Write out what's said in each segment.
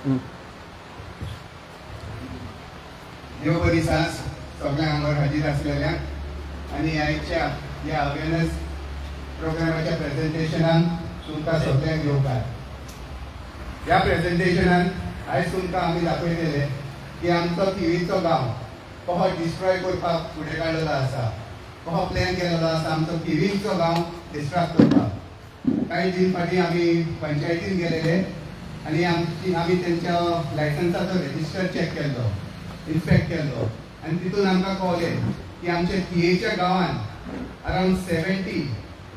देव बरी सांस सगळ्यांक हांगा हाजीर आसलेल्या आनी आयच्या ह्या अवेरनेस प्रोग्रामाच्या प्रेझेंटेशनान तुमकां सगळ्यांक येवकार. ह्या प्रेझेंटेशनान आयज तुमकां आमी दाखयलेले की आमचो थिवीचो गांव कसो डिस्ट्रॉय करपाक फुडें काडलेलो आसा, कसो प्लॅन केलेलो आसा आमचो थिवीचो गांव डिस्ट्रॉय करपाक. कांय दीस फाटीं आमी पंचायतीन गेलेले आनी आमी तेंच्या लायसन्साचो रेजिस्टर चॅक केल्लो, इन्स्पेक्ट केल्लो आनी तितून आमकां कळलें की आमच्या थियेच्या गांवान अरावंड 70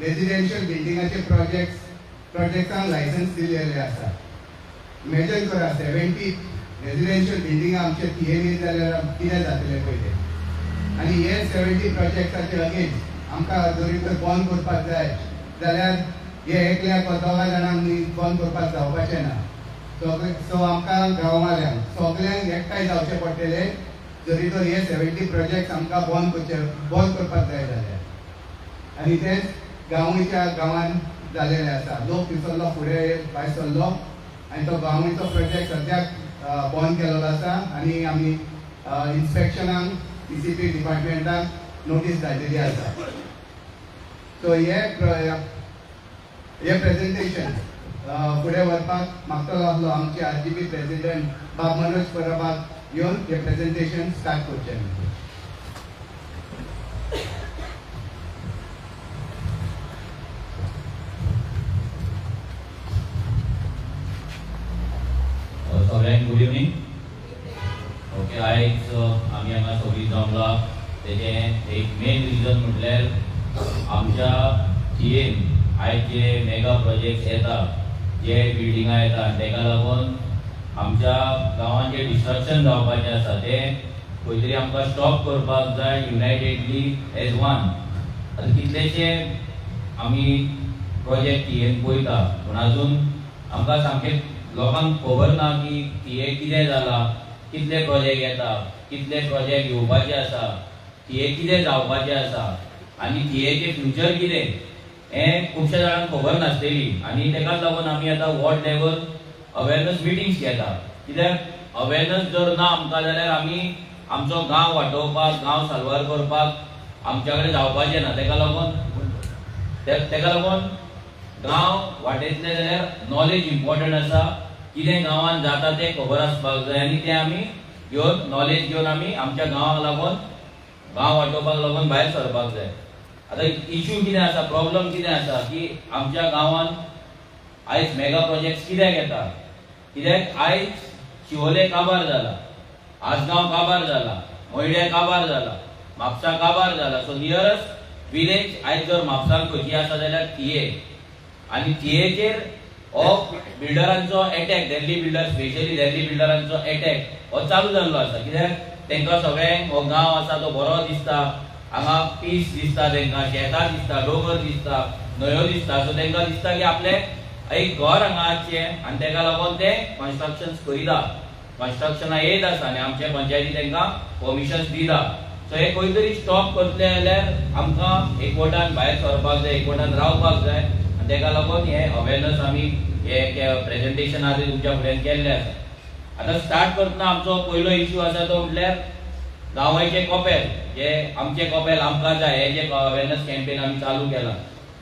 रेजिडेन्शियल बिल्डिंगाचे प्रोजेक्टांक लायसन्स दिलेले आसा. इमॅजिन करा 70 रेजिडेन्शियल बिल्डिंगां आमच्या थियेन जाल्यार कितें जातलें पयलें. आनी हे 70 प्रोजेक्टाचे अगेन्स्ट आमकां जरी तर बंद करपाक जाय जाल्यार हे एकल्याक दोगा जाणांक बंद करपाक जावपाचें ना. सो आमकां गांववाल्यांक सगळ्यांक एकठांय जावचें पडटलें जरी तर हे 70 प्रोजेक्ट आमकां बंद करपाक जाय जाल्यार. आनी तेंच गांवच्या गांवान जालेलें आसा. लोक विसरलो फुडें भायर सरलो आनी तो गांवचो प्रोजेक्ट सद्याक बंद केलेलो आसा आनी आमी इन्स्पेक्शनाक PCP डिपार्टमेंटाक नोटीस धाडलेली आसा. सो हे प्रेझेंटेशन फुडें व्हरपाक मागतलो आसलो आमचे RGP प्रेसिडेंट बाब मनोज परबाक येवन हे प्रेझेंटेशन स्टार्ट करचें. सगळ्यांक गुड इवनिंग. ओके, आयज आमी हांगा सगळीं जमला तेजें एक मेन रिजन म्हटल्यार आमच्या थियेन आयज जे मेगा प्रोजेक्ट येता, जे बिल्डिंगां येता तेका लागून आमच्या गांवांत जे डिस्ट्रक्शन जावपाचें आसा तें खंय तरी आमकां स्टॉप करपाक जाय युनायटेडली एज वन. आतां कितलेशे आमी प्रोजेक्ट थियेन पळयता पूण आजून आमकां सामकें लोकांक खबर ना की थिये कितें जाला, कितले प्रोजेक्ट येता, कितले प्रोजेक्ट येवपाचे आसा, थिये कितें जावपाचें आसा आनी थियेचें फ्युचर कितें हें खुबश्या जाणांक खबर नासलेली. आनी तेकाच लागून आमी आतां वॉर्ड लेवल अवेरनेस मिटिंग्स घेता. कित्याक अवेरनेस जर ना आमकां जाल्यार आमी आमचो गांव वाटोवपाक, गांव साल्वार करपाक आमच्या कडेन जावपाचें ना. तेका लागून गांव वाटयतले जाल्यार नॉलेज इम्पॉर्टंट आसा. कितें गांवांत जाता तें खबर आसपाक जाय आनी तें आमी घेवन नॉलेज घेवन आमी आमच्या गांवाक लागून गांव वाटोवपाक लागून भायर सरपाक जाय. आतां इश्यू कितें आसा, प्रॉब्लम कितें आसा की आमच्या गांवांत आयज मेगा प्रोजेक्ट कित्याक येता, कित्याक आयज शिवोले काबार जाला, आसगांव काबार जाला, मोयडे काबार जाला, म्हापसा काबार जाला. सो नियरस्ट विलेज आयज जर म्हापसाक खंयची आसा जाल्यार थिये. आनी थियेचेर हो बिल्डरांचो attack, Delhi builder specially Delhi बिल्डरांचो अटॅक हो चालू जाल्लो आसा. कित्याक तेंकां सगळ्यांक हो गांव आसा तो बरो दिसता, हांगा पीस दिसता, तेंकां शेतां दिसता, दोंगर दिसता, न्हंयो दिसता. सो तेंकां दिसता की आपले एक घर हांगा आसचें आनी तेका लागून ते कन्स्ट्रक्शन करिता, कन्स्ट्रक्शना येत आसा आनी आमचे पंचायती तेंकां परमिशन्स दिता. सो हे खंय तरी स्टॉप करतले जाल्यार आमकां एकवटान भायर सरपाक जाय, एकवटान रावपाक जाय. आनी तेका लागून हे अवेरनेस आमी हे प्रेझेंटेशन आतां तुमच्या फुड्यान केल्लें आसा. आतां स्टार्ट करतना आमचो पयलो इश्यू आसा तो म्हटल्यार गांवाचे कपेल, जे आमचे कपेल आमकां जाय, हे जे अवेरनेस कॅम्पेन आमी चालू केला.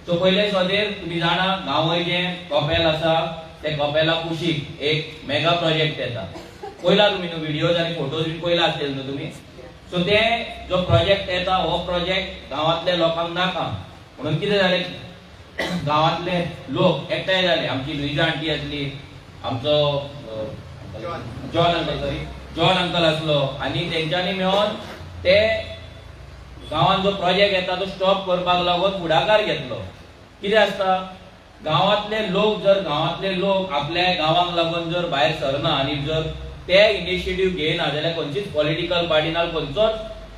सो पयले सदेर तुमी जाणा गांवाचे कपेल आसा ते कपेला कुशीक एक मेगा प्रोजेक्ट येता. पयला तुमी न्हू व्हिडिओज आनी फोटोज बी पयला आसतले न्हू तुमी. सो ते जो प्रोजेक्ट येता हो प्रोजेक्ट गांवांतल्या लोकांक नाका म्हणून कितें जालें, गांवांतले लोक एकठांय जाले. आमची लुईजा आंटी आसली, आमचो जॉन अंकल आसलो आनी तेंच्यांनी मेळोन ते गांवांत जो प्रोजेक्ट येता तो स्टॉप करपाक लागून फुडाकार घेतलो. कितें आसता, गांवांतले लोक आपल्या गांवांक लागून जर भायर सरना आनी जर ते इनिशिएटीव घेयना जाल्यार खंयचीच पॉलिटिकल पार्टी ना, खंयचोच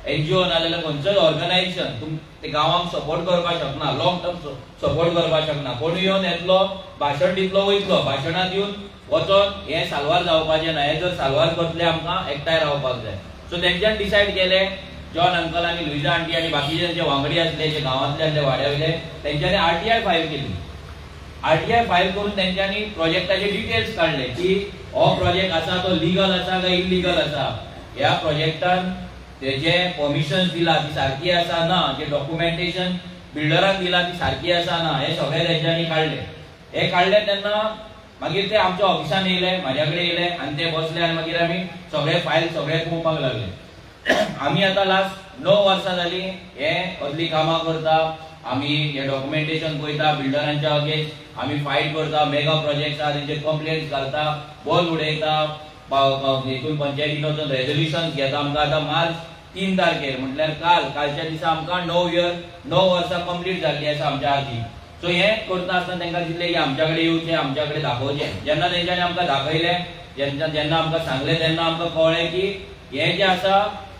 NGO ना जाल्यार खंयचोच ऑर्गनायझेशन ते गांवांक सपोर्ट करपाक शकना, लॉंग टर्म सपोर्ट करपाक शकना. कोण येवन येतलो, भाशण दितलो, वयतलो, भाशणां दिवन वचोन हें साल्वार जावपाचें ना. हें जर साल्वार करतले आमकां एकठांय रावपाक जाय. सो तेंच्यान डिसायड केलें, जॉन अंकल आनी लुईजा आंटी आनी बाकीचे जे वांगडी आसले, जे गांवांतले आसले, वाड्यावयले, तेंच्यांनी RTI फायल केली. RTI फायल करून तेंच्यांनी प्रोजेक्टाचे डिटेल्स काढले की हो प्रोजेक्ट आसा तो लीगल आसा काय इल्लीगल आसा, ह्या प्रोजेक्टान तेजे परमिशन दिला ती सारखी आसा ना, जे डॉक्युमेंटेशन बिल्डराक दिला ती सारखी आसा ना, हे सगळे तेंच्यांनी काढले. हे काढले तेन्ना मागीर ते आमच्या ऑफिसान येयले, माझ्याकडे येयले आणि ते बसले आणि मागीर आमी सगळे फायल सगळे पळोवपाक लागले. आमी आतां लास्ट 9 वर्सां जाली हे असली कामां करता. आमी हे डॉक्युमेंटेशन पळयता, बिल्डरांच्या अगेन्स्ट आमी फायट करता, मेगा प्रोजेक्ट्स आहा तेंचे कंप्लेंट्स घालता, बॉल उडयता, हितून पंचायतीन वचून रेझोल्युशन्स घेता. आमकां आतां मार्च 3 तारखेर म्हटल्यार कालच्या दिसा आमकां 9 वर्सां कंप्लीट जाल्ली आसा आमच्या आर्जी. सो हे करता आसतना तांकां दिसलें की आमच्या कडेन येवचें, आमच्या कडेन दाखोवचें. जेन्ना तेंच्यांनी आमकां दाखयलें, जेन्ना आमकां सांगलें तेन्ना आमकां कळ्ळें की हे जे आसा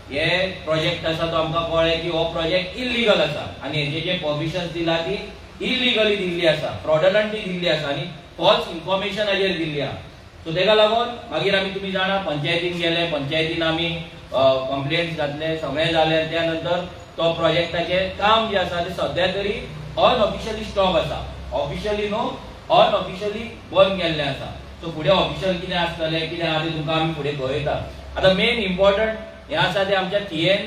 हे प्रोजेक्ट आसा तो आमकां कळ्ळें की हो प्रोजेक्ट इल्लीगल आसा आणि हेचे जे परमिशन दिला ती इल्लीगली दिल्ली आसा, फ्रॉडलंटली दिल्ली आसा आणि फॉल्स इन्फॉर्मेशन हाजेर दिल्ली आहा. सो तेका लागून मागीर आमी तुमी जाणा पंचायतीन गेले, पंचायतीन आमी कंप्लेंट्स घातले, सगळें जालें. त्या नंतर तो प्रोजेक्टाचें काम जे आसा ते सध्या तरी अनऑफिशियली स्टॉप आसा. ऑफिशियली न्हू, अनऑफिशियली बंद केल्लें आसा. सो फुडें ऑफिशियल कितें आसतलें, कितें आहा तें तुमकां आमी फुडें कळयता. आतां मेन इम्पॉर्टंट हे आसा ते आमच्या थियेन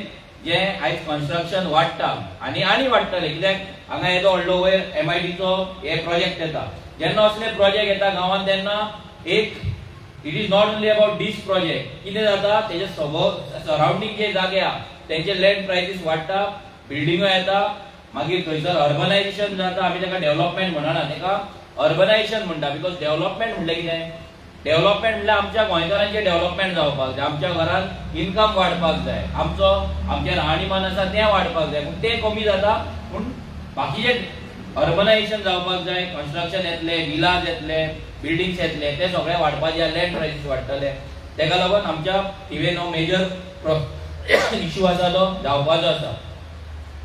जे आयज कन्स्ट्रक्शन वाडटा आनी वाडटलें, कित्याक हांगा येदो व्हडलो वयर MIDचो हे प्रोजेक्ट येता. जेन्ना असले प्रोजेक्ट येता गांवांत तेन्ना एक it is not only about these project. कितें जाता तेजे सराउंडींग जे जागे आहा तेंचे लँड प्रायसीस वाडटा, बिल्डिंगो येता, मागीर थंयसर अर्बनायझेशन जाता. आमी ताका डेव्हलपमेंट म्हणना, ताका अर्बनायझेशन म्हणटा. बिकॉज डेव्हलपमेंट म्हणलें कितें, डेव्हलपमेंट म्हणल्यार आमच्या गोंयकारांचे डेव्हलपमेंट जावपाक जाय, आमच्या घरांत इन्कम वाडपाक जाय, आमचें राहणीमान आसा तें वाडपाक जाय. पूण तें कमी जाता. पूण बाकीचे अर्बनायझेशन जावपाक जाय, कन्स्ट्रक्शन येतले, विलाज येतले, बिल्डिंग्स येतले, ते सगळे वाडपाचे, लँड प्रायसीस वाडटले. तेका लागून आमच्या इवन हो मेजर इश्यू आसा तो जावपाचो आसा.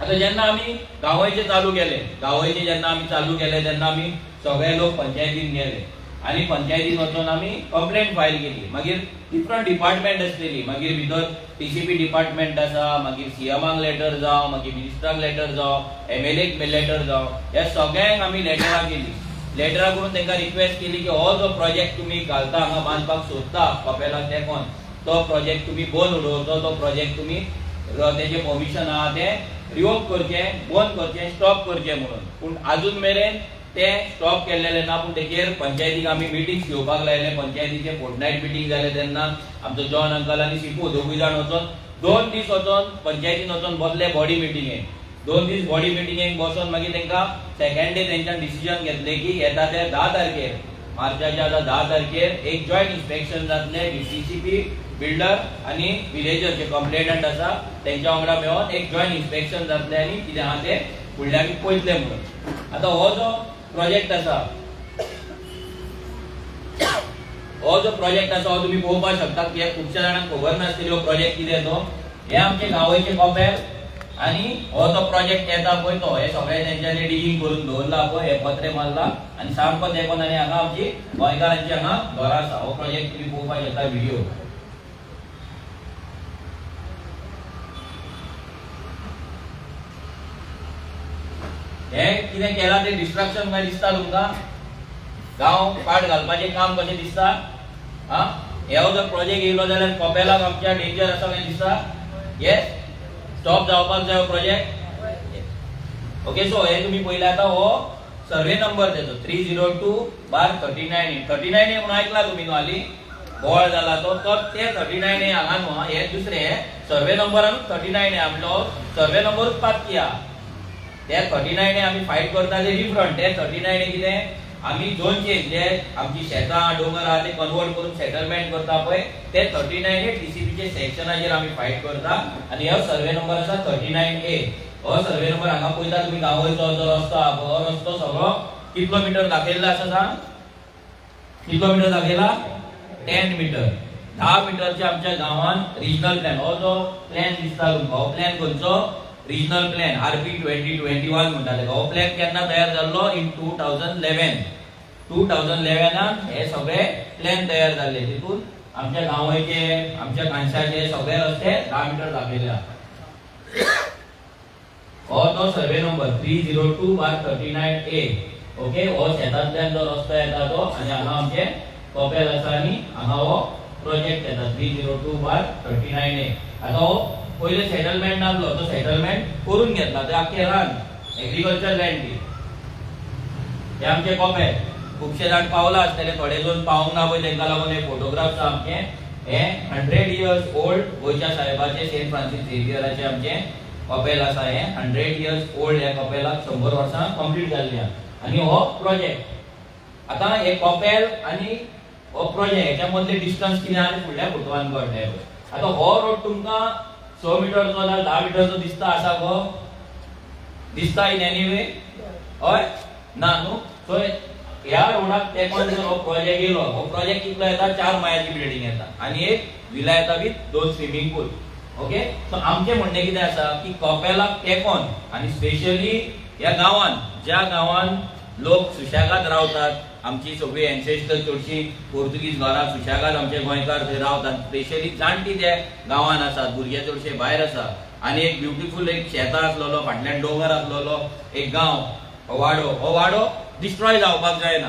आतां जेन्ना आमी गांवयचे चालू केले तेन्ना आमी सगळे लोक पंचायतीन गेले आणि पंचायतीन वचून आमी कंप्लेंट फायल केली. मागीर डिफरंट डिपार्टमेंट आसलेली, मागीर भितर TCP डिपार्टमेंट आसा, मागीर CMाक लेटर जावं, मागीर मिनिस्टराक लेटर जावं, MLAक लेटर जावं, ह्या सगळ्यांक आमी लेटरां केली. लेटरां करून तांकां रिक्वेस्ट केली की हो जो प्रोजेक्ट तुमी घालता हांगा बांदपाक सोदता कपेलाक तेकोन, तो प्रोजेक्ट तुमी बंद उडोवचो, तो प्रोजेक्ट तुमी तेजे परमिशन आहा तें रिवोक करचें, बंद करचें, स्टॉप करचें म्हणून. पूण आजून मेरेन ते स्टॉप केल्लेले ना. पूण तेजेर पंचायतीक आमी मिटिंग्स घेवपाक लायले. पंचायतीचे फोर्टनायट मिटींग जाले तेन्ना आमचो जॉन अंकल आनी सिपू दोगूय जाण वचून 2 दीस वचून पंचायतीन वचून बसले बॉडी मिटिंगेक. 2 दीस बॉडी मिटिंगेक बसून मागीर तांकां सेकंड डे तेंच्यान डिसिजन घेतलें की येता ते 10 तारखेर मार्चाच्या 10 तारखेर एक जॉयंट इन्स्पेक्शन जातलें. TCP, बिल्डर आनी विलेजरचे कंप्लेनंट आसा तेंच्या वांगडा मेळोन एक जॉयंट इन्स्पेक्शन जातलें आनी कितें आहा तें फुडलें आमी पळयतले म्हणून. आतां हो जो प्रोजेक्ट आसा हो तुमी पळोवपाक शकता की खुबश्या जाणांक खबर नासतली हो प्रोजेक्ट कितें तो. हे आमचे गांवयचे कपेल आनी हो जो प्रोजेक्ट येता पळय तो, हे सगळे तेंच्यांनी डिगींग करून दवरला पळय, हे पत्रे मारला आनी सामको तेकोन आनी हांगा आमची गोंयकारांची हांगा घरां आसा. हो प्रोजेक्ट तुमी पळोवपाक शकता व्हिडिओ. हे कितें केलां तें डिस्ट्रक्शन काय दिसता तुमकां? गांव पाड घालपाचें काम कशें दिसता? हो जर प्रोजेक्ट येयलो जाल्यार कपेलाक आमच्या डेंजर आसा कशें दिसता? येस, स्टॉप जावपाक जाय हो प्रोजेक्ट. ओके, सो हे तुमी पळयला आतां हो सर्वे नंबर तेजो 302/39. 39 म्हणून आयकला तुमी न्हू हालीं बोळ जाला तो ते 39 हांगा न्हू. हे दुसरें सर्वे नंबरान 39 आमचो सर्वे नंबरूच पातकी आहा. ते 39 आमी फायट करता ते डिफरंट. ते 39 कितें आमी दोनशे जे आमची शेतां डोंगर आहा ते कन्वर्ट करून सेटलमेंट करता पळय ते 39 TCPचे सेक्शनाचेर आमी फायट करता. आनी हो सर्वे नंबर आसा 39A. हो सर्वे नंबर हांगा पळयता तुमी गांवयचो जो रस्तो आहा हो रस्तो सगळो कितलो मिटर दाखयल्लो आसा सांग? कितलो मिटर दाखयला? 10 मिटर. 10 मिटरचे आमच्या गांवांत रिजनल प्लॅन, हो जो प्लॅन दिसता तुमकां हो प्लॅन खंयचो? रिजनल प्लॅन RP 2021 म्हणटा तेका. हो प्लॅन केन्ना तयार जाल्लो? इन 2011. 2011 हे सगळे प्लॅन तयार जाल्ले. तितून आमच्या गांवयचे आमच्या कांशाचे सगळे रस्ते 10 मिटर दाखयले आहा. हो तो सर्वे नंबर 302/39A. ओके, हो शेतांतल्यान जो रस्तो येता तो आनी हांगा आमचे कॉपेल आसा आनी हांगा हो प्रोजेक्ट येता 302/39A. आता हो पहिले सेटलमेंट नासलो, तो सेटलमेंट करून घेतला. ते आख्खे रान एग्रीकल्चर लँड ती हे आमचे कॉपेल. खूपशे जाण पावला आसतले, थोडे जण पावंक ना पळय, तांकां लागून हे फोटोग्राफ्स आमचे हे 100 इयर्स ओल्ड गोंयच्या साहेबाचे सेंट फ्रांसीस झेवियराचे आमचे कॉपेल आसा. हे 100 इयर्स ओल्ड ह्या कॉपेलाक 100 वर्सां कंप्लीट जाल्ली आनी हो प्रोजेक्ट. आता हे कॉपेल आनी हो प्रोजेक्ट हेच्या मदले डिस्टन्स कितें आहा फुडल्या फोटोवान कळटलें. आता हो रोड तुमकां 6 मिटरचो ना 10 मिटरचो दिसता आसा गो? दिसता इन एनी वे? हय ना न्हू. सो ह्या रोडाक तेकोन जर हो प्रोजेक्ट येयलो, हो प्रोजेक्ट कितलो येता? 4 माळ्याची बिल्डिंग येता आनी एक विला येता with 2 swimming pool. Okay. So आमचे म्हणणें कितें आसा की कॉपेलाक तेकोन आनी स्पेशली ह्या गांवान, ज्या गांवान लोक सुशेगाद रावतात, आमची सगळी एन्सेस्टर चडशी पोर्तुगीज घरां सुशेगाद आमचे गोंयकार थंय रावतात, स्पेशली जाणटी त्या गांवान आसात, भुरगे चडशे भायर आसा. आनी एक ब्युटिफूल एक शेतां आसलेलो, फाटल्यान डोंगर आसलेलो एक गांव, हो वाडो डिस्ट्रॉय जावपाक जायना.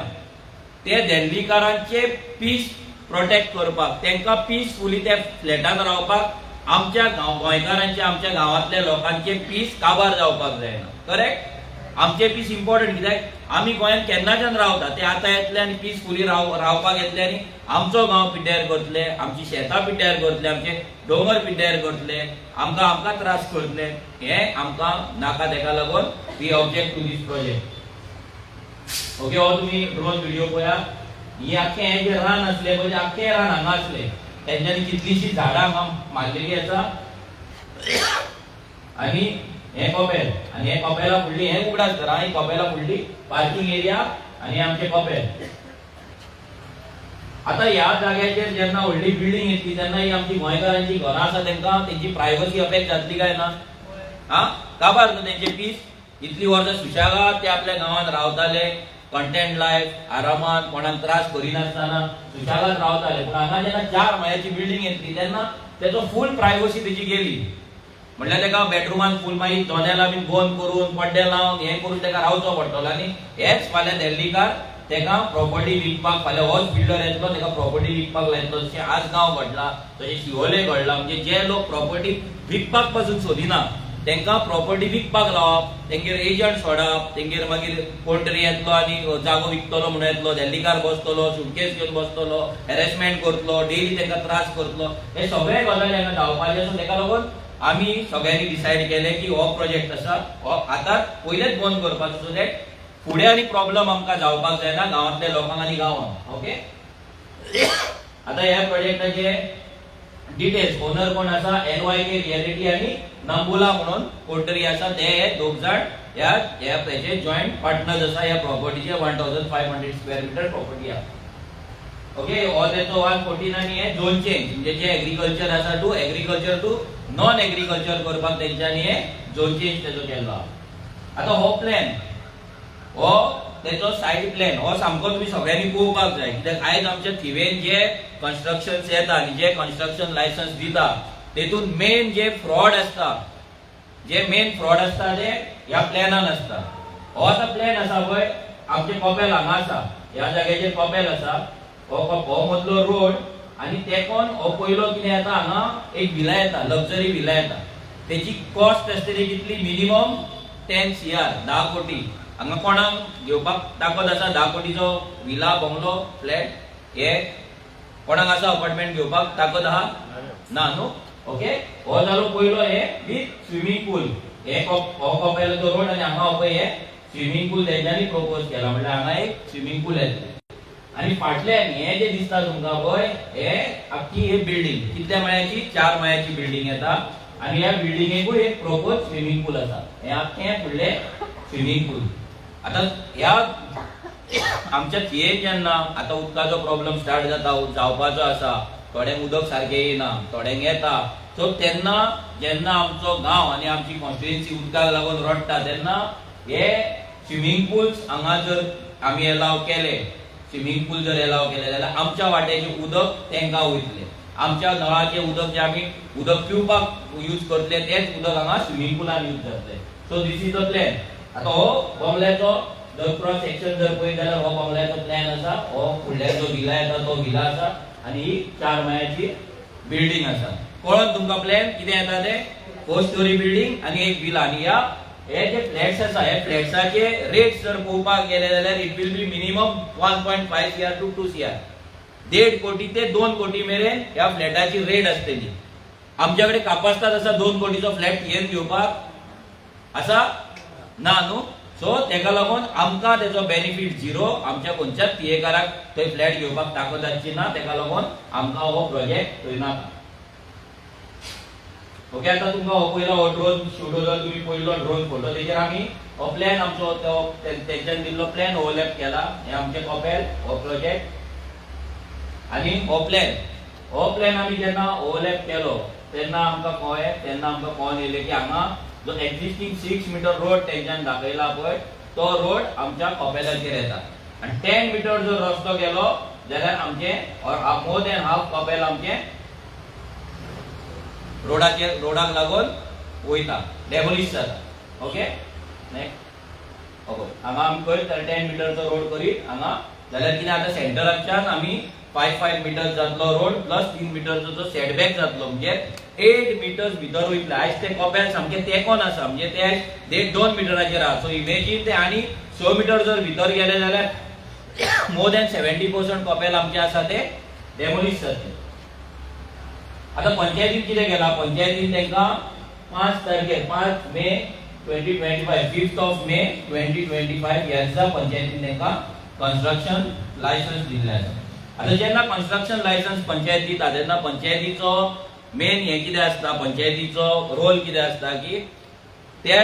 ते दिल्लीकारांचे पीस प्रोटेक्ट करपाक, तांकां पीसफुली त्या फ्लॅटान रावपाक, आमच्या गोंयकारांचे, आमच्या गांवांतल्या लोकांचे पीस काबार जावपाक जायना. करेक्ट. आमचे पीस इम्पॉर्टंट, कित्याक आमी गोंयांत केन्नाच्यान रावता, ते आतां येतले आनी पीसफुली रावपाक येतले आनी आमचो गांव पिड्ड्यार करतले, आमची शेतां पिड्ड्यार करतले, आमचे दोंगर पिड्ड्यार करतले, आमकां त्रास करतले. हें आमकां नाका. ताका लागून we object to this project. Okay. हो तुमी ड्रोन व्हिडिओ पळया. ही आख्खे हे जे रान आसले पळय, आख्खे रान हांगा आसले, तेंच्यांनी कितलीशी झाडां हांगा मारलेली आसा. आनी हे कॉपेल, आनी हे कॉपेला फुडली हे उगडास घरां, ही कॉपेला फुडली पार्किंग एरिया आनी आमचे कॉपेल. आता ह्या जाग्याचेर जेन्ना व्हडली बिल्डिंग येतली तेन्ना ही आमची गोंयकारांची घरां आसा, तांकां तेंची प्रायवसी अफेक्ट जातली काय ना? काबार न्हू तेंचे पीस. इतली वर्सां सुशेगाद ते आपल्या गांवांत रावताले, कंटेंट लायफ, आरामात, कोणाक त्रास करिनासतना सुशेगाद रावताले. पूण हांगा जेन्ना 4 माळ्याची बिल्डिंग येतली तेन्ना तेजो फूल प्रायवसी तेजी गेली. म्हणल्यार ताका बेडरुमान फूल मागीर दोनेलां बीन बंद करून, पड्डे लावन, हें करून ताका रावचो पडटलो. आनी हेच फाल्यां दिल्लीकार ताका प्रॉपर्टी विकपाक, फाल्यां होच बिल्डर येतलो ताका प्रॉपर्टी विकपाक लायतलो. जशें आज गांव घडला, तशें शिवोले घडला. म्हणजे जे लोक प्रॉपर्टी विकपाक पासून सोदिना तांकां प्रॉपर्टी विकपाक लावप, तेंगेर एजंट सोडप, तेंगेर मागीर कोण तरी येतलो आनी जागो विकतलो म्हणून येतलो, दिल्लीकार बसतलो, सुटकेस घेवन बसतलो, हॅरेसमेंट करतलो, डेली तांकां त्रास करतलो. हे सगळे गजाली हांगा जावपाचे. सो ताका लागून आमी सगळ्यांनी डिसायड केले की हो प्रोजेक्ट आसा हो आतां पयलेच बंद करपाचो, सो दॅट फुडें आनी प्रॉब्लम आमकां जावपाक जायना गांवांतल्या लोकांक आनी गांवांत. ओके. आता ह्या प्रोजेक्टाचे डिटेल्स ओनर कोण आसा, NYK रियलिटी आनी नंबुला म्हणून कोटरी आसा, ते दोग जाण ह्या तेचे जॉइंट पार्टनर्स आसा ह्या प्रॉपर्टीचे. 1500 स्क्वेअर मिटर प्रॉपर्टी आहा. ओके. हो तेचो 114 आनी हे झोन चेंज, म्हणजे जे एग्रीकल्चर आसा to agriculture to non agriculture करपाक तेंच्यांनी हे झोन चेंज तेजो केल्लो. आता हो प्लॅन, हो तेचो सायड प्लॅन, हो सामको तुमी सगळ्यांनी पळोवपाक जाय. कित्याक आयज आमच्या थिवेन जे कन्स्ट्रक्शन्स येता आनी जे कन्स्ट्रक्शन लायसन्स दिता तेतून मेन जे फ्रॉड आसता, ते ह्या प्लॅनान आसता. हो आतां प्लॅन आसा पळय, आमचे कॉपेल हांगा आसा, ह्या जाग्याचेर कॉपेल आसा, हो मदलो रोड आनी तेकोन हो पयलो कितें येता, हांगा एक विला येता, लक्झरी विला येता. तेची कॉस्ट आसतली कितली? मिनिमम 10 CR, 10 कोटी. हांगा कोणाक घेवपाक ताकद आसा 10 कोटीचो विला, बंगलो, फ्लॅट? हे कोणाक आसा अपार्टमेंट घेवपाक ताकद आहा? ना न्हू. ओके. हो जालो पयलो हे विथ स्विमींग पूल. हे हो कॉपेलाचो रोड आनी हांगा हो पळय हे स्विमींग पूल तेंच्यांनी प्रपोज केला. म्हणल्यार हांगा एक स्विमींग पूल येतले. आनी फाटल्यान हे जे दिसता तुमकां पळय, हे आख्खी हे बिल्डिंग कितल्या माळ्याची? 4 माळ्याची बिल्डिंग येता. आनी ह्या बिल्डिंगेकूय एक प्रोपोज स्विमींग पूल आसा. हे आख्खे फुडले स्विमींग पूल. आता ह्या आमच्या थियेन जेन्ना आतां उदकाचो प्रॉब्लेम स्टार्ट जावपाचो आसा, थोड्यांक उदक सारकें येना, थोड्यांक येता. सो तेन्ना जेन्ना आमचो गांव आनी आमची कॉन्स्टिट्युएन्सी उदकाक लागून रडटा तेन्ना हे स्विमींग पूल्स हांगा जर आमी एलाव केले, स्विमींग पूल जर एलाव केले जाल्यार आमच्या वाट्याचें उदक तेंकां वयतलें. आमच्या नळाचें उदक जे आमी उदक पिवपाक यूज करतले तेच उदक हांगा स्विमींग पुलान यूज जातलें. So this is the plan. आतां हो बंगल्याचो जर क्रॉस सेक्शन जर पळयत जाल्यार हो बंगल्याचो प्लॅन आसा, हो फुडल्यान जो विला येता तो विला आसा आणि ही 4 माळ्याची बिल्डिंग आसा. कळोन तुमकां प्लॅन कितें येता ते 4 स्टोरी बिल्डिंग आणि एक विला. आणि हे जे फ्लॅट्स आसा हे फ्लॅट्साचे रेट्स जर पळोवपाक गेले जाल्यार it will be minimum 1.5 CR to 2 CR. 1.5 कोटी ते 2 कोटी मेरेन ह्या फ्लॅटाची रेट आसतली. आमच्याकडे कापासतात असा 2 कोटीचो फ्लॅट येन घेवपाक असा ना न्हू. सो तेका लागून आमकां तेजो बेनिफिट झिरो. आमच्या कोणच्याच तियेकाराक थंय फ्लॅट घेवपाक ताकद आसची ना, तेका लागून आमकां हो प्रोजेक्ट थंय नाका. ओके, आता तुमकां हो पयलो हो ड्रोन शेड्यूलर तुम्ही पयलो ड्रोन फोटो तेजेर आमी हो प्लॅन आमचो तो तेंच्यान दिल्लो प्लॅन ओवरलॅप केला. हे आमचे कॉपेल हो प्रोजेक्ट आणि हो प्लॅन आमी जेन्ना ओवरलॅप केलो तेन्ना आमकां कळोन येयलें की हांगा जो एक्झिस्टिंग 6 मीटर रोड तेंच्यान दाखयला पळय तो रोड आमच्या कॉपेलाचेर येता. आणि 10 मीटर जर रस्तो गेलो जाल्यार आमचे मोर दॅन हाफ कॉपेल आमचे रोडाक लागून वयता, डेमोलिश जाता. Okay, next. ओके, हांगा आमी पळयत 10 मीटरचो रोड करीत हांगा जाल्यार कितें आता सेंटराच्यान आमी 5 मीटर्स जातलो रोड प्लस 3 मीटरचो जो सेटबॅक जातलो म्हणजे 8 मीटर्स भितर वयतले. आयज ते कॉपेल सामके तेकोन आसा म्हणजे ते 2 मीटराचेर आहा. सो इमेजीन ते आनी 6 मीटर जर भितर गेले जाल्यार मोर दॅन 70% कॉपेल आमचे आसा ते डेमोलिश जातले. आता पंचायतीन कितें केला, पंचायतीन तांकां 5 मे 2025 5th ऑफ मे 2025 ह्या दिसा पंचायतीन तांकां कन्स्ट्रक्शन लायसन्स दिल्ले आसा. आता जेन्ना कन्स्ट्रक्शन लायसन्स पंचायत दिता तेन्ना पंचायतीचो मेन हे कितें आसता, पंचायतीचो रोल कितें आसता की ते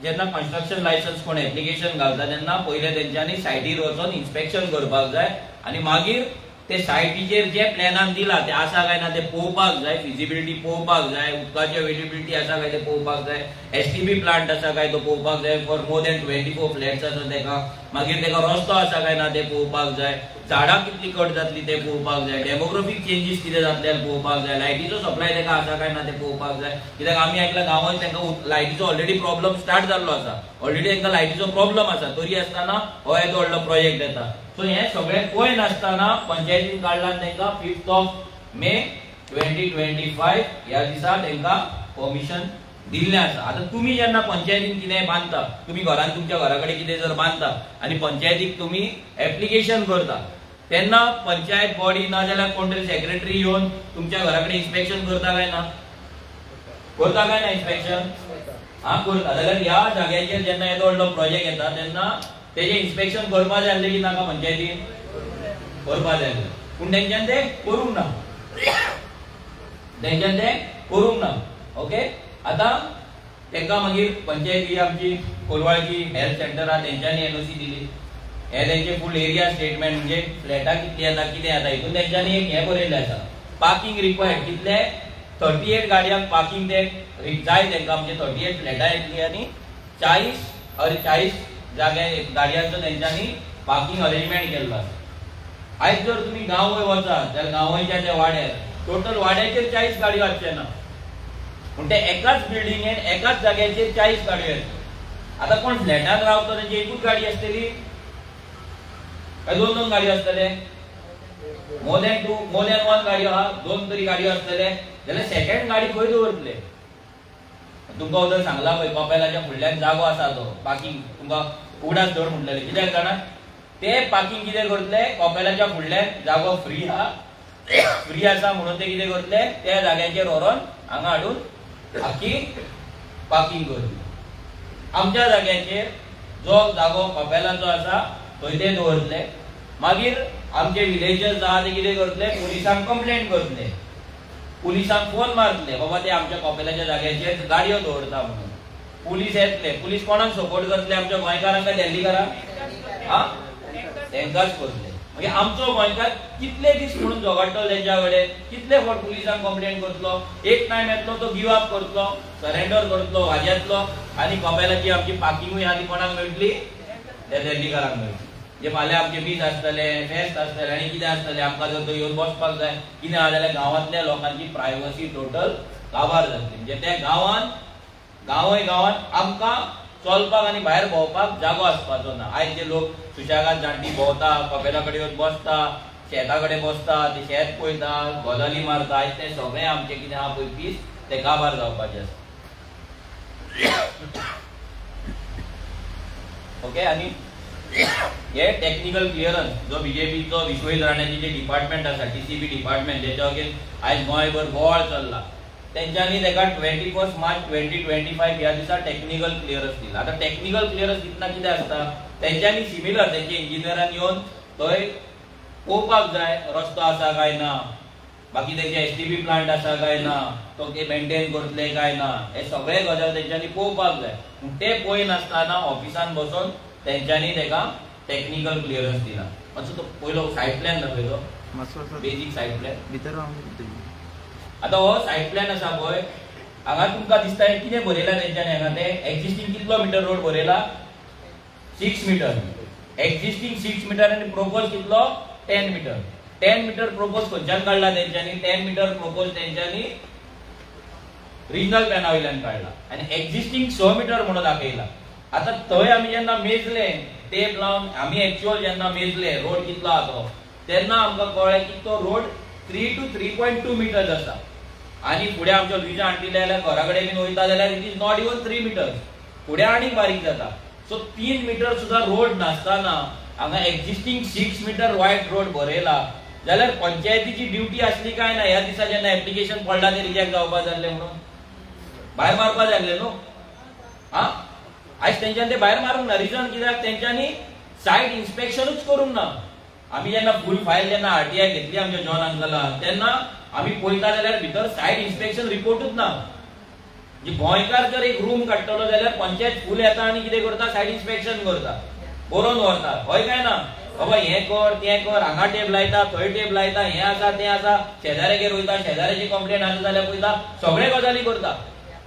जेन्ना कन्स्ट्रक्शन लायसन्स कोण एप्लिकेशन घालता तेन्ना पयले तेंच्यांनी सायटीर वचून इन्स्पेक्शन करपाक जाय आणि मागीर ते सायटीचेर जे प्लॅनान दिला ते आसा काय ना ते पळोवपाक जाय, फिजिबिलिटी पळोवपाक जाय, उदकाची अवेलेबिलिटी आसा काय ते पळोवपाक जाय, एसटीबी प्लांट आसा काय तो पळोवपाक जाय फॉर मोर दॅन 24 फ्लॅट्स आसा तेका. मागीर तेका रस्तो आसा काय ना ते पळोवपाक जाय, झाडां कितली कट जातली ते पळोवपाक जाय, डेमोग्राफीक चेंजीस कितें जातले पळोवपाक जाय, लायटीचो सप्लाय तेका आसा काय ना ते पळोवपाक जाय. कित्याक आमी आयकलां गांवांत तेंका लायटीचो ऑलरेडी प्रॉब्लम स्टार्ट जाल्लो आसा, ऑलरेडी तेंका लायटीचो प्रॉब्लम आसा, तरी आसतना हो येदो व्हडलो प्रोजेक्ट येता. सो हे सगळे पळय नासतना पंचायतीन काडलां तेंका 5th ऑफ मे 2025 ह्या दिसा तेंका परमिशन दिल्लें आसा. आता तुम्ही जेन्ना पंचायतीन कितें बांदता, तुम्ही घरान तुमच्या घरा कडेन कितें जर बांदता आनी पंचायतीक तुम्ही एप्लिकेशन करता तेन्ना पंचायत बॉडी ना जाल्यार कोण तरी सेक्रेटरी येवन तुमच्या घरा कडेन इन्स्पेक्शन करता काय ना इन्स्पेक्शन? हा, करता. जाल्यार ह्या जाग्याचेर जेन्ना येदो व्हडलो प्रोजेक्ट येता तेन्ना तेजे इन्स्पेक्शन करपा जाय आसलें की नाका पंचायतीन? करपा जाय आसलें. पूण तेंच्यान ते करूंक ना. ओके, आता तेंका मागीर पंचायती आमची कोलवाळची हेल्थ सेंटर आहा तेंच्यांनी एनओसी दिली. हे तेंचे फुल एरिया स्टेटमेंट म्हणजे फ्लॅटां कितली येता कितें येता हितून तेंच्यांनी एक हे बरयल्लें आसा, पार्किंग रिक्वायर्ड कितले 38 गाडयांक पार्किंग ते जाय तेंका म्हणजे 38 फ्लॅटां येतली आणि 40 जाग्या गाडयांचो तेंच्यांनी पार्किंग अरेंजमेंट केल्लो आसा. आयज जर तुम्ही गांवय वचात जाल्यार गांवयच्या त्या वाड्यार टोटल वाड्याचेर 40 गाडयो आसचे ना, पूण ते एकाच बिल्डिंगेन एकाच जाग्याचेर 40 गाडयो येतात. आता कोण फ्लॅटात रावता तेंची एकूच गाडी आसतली काय 2 गाडयो आसतले? मोर दॅन 1 गाडयो आहा, 2 तरी गाडयो आसतले जाल्यार सेकंड गाडी खंय दवरतले? तुमकां उदर सांगला पळय कॉपेलाच्या फुडल्यान जागो आसा तो पार्किंग तुमकां उगडास दवर म्हटलेले. कित्याक जाणा ते पार्किंग कितें करतले, कॉपेलाच्या फुडल्यान जागो फ्री आसा म्हणून ते कितें करतले त्या जाग्याचेर व्हरोन हांगा हाडून आख्खी पार्किंग करतले. आमच्या जाग्याचेर जो जागो कॉपेलाचो आसा थंय ते दवरतले. मागीर आमचे विलेजर्स आहा ते कितें करतले, पुलिसांक कंप्लेंट करतले, पुलिसांक फोन मारतले बाबा ते आमच्या कॉपेलाच्या जाग्याचेर गाडयो दवरता म्हणून. पुलीस येतले, पुलीस कोणाक सपोर्ट करतले, आमच्या गोंयकारांक काय दिल्लीकारांक? हा, तेंकाच करतले. म्हणजे आमचो गोंयकार कितले दीस म्हणून झगडटलो तेंच्या कडेन, कितले फावट पुलिसांक कंप्लेंट करतलो, एक टायम येतलो तो गिव अप करतलो, सरेंडर करतलो, वाजेतलो आणि कॉपेलाची आमची पार्किंगूय आदी कोणाक मेळटली? त्या दिल्लीकारांक मेळटली. जे फाल्यां आमचे बीच आसतले, फेस्त आसतले आणि कितें आसतले आमकां जर तो येवन बसपाक जाय कितें आहा जाल्यार गांवांतल्या लोकांची प्रायवसी टोटल काबार जातली. म्हणजे त्या गांवांत आमकां चलपाक आनी भायर भोंवपाक जागो आसपाचो ना. आयज जे लोक सुशेगाद जाणटी भोंवता, कपेला कडेन येवन बसता, शेता कडेन बसता, ते शेत पळयता, गजाली मारता, आयज तें सगळें आमचें कितें आहा पळय पीस तें काबार जावपाचें आसा. ओके. आनी हे टेक्निकल क्लियरन्स जो बीजेपीचो विश्वजीत राणाची जे डिपार्टमेंट आसा, टीसीबी डिपार्टमेंट, जेच्या अगेन्स्ट आयज गोंयभर बोवाळ चल्ला, तेंच्यांनी तेका 21 मार्च 2025 ह्या दिसा टेक्निकल क्लियरन्स दिला. आतां टेक्निकल क्लियरन्स दितना कितें आसता, तेंच्यांनी सिमिलर तेंचे इंजिनियरान येवन थंय पळोवपाक जाय रस्तो आसा काय ना, बाकी तेंचे एसटीबी प्लांट आसा काय ना, तो ते मेंटेन करतले काय ना, हे सगळे गजाल तेंच्यांनी पळोवपाक जाय. ते पळयनासतना ऑफिसान बसून तेंच्यांनी तेका टेक्निकल क्लियरन्स दिला. मातसो तो पयलो सायट प्लॅन दाखयलो, बेजीक सायट प्लॅन. आता हो सायट प्लॅन आसा पळय, हांगा तुमकां दिसता कितें बरयला तेंच्यांनी. हांगा ते एक्झिस्टिंग कितलो मिटर रोड बरयला, 6 मिटर. एक्झिस्टिंग 6 मिटर आनी प्रोपोज कितलो, 10 मिटर. 10 मिटर प्रोपोज खंयच्यान काडला तेंच्यांनी, 10 मिटर प्रोपोज तेंच्यांनी रिजनल प्लॅना वयल्यान काडला आनी एक्झिस्टिंग 6 मिटर म्हणून दाखयला. आता थंय आमी जेन्ना मेजले, टेप लावन आमी एक्चुअल जेन्ना मेजले रोड कितलो आहा तो, तेन्ना आमकां कळ्ळें की तो रोड 3 to 3.2 मिटर्स आसा. आनी फुडें आमच्या लुईजा आंटीले जाल्यार घरा कडेन बीन वयता जाल्यार it is not even 3 metres. फुडें आनीक बारीक जाता. सो 3 मिटर सुद्दां रोड नासतना हांगा एक्झिस्टिंग 6 मिटर वायड रोड बरयला जाल्यार पंचायतीची ड्युटी आसली काय ना. ह्या दिसा जेन्ना एप्लिकेशन पडला ते रिजेक्ट जावपा जाल्ले म्हणून भायर मारपा जाल्ले न्हू. हा, आयज तेंच्यांनी ते भायर मारूंक ना. रिजन कित्याक, तेंच्यांनी सायट इन्स्पेक्शनूच करूंक ना. आमी जेन्ना फूल फायल जेन्ना आरटीआय घेतली आमच्या जॉन अंकलान, तेन्ना आमी पळयता जाल्यार भितर सायट इन्स्पेक्शन रिपोर्टूच ना. म्हणजे गोंयकार जर एक रूम काडटलो जाल्यार पंचायत फूल येता आनी कितें करता, सायट इन्स्पेक्शन करता, बरोवन व्हरता. हय काय ना, बाबा हें कर तें कर, हांगा टेप लायता, थंय टेप लायता, हें आसा तें आसा, शेजाऱ्यागेर वयता, शेजाऱ्याची कंप्लेंट आसा जाल्यार पळयता, सगळे गजाली करता.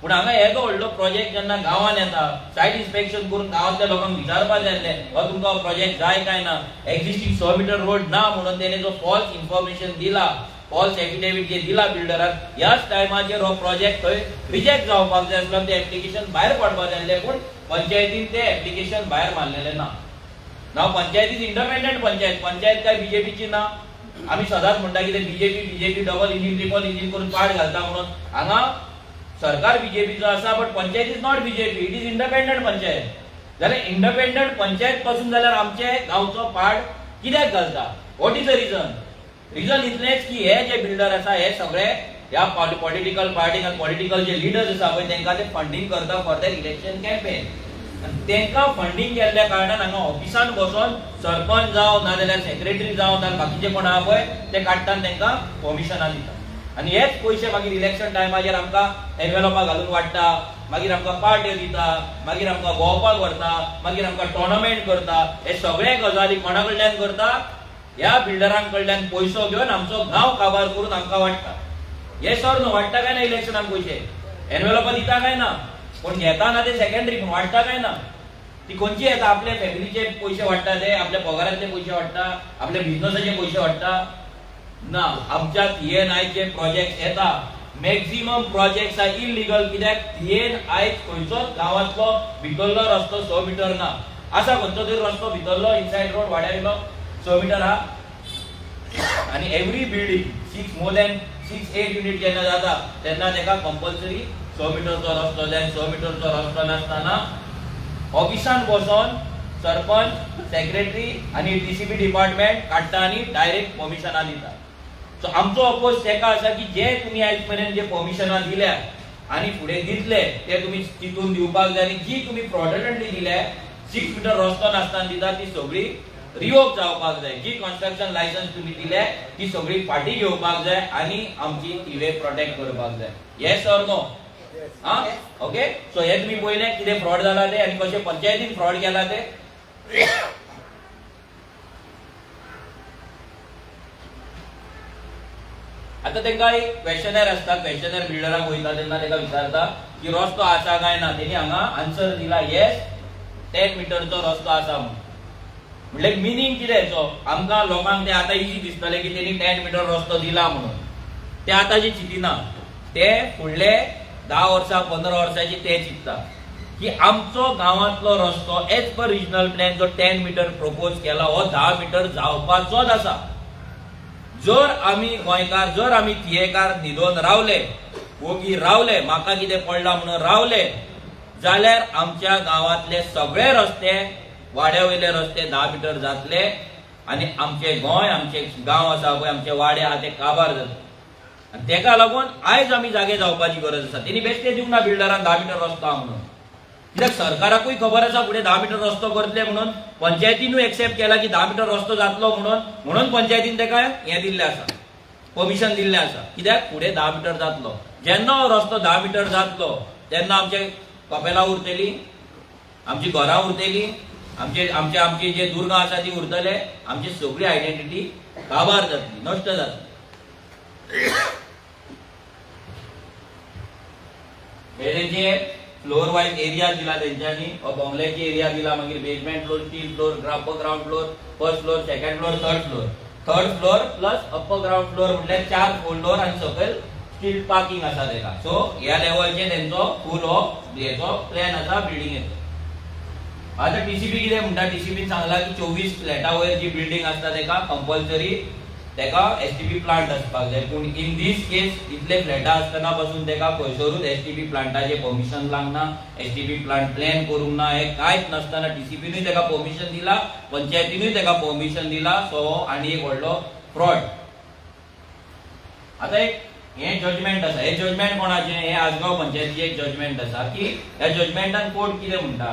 पूण हांगा येदो व्हडलो प्रोजेक्ट जेन्ना गांवांत येता, सायट इन्स्पेक्शन करून गांवांतल्या लोकांक विचारपा जाय हो तुमकां प्रोजेक्ट जाय काय ना. एक्झिस्टिंग 6 मिटर रोड ना म्हणून तेणे जो फॉल्स इन्फॉर्मेशन दिला, फॉल्स एफिडेविट जे दिला बिल्डराक, ह्याच टायमाचेर हो प्रोजेक्ट थंय रिजेक्ट जावपाक जाय आसलो, ते एप्लिकेशन भायर पडपा जाय आसलें. पूण पंचायतीन ते एप्लिकेशन भायर मारलेलें ना. नाव पंचायत इज इंडिपेंडंट पंचायत. पंचायत काय बीजेपीची ना. आमी सदांच म्हणटा की BJP double engine triple engine करून पाड घालता म्हणून. हांगा सरकार बीजेपीचो आसा, but panchayat is not BJP, it is independent panchayat. जाल्यार इंडिपेंडंट पंचायत पासून जाल्यार आमचे गांवचो पाड कित्याक घालता, what is the reason. Reason इतलेंच की हे जे बिल्डर आसा हे सगळे ह्या पॉलिटिकल पार्टीक आनी पॉलिटिकल जे लिडर्स आसा पळय तेंकां ते फंडिंग करता फॉर देर इलेक्शन कॅम्पेन. आनी तेंकां फंडिंग केल्ल्या कारणान हांगा ऑफिसान बसून सरपंच जावं नाजाल्यार सेक्रेटरी जावं नाजाल्यार बाकीचे कोण आहा पळय ते काडटा आनी तेंकां कमिशनां दिता. आनी हेच पयशे मागीर इलेक्शन टायमाचेर आमकां एनवेलॉपां घालून वाडटा, मागीर आमकां पार्ट्यो दिता, मागीर आमकां भोंवपाक व्हरता, मागीर आमकां टोर्नामेंट करता. हे सगळे गजाली कोणा कडल्यान करता, ह्या बिल्डरांक कडल्यान पयसो घेवन आमचो गांव काबार करून आमकां वाडटा. हे सर न्हू, वाडटा काय ना इलेक्शनाक पयशे, एनवेलॉपां दिता काय ना, पण घेता ना ते सेकंडरी, पूण वाडटा काय ना. ती खंयची येता, आपल्या फॅमिलीचे पयशे वाडटा ते, आपल्या पगारातले पयशे वाडटा, आपल्या बिझनसाचे पयशे वाडटा ना. आमच्या TNIचे प्रोजेक्ट येता, मॅक्झिमम प्रोजेक्ट्स आर इलिगल. कित्याक TNI खंयचोच गांवांतलो भितरलो रस्तो 6 मिटर ना. आसा खंयचो तरी रस्तो भितरलो इनसायड रोड वाड्यावयलो 6 मिटर हा. आनी every building more than 6-8 unit जेन्ना जाता तेन्ना तेका कंपल्सरी 6 मिटरचो रस्तो जाय. 6 मिटरचो रस्तो नासतना ऑफिसान बसून सरपंच, सेक्रेटरी आनी टीसीबी डिपार्टमेंट काडटा आनी डायरेक्ट परमिशनां दिता. सो आमचो अपोज तेका आसा की जे तुमी आयज पर्यंत जे परमिशनां दिल्या आनी फुडें दितले ते तुमी चिंतून दिवपाक जाय. आनी जी तुमी फ्रॉडंटली दिल्या 6 मिटर रस्तो नासतना दिता ती सगळी रिवोक जावपाक जाय. जी कन्स्ट्रक्शन लायसन्स तुमी दिले ती सगळी फाटी घेवपाक जाय आनी आमची वे प्रोटेक्ट करपाक जाय. Yes or no? हा, ओके. सो हे तुमी पळयलें कितें फ्रॉड जाला ते आनी कशें पंचायतीन फ्रॉड केला ते. आता तेंका एक क्वेश्चनर आसता, क्वेश्चनर बिल्डराक वयता तेन्ना तेका विचारता की रस्तो आसा काय ना. तेणी हांगा आन्सर दिला येस 10 मिटरचो रस्तो आसा म्हणून. म्हणजे मिनींग कितें हेचो, आमकां लोकांक ते आतां इजी दिसतले की तेणी 10 मिटर रस्तो दिला म्हणून. ते आतांची चिंतिना, ते फुडले 10 वर्सां 15 वर्सांची ते चिंतता की आमचो गावातलो रस्तो एज पर रिजनल प्लॅन जो 10 मीटर प्रपोज केला हो 10 मीटर जावपाचोच आसा. जर आमी गोंयकार, जर आमी तियेकार न्हिदोन रावले, ओगी रावले, म्हाका कितें पडला म्हणून रावले, जाल्यार आमच्या गावातले सगळे रस्ते, वाड्या वयले रस्ते 10 मीटर जातले आणि आमचे गोंय, आमचे गांव आसा पळय, आमचे वाडे आहा ते काबार जातले. आणि तेका लागून आयज आमी जागे जावपाची गरज आसा. तेणी बेश्टे दिवंक ना बिल्डरांक 10 मीटर रस्तो आहा म्हणून. कित्याक सरकाराकूय खबर आसा फुडें 10 मीटर रस्तो करतले म्हणून. पंचायतीनूय एक्सेप्ट केला की 10 मीटर रस्तो जातलो म्हणून पंचायतीन तेका हें दिल्लें आसा, परमिशन दिल्लें आसा. कित्याक फुडें 10 मीटर जातलो. जेन्ना हो रस्तो 10 मीटर जातलो तेन्ना आमचे कपेलां उरतली, आमची घरां उरतली, आमची जे दुर्गां आसा ती उरतले, आमची सगळी आयडेंटिटी काबार जातली, नश्ट जातली. तेंचे फ्लोर वायज एरिया दिला तेंच्यांनी. बंगल्याची एरिया दिला, मागीर basement floor, steel floor, upper ground floor, first floor, second floor, third floor plus upper ground floor म्हटल्यार 4 फ्लोर आणि सकयल स्टील पार्किंग आसा तेका. सो ह्या लेवलचे तेंचो फूल हो हेचो प्लॅन आसा बिल्डिंगेचो. आता टीसीपी कितें म्हणटा, टीसीपीन सांगला की 24 फ्लॅटा वयर जी बिल्डिंग आसता तेका कंपल्सरी तेका एसटीपी प्लांट आसपाक जाय. पूण इन दीस केस इतले फ्लॅटा आसतना पासून तेका खंयसरूच एसटीपी प्लांटाचे परमिशन लागना, एसटीपी प्लांट प्लॅन करूंक ना. हे कांयच नासतना टीसीपीनूय तेका परमिशन दिला, पंचायतीनूय तेका परमिशन दिला. सो आनी एक व्हडलो फ्रॉड. आता एक हे जजमेंट आसा. हे जजमेंट कोणाचें? हे आसगांव पंचायतीचें एक जजमेंट आसा की ह्या जजमेंटान कोर्ट कितें म्हणटा,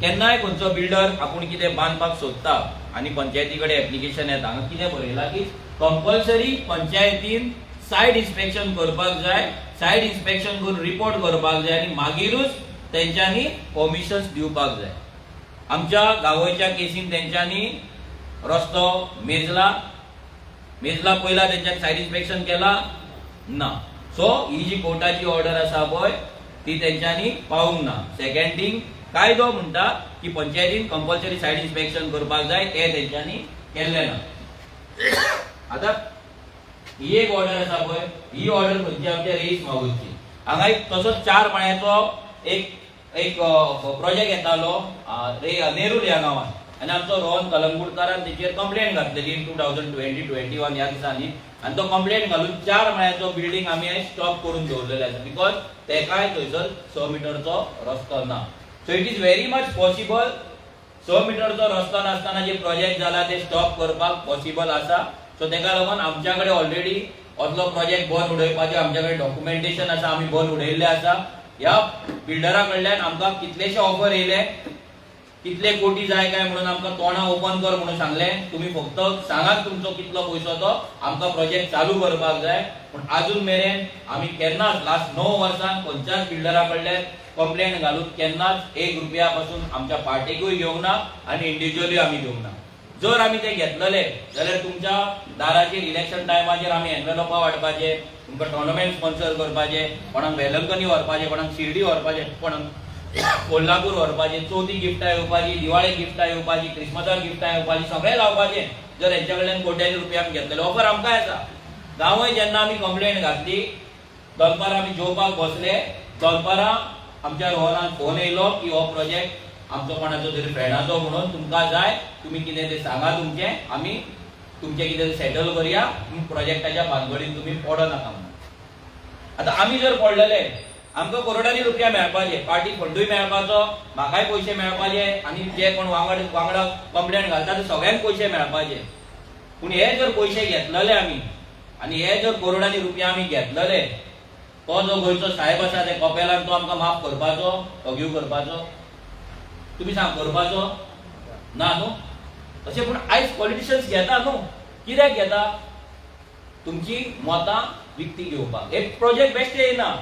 केन्नाय खंयचो बिल्डर आपूण कितें बांदपाक सोदता आनी पंचायती कडेन एप्लिकेशन येता, हांगा कितें बरयलां की कंपल्सरी पंचायतीन सायट इन्स्पेक्शन करपाक जाय, सायट इन्स्पेक्शन करून रिपोर्ट करपाक जाय आणि मागीरूच तेंच्यांनी परमिशन्स दिवपाक जाय. आमच्या गांवच्या केसीन तेंच्यांनी रस्तो मेजला पयला तेंच्यांनी सायट इन्स्पेक्शन केला ना. सो ही जी कोर्टाची ऑर्डर आसा पळय ती तेंच्यांनी पावूंक ना. सेकंड थिंग, कायदो म्हणटा की पंचायतीन कंपल्सरी सायट इन्स्पेक्शन करपाक जाय, ते तेंच्यांनी केल्लें ना. आता ही एक ऑर्डर आसा पळय, ही ऑर्डर खंयची? आमच्या रेईस मागूची. हांगा एक तसोच 4 माळ्याचो एक प्रोजेक्ट येतालो नेरूल ह्या गांवांत आनी आमचो रोहन कलंगूटकारान तेचेर कंप्लेंट घातलेली इन 2020-21 ह्या दिसांनी. आनी तो कंप्लेंट घालून 4 माळ्याचो बिल्डिंग आमी स्टॉप करून दवरलेले आसा बिकॉज तेकाय थंयसर 6 मिटरचो रस्तो ना. So it is very much possible 6 मिटरचो रस्तो नासतना जे प्रोजेक्ट जाला ते स्टॉप करपाक पॉसिबल आसा. सो तेका लागून आमच्या कडेन ऑलरेडी असलो प्रोजेक्ट बंद उडोवपाचे आमच्या कडेन डॉक्युमेंटेशन आसा, आमी बंद उडयल्ले आसा. ह्या बिल्डरा कडल्यान आमकां कितलेशे ऑफर येयले, कितले कोटी जाय काय म्हणून आमकां तोंडां ओपन कर म्हणून सांगले. तुम्ही फक्त सांगात तुमचो कितलो पयसो तो, आमकां प्रोजेक्ट चालू करपाक जाय. पूण अजून मेरेन आमी केन्नाच लास्ट 9 वर्सांक खंयच्याच बिल्डरा कडल्यान कंप्लेंट घालून केन्नाच 1 रुपया पासून आमच्या पार्टीकूय घेवंक ना आनी इंडिव्हिज्युअली आमी घेवंक ना. जर आमी ते घेतलेले जाल्यार तुमच्या दाराचेर इलेक्शन टायमाचेर आमी एनवेलॉपां वाटपाचे, तुमकां टोर्नामेंट स्पॉन्सर करपाचे, कोणाक वेलंकनी व्हरपाचे, कोणाक शिर्डी व्हरपाचे, कोणाक कोल्हापूर व्हरपाचे, चवथी गिफ्टां येवपाची, दिवाळेक गिफ्टां येवपाची, क्रिसमसाक गिफ्टां येवपाची, सगळें लावपाचें. जर हेंच्या कडल्यान कोट्यांनी रुपया आमी घेतलेले ऑफर आमकां येता. गांवय जेन्ना आमी कंप्लेंट घातली, दनपारां आमी जेवपाक बसले, दनपारां आमच्या रोहनान फोन येयलो की हो प्रोजेक्ट आमचो कोणाचो तरी फ्रेंडाचो म्हणून तुमकां जाय, तुमी कितें तें सांगा तुमचें, आमी तुमचें कितें सेटल करया, प्रोजेक्टाच्या भानगडीन तुमी पडो नाका म्हणून. आतां आमी जर पडलेले आमकां करोडांनी रुपया मेळपाचे, पार्टी फंडूय मेळपाचो, म्हाकाय पयशे मेळपाचे आनी जे कोण वांगडा कंप्लेंट घालता ते सगळ्यांक पयशे मेळपाचे. पूण हे जर पयशे घेतलेले आमी आनी हे जर करोडांनी रुपया आमी घेतलेले, तो जो गोंयचो साहेब आसा ते कपेलान तो आमकां माफ करपाचो, अग्यू करपाचो? तुमी सांग, करपाचो ना न्हू. तशें पूण आयज पॉलिटिशियन्स घेता न्हू. कित्याक घेता? तुमची मतां विकती घेवपाक. हे प्रोजेक्ट बेश्टे येना,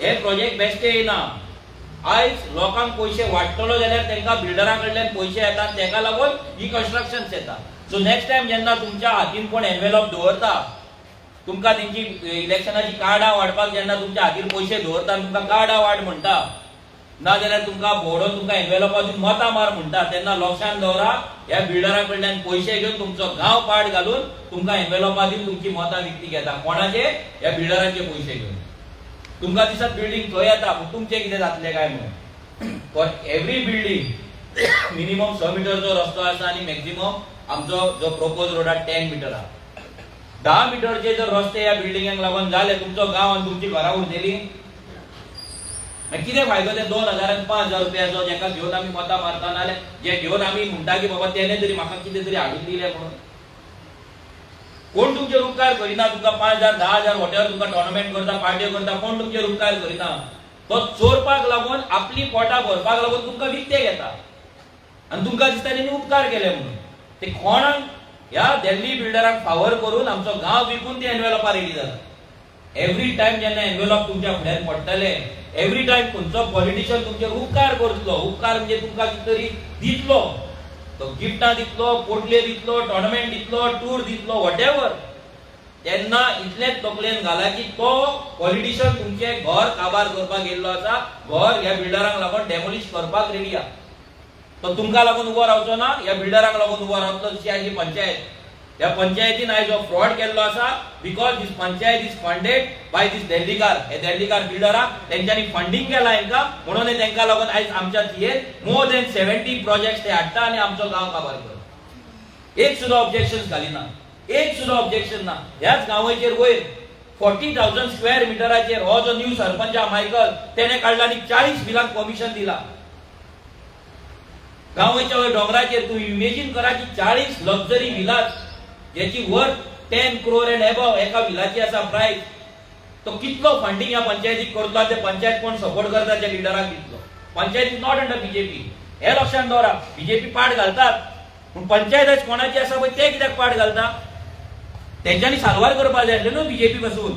हे प्रोजेक्ट बेश्टे येना. आयज लोकांक पयशे वाडटलो जाल्यार तांकां बिल्डरा कडल्यान पयशे येतात, ताका लागून ही कन्स्ट्रक्शन्स येता. सो नेक्स्ट टायम जेन्ना तुमच्या हातीन कोण एनवेलॉप दवरता, तुमकां तेंची इलेक्शनाची कार्डां वाडपाक जेन्ना तुमच्या हातीर पयशे दवरता, तुमकां कार्डां वाड म्हणटा, ना जाल्यार तुमकां भोवडोन तुमकां एनवेलॉपा दिवन मतां मार म्हणटा, तेन्ना लक्षांत दवरा, ह्या बिल्डरा कडल्यान पयशे घेवन तुमचो गांव पाड घालून तुमकां एनवेलॉपा दिवन तुमची मतां विकती घेता. कोणाचे? ह्या बिल्डरांचे पयशे घेवन. तुमकां दिसत बिल्डींग थंय येता, पूण तुमचें कितें जातलें काय म्हणून. फॉर एवरी बिल्डिंग मिनिमम 6 मीटरचो रस्तो आसा आणि मॅक्झिमम आमचो जो प्रोपोज रोड 10 मीटर आहा. 10 मीटरचे जर रस्ते या बिल्डिंगाक लागून झाले तुमचो गांव आणि तुमची घरां उरलेली मागीर कितें फायदो ते 2000 आणि 5000 रुपयाचो जेका घेवन आमी मतां मारता नाल्यार जे घेवन आमी म्हणटा की बाबा तेणे तरी म्हाका कितें तरी हाडून दिले म्हणून. कोण तुमचेर उपकार करिना. तुमकां 5000 10000 वॉटेवर तुमकां टोर्नामेंट करता पार्ट्यो करता कोण तुमचेर उपकार करिना. तो चोरपाक लागून आपली पोटां भरपाक लागून तुमकां विकते घेता आणि तुमकां दिसता तेणी उपकार केले म्हणून. ते कोणाक ह्या दिल्ली बिल्डरांक फावर करून आमचो गांव विकून ते एनवेलॉपार रेडी जाता. एवरी टाइम जेन्ना एनवेलॉप तुमच्या फुड्यान पडटले एवरी टाइम खंयचो पॉलिटिशियन तुमचेर उपकार करतलो. उपकार म्हणजे तुमकां कितें तरी दितलो. तो गिफ्टां दितलो पोटले दितलो टोर्नामेंट दितलो टूर दितलो वॉटेवर. तेन्ना इतलेच तकलेन घाला की तो पॉलिटिशियन तुमचे घर काबार करपाक येयल्लो आसा. घर ह्या बिल्डरांक लागून डेमोलिश करपाक रेडी आहा. तो तुमकां लागून उबो रावचो ना. ह्या बिल्डरांक लागून उबो रावतलो. जशी आयची पंचायत ह्या पंचायतीन आयज जो फ्रॉड केल्लो आसा because this panchayat is funded by this दिल्लीकार. हे दिल्लीकार बिल्डराक तेंच्यांनी फंडिंग केला हेंकां म्हणून तेंकां लागून आयज आमच्या थियेर मोर देन 70 प्रोजेक्ट्स ते हाडटा आनी आमचो गांव काबार करता. एक सुद्दां ऑब्जेक्शन्स घालिना. एक सुद्दां ऑब्जेक्शन ना. ह्याच गांवाचेर वयर 40,000 स्क्वेअर मिटराचेर हो जो न्यू सरपंच मायकल तेणे काडला आनी 40 बिलांक कमिशन दिला. गांवाच्या वयर डोंगराचेर तूं इमेजिन करा की 40 लक्झरी विलास ज्याची वर्थ 10 crore and above एका विलाची आसा प्राइस. तो कितलो फंडिंग ह्या पंचायतीक करतलो. ते पंचायत कोण सपोर्ट करता त्या लिडराक दितलो. Panchayat is not under BJP. हे लक्षात दवरा. बीजेपी पाड घालतात पूण पंचायत आयज कोणाची आसा पळय ते कित्याक पाड घालता. तेंच्यांनी साल्वार करपाक जाय आसलें न्हू बीजेपी पासून.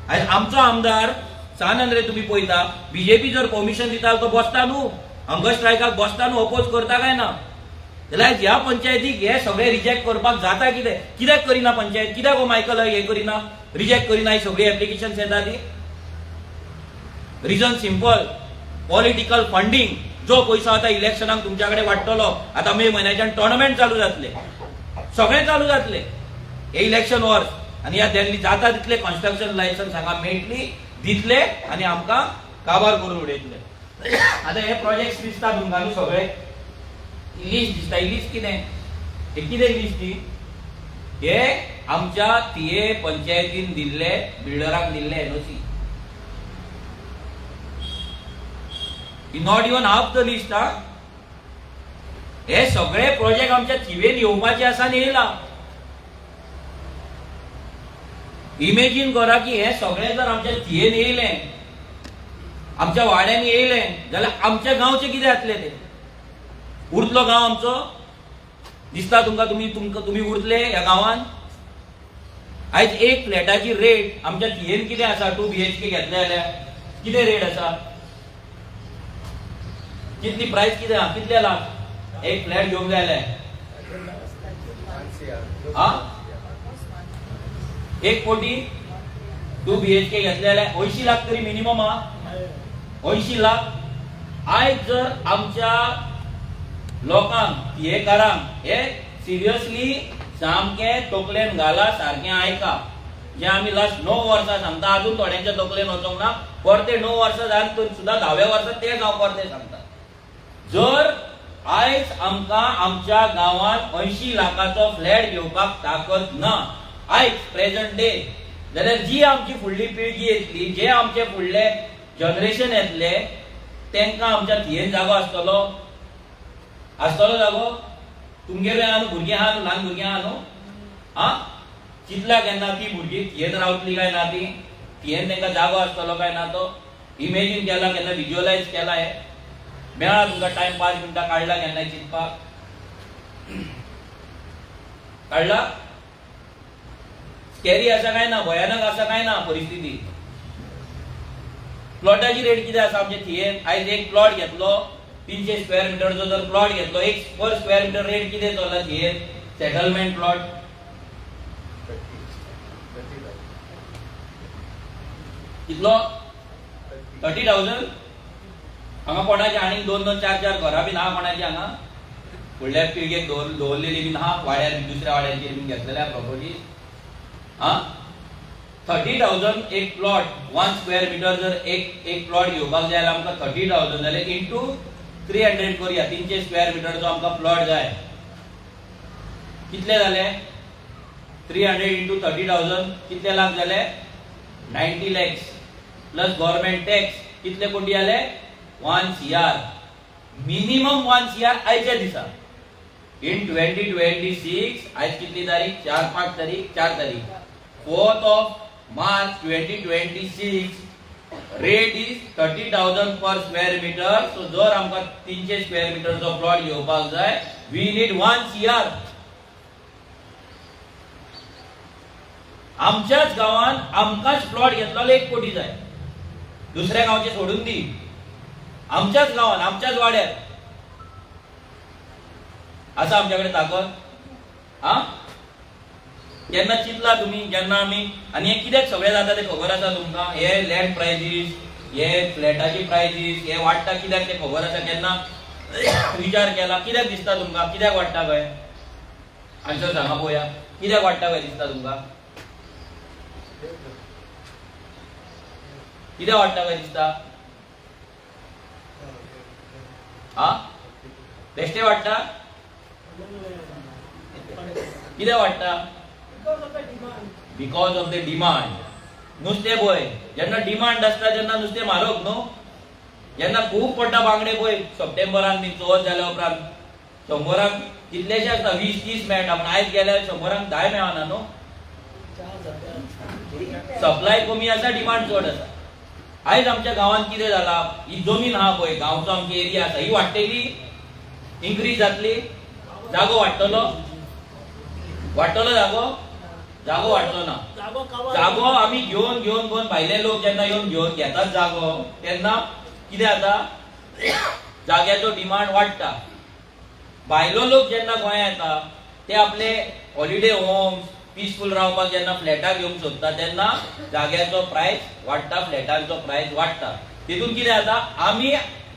आयज आमचो आमदार सानंद रे तुम्ही पळयता बीजेपी जर परमिशन दिता तो बसता न्हू. हंगर स्ट्रायकाक बसता न्हू. अपोज करता काय ना. जाल्यार ह्या पंचायतीक हे सगळे रिजेक्ट करपाक जाता कितें. कित्याक करिना पंचायत. कित्याक हो मायकल हे करिना रिजेक्ट करिना ही सगळी एप्लिकेशन्स येता ती. Reason simple. Political funding. जो पैसो आता इलेक्शनाक तुमच्या कडेन वाडटलो आता मे म्हयन्याच्यान टोर्नामेंट चालू जातले सगळे चालू जातले हे इलेक्शन वर्स आनी ह्या दिल्ली जाता तितले कन्स्ट्रक्शन लायसन्स हांगा मेळटली दितले आनी आमकां काबार करून उडयतले. आता हे प्रोजेक्ट्स दिसता तुमकां न्हू सगळे लिस्ट दिसता. ही लिस्ट कितें हे कितें लिस्ट ती हे आमच्या तिये पंचायतीन दिल्ले बिल्डरांक दिल्ले NOC. Not even half the list. हे सगळे प्रोजेक्ट आमच्या थिवेन येवपाचे आसा आनी येयला. इमेजिन करा की हे सगळे जर आमच्या थियेन येयले आमच्या वाड्यान येयले जाल्यार आमच्या गांवचे कितें जातले ते. उरतलो गांव आमचो दिसता तुमकां. तुम्ही उरतले ह्या गांवान. आयज एक फ्लॅटाची रेट आमच्या थियेन कितें आसा 2 BHK घेतले जाल्यार कितें रेट आसा. कितली प्राइस कितें आहा कितले लाख एक फ्लॅट घेवंक जाय जाल्यार. 1 कोटी 2 BHK घेतले जाल्यार 80 लाख तरी मिनिमम आहा. 80 लाख. आयज जर आमच्या लोकांक थियेकारांक हे सिरियसली सामके तकलेन घाला सारखे आयका. जे आमी लास्ट 9 वर्सां सांगता अजून थोड्यांच्या तकलेन वचोंक ना. परते 9 वर्सां जावन तर सुद्धा 10व्या वर्सा ते गांव परते सांगता. जर आयज आमकां आमच्या गांवांत 80 लाखाचो फ्लॅट घेवपाक ताकद ना आयज प्रेझेंट डे जाल्यार जी आमची फुडली पिळगी येतली जे आमचे फुडले जनरेशन येतले तांकां आमच्या थियेन जागो आसतलो जागो. तुमगेर भुरगीं आहा न्हू ल्हान भुरगीं आहा न्हू. चिंतला केन्ना ती भुरगीं थियेन रावतली काय ना. ती थियेन तांकां जागो आसतलो काय ना तो इमेजिन केला केन्ना विज्युअलायज केला. हे मेळा तुमकां टायम 5 मिनटां काडला केन्ना चिंतपाक काडला. स्कॅरी आसा काय ना भयानक आसा काय ना परिस्थिती. प्लॉटाची रेट कितें आसा आमचे थियेन. आयज एक प्लॉट घेतलो 300 स्क्वेअर मिटरचो जर प्लॉट घेतलो एक पर स्क्वेअर मिटर रेट कितें चल्ला थियेन सेटलमेंट प्लॉट कितलो 30,000. हांगा कोणाचे आनी 2-2 4-4 घरां बीन आहा कोणाची हांगा फुडल्या पिळगेक दवरलेली बीन आहा वाड्यार दुसऱ्या वाड्याचेर बीन घेतलेल्या प्रॉपर्टी. 30,000 एक प्लॉट 1 स्क्वेअर मीटर जर एक प्लॉट घेवपाक जाय जाल्यार आमकां 30,000 जाल्यार इंटू 300 करूया 300 स्क्वेअर मीटरचो आमकां प्लॉट जाय कितले जाले 300 इंटू 30,000 कितले लाख जाले 90 lakhs प्लस गव्हर्नमेंट टॅक्स कितले कोटी जाले 1 CR मिनिमम 1 CR आयच्या दिसा इन 2026 आज कितली तारीख 4 तारीख 4th of March 2026 rate is 30,000 per square meter. So जर आमका 300 स्क्वेअर मीटरचो प्लॉट घेवपाक जाय we need 1 CR. आमच्याच गावान आमकाच प्लॉट घेतलो 1 कोटी जाय दुसऱ्या गावचे सोडून दी आमच्याच गावान आमच्याच वाड्यात असा आमच्याकडे ताकद हा केन्ना चिंतला तुम्ही जेन्ना आमी आनी हे कित्याक सगळे जाता ते खबर आसा तुमकां हे लँड प्रायजीस हे फ्लॅटाची प्रायजीस हे वाडटा कित्याक ते खबर आसा केन्ना विचार केला कित्याक दिसता तुमकां कित्याक वाडटा काय आन्सर सांगा पळोवया कित्याक वाडटा काय दिसता तुमकां कित्याक वाडटा काय दिसता हा बेश्टे वाडटा कित्याक वाडटा बिकॉज ऑफ द डिमांड नुस्तें पळय जेन्ना डिमांड आसता तेन्ना नुस्तें म्हारग न्हू जेन्ना खूब पडटा बांगडे पळय सप्टेंबरान बी चवथ जाल्या उपरांत 100राक कितलेशे आसता 20-30 मेळटा पूण आयज गेल्यार 100राक 10 मेळना न्हू सप्लाय कमी आसा डिमांड चड आसा आयज आमच्या गांवांत कितें जाला ही जमीन आहा पळय गांवचो आमची एरिया आसा ही वाडटली इन्क्रीज जातली जागो वाडटलो जागो वाडचो ना जागो आमी घेवन भायले लोक जेन्ना येवन घेवन घेतात जागो तेन्ना कितें जाता जाग्याचो डिमांड वाडटा भायलो लोक जेन्ना गोंयांत येता ते आपले हॉलिडे होम्स पीसफुल रावपाक जेन्ना फ्लॅटाक येवंक सोदता तेन्ना जाग्याचो प्रायस वाडटा फ्लॅटांचो प्रायस वाडटा तितून कितें जाता आमी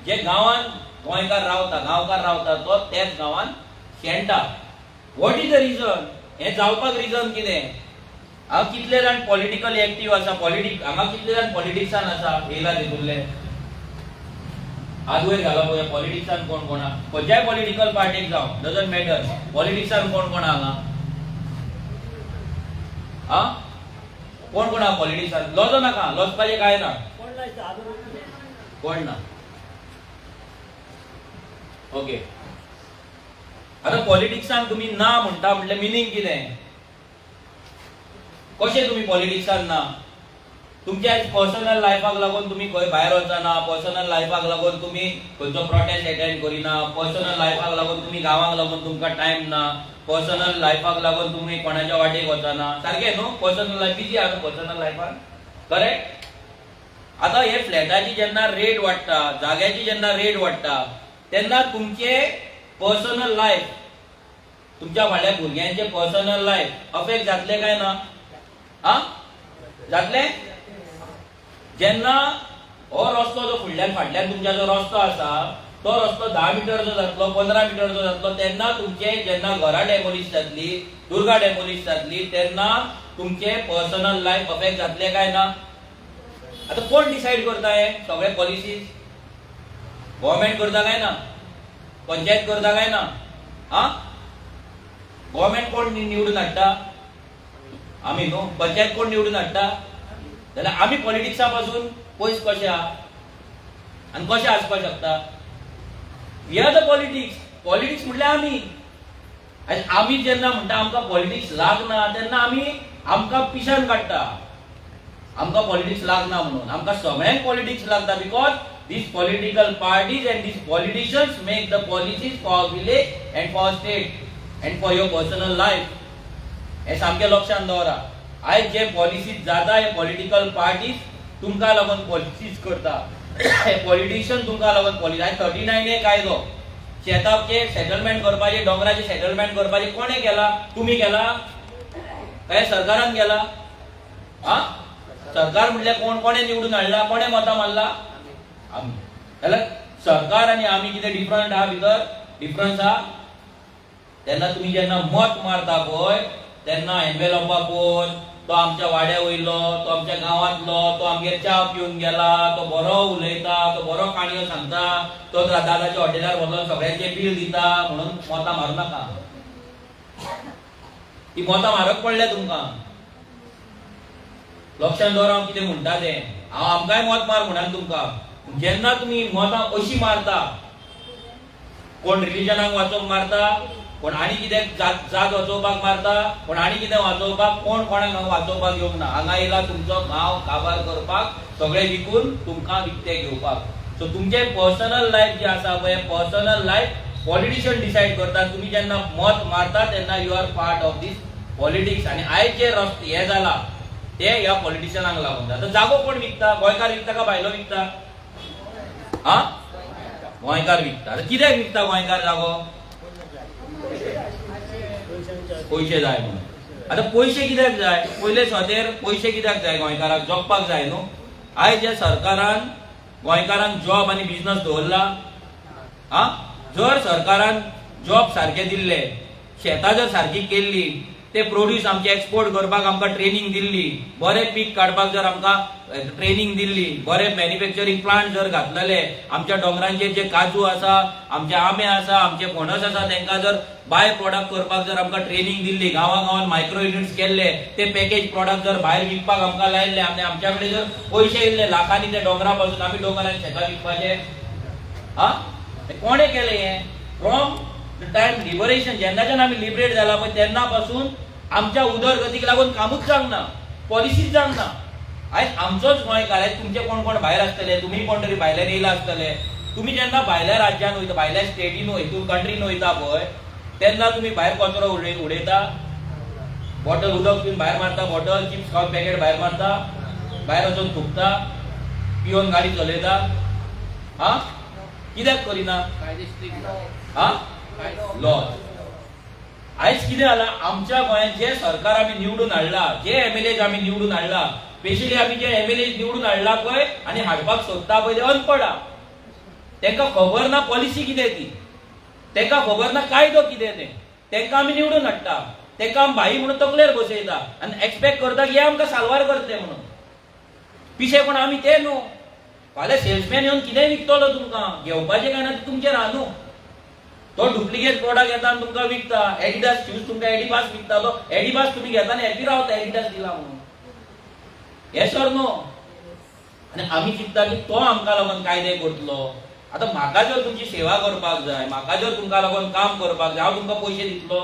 जे गांवांत गोंयकार रावता तो त्याच गांवांत शेणटा व्हॉट इज द रिजन हे जावपाक रिजन कितें हांव कितले जाण पॉलिटिकल एक्टिव्ह आसा हांगा कितले जाण पॉलिटिक्सान आसा येयला तितूंतले हात वयर घाला पळोवया पॉलिटिक्सान कोण कोण आहा खंयच्याय पॉलिटिकल पार्टीक जावं डजंट मॅटर पॉलिटिक्सान कोण कोण हांगा हा कोण आहा पॉलिटिक्सान लजो नाका लजपाचें कांय ना कोण ना ओके आता पॉलिटिक्सान तुम्ही ना म्हणटा म्हटल्यार मिनिंग कितें कशें तुम्ही पॉलिटिक्सान ना तुमच्या पर्सनल लायफाक लागून तुम्ही खंय भायर वचना पर्सनल लायफाक लागून तुम्ही खंयचो प्रोटेस्ट अटेंड करिना पर्सनल लायफाक लागून तुम्ही गांवाक लागून तुमकां टायम ना पर्सनल लायफाक लागून तुम्ही कोणाच्या वाटेक वचना सारकें न्हू पर्सनल लायफ बिजी आहा पर्सनल लायफान करेक्ट आता हे फ्लॅटाची जेन्ना रेट वाडटा जाग्याची जेन्ना रेट वाडटा तेन्ना तुमचे पर्सनल लायफ तुमच्या फाटल्या भुरग्यांचे पर्सनल लायफ अफेक्ट जातले काय ना हा जातले जेन्ना हो रस्तो जो फाटल्यान तुमच्या जो रस्तो आसा तो रस्तो 10 मिटरचो जातलो 15 मिटरचो जातलो तेन्ना तुमचे जेन्ना घरां डेमोलिश जातली दुर्गा डेमोलिश जातली तेन्ना तुमचे पर्सनल लायफ अफेक्ट जातले काय ना आता कोण डिसाइड करता हे सगळे पॉलिसीज गव्हर्नमेंट करता काय ना पंचायत करता काय ना हा गव्हर्नमेंट कोण निवडून हाडटा आमी न्हू पंचायत कोण निवडून हाडटा जाल्यार आमी पॉलिटिक्सा पासून पयस कशे आहा आनी कशे आसपाक शकता वी आर द पॉलिटिक्स म्हटल्यार आमी जेन्ना म्हणटा आमकां पॉलिटिक्स लागना तेन्ना आमकां पिशान काडटा आमकां पॉलिटिक्स लागना म्हणून आमकां सगळ्यांक पॉलिटिक्स लागता because these political parties and these politicians make the policies for village and for state and for your personal life हे सामके लक्षात दवरा आयज जे पॉलिसीज जाता हे पॉलिटिकल पार्टीज तुमकां लागून पॉलिसीज करता हे पॉलिटिशियन तुमकां लागून पॉलिसी आयज 39 ए कायदो शेताचे सेटलमेंट करपाचे डोंगराचे सेटलमेंट करपाचे कोणे केला तुम्ही केला काय सरकारान केला हा सरकार म्हटल्यार कोणे निवडून हाडला कोणे मतां मारला आमी जाल्यार सरकार आनी आमी कितें डिफरंट आहा भितर डिफरन्स आहा तेन्ना तुम्ही जेन्ना मत मारता पळय तेन्ना एनवेलॉपा पळोवन तो आमच्या वाड्या वयलो, तो आमच्या गावातलो, तो आमगेर च्या पिवन गेला, तो बरो उलयता, तो बरो काणयो सांगता, तो दादाच्या हॉटेलार वचून सगळ्यांचे बिल दिता म्हणून मोतां मारू नाका. ती मोतां मारक पडल्या तुमकां. लक्षांत दवरा हांव कितें म्हणटा तें. हांव आमकांय मोत मार म्हणान तुमकां. जेन्ना तुमी मोतां अशी मारता, कोण रिलिजनाक वाचोवंक मारता, कोण आनी कितें जात वाचोवपाक मारता, कोण आनी कितें वाचोवपाक, कोण कोणाक वाचोवपाक येवंक ना. हांगा येयला तुमचो गांव काबार करपाक, सगळे विकून तुमकां विकते घेवपाक. सो तुमचे पर्सनल लायफ जे आसा पळय, पर्सनल लायफ पॉलिटिशियन डिसायड करता. तुम्ही जेन्ना मत मारता तेन्ना you are part of this politics. आणि आयज जे हे जाला ते ह्या पॉलिटिशियनाक लागून जाता. जागो कोण विकता? गोंयकार विकता का भायलो विकता? हा, गोंयकार विकता. आता कित्याक विकता गोंयकार जागो? पैसे जाय म्हणून. आता पैसे कित्याक जाय? पयले स्वतेर पैसे कित्याक जाय? गोंयकाराक जगपाक जाय न्हू. आयज जे सरकारान गोंयकारांक जॉब आनी बिझनस दवरला, हा, जर सरकारान जॉब सारखे दिल्ले, शेतां जर सारखी केल्ली, ते प्रोड्यूस आमचे एक्सपोर्ट करपाक आमकां ट्रेनिंग दिल्ली, बरे पीक काडपाक जर आमकां ट्रेनिंग दिल्ली, बरे मॅन्युफॅक्चरिंग प्लांट जर घातलेले, आमच्या डोंगरांचेर जे काजू आसा, आमचे आंबे आसा, आमचे फणस आसा, तांकां जर बाय प्रॉडक्ट करपाक जर आमकां ट्रेनिंग दिल्ली, गांवागांवांत मायक्रो युनिट्स केल्ले, ते पॅकेज प्रॉडक्ट जर भायर विकपाक आमकां लायल्ले, आनी आमच्या कडेन जर पयशे येयल्ले लाखांनी ते डोंगरा पासून आमी डोंगरांत शेतां विकपाचे, हा, कोणे केले हे? फ्रॉम द टायम लिबरेशन, जेन्नाच्यान आमी लिबरेट जाला पळय तेन्ना पासून आमच्या उदरगतीक लागून कामूच जावंक ना, पॉलिसीच जावंक ना. आयज आमचोच गोंयकार, आयज तुमचे कोण कोण भायर आसतले, तुमी कोण तरी भायल्यान येयला आसतले, तुमी जेन्ना भायल्या राज्यान वयता, भायल्या स्टेटीन वयता, कंट्रीन वयता पळय, तेन्ना तुमी भायर कचरो उडयता, बॉटल उदक पिवन भायर मारता, बॉटल चिप्स खावन पॅकेट भायर मारता, भायर वचून थुकता, पिवन गाडी चलयता, हा, कित्याक करिना? हा, लॉज. आयज कितें जाला? आमच्या गोंयांत जे सरकार आमी निवडून हाडला, जे एमएलए आमी निवडून हाडला, स्पेशली आमी जे एमएलए निवडून हाडला पळय आनी हाडपाक सोदता पळय, ते अनपड. तांकां खबर ना पॉलिसी कितें ती, तांकां खबर ना कायदो कितें तें. तांकां आमी निवडून हाडटा, तांकां आमी भाई म्हणून तकलेर बसयता आनी एक्सपेक्ट करता की हे आमकां साल्वार करतले म्हणून. पिशे कोण आमी ते न्हू. फाल्यां सेल्समॅन येवन कितेंय विकतलो तुमकां, घेवपाचें काय ना ते तुमचेर आहा न्हू. तो डुप्लिकेट प्रोडक्ट येता आनी तुमकां विकता. एडिडास शूज तुमकां एडिबास विकता, तो एडिबास तुमी घेता आनी हॅपी रावता एडिडास दिला म्हणून. Yes or no? आनी आमी चिंतता की तो आमकां लागून कायदे करतलो. आतां म्हाका जर तुमची सेवा करपाक जाय, म्हाका जर तुमकां लागून काम करपाक जाय, हांव तुमकां पयशे दितलो?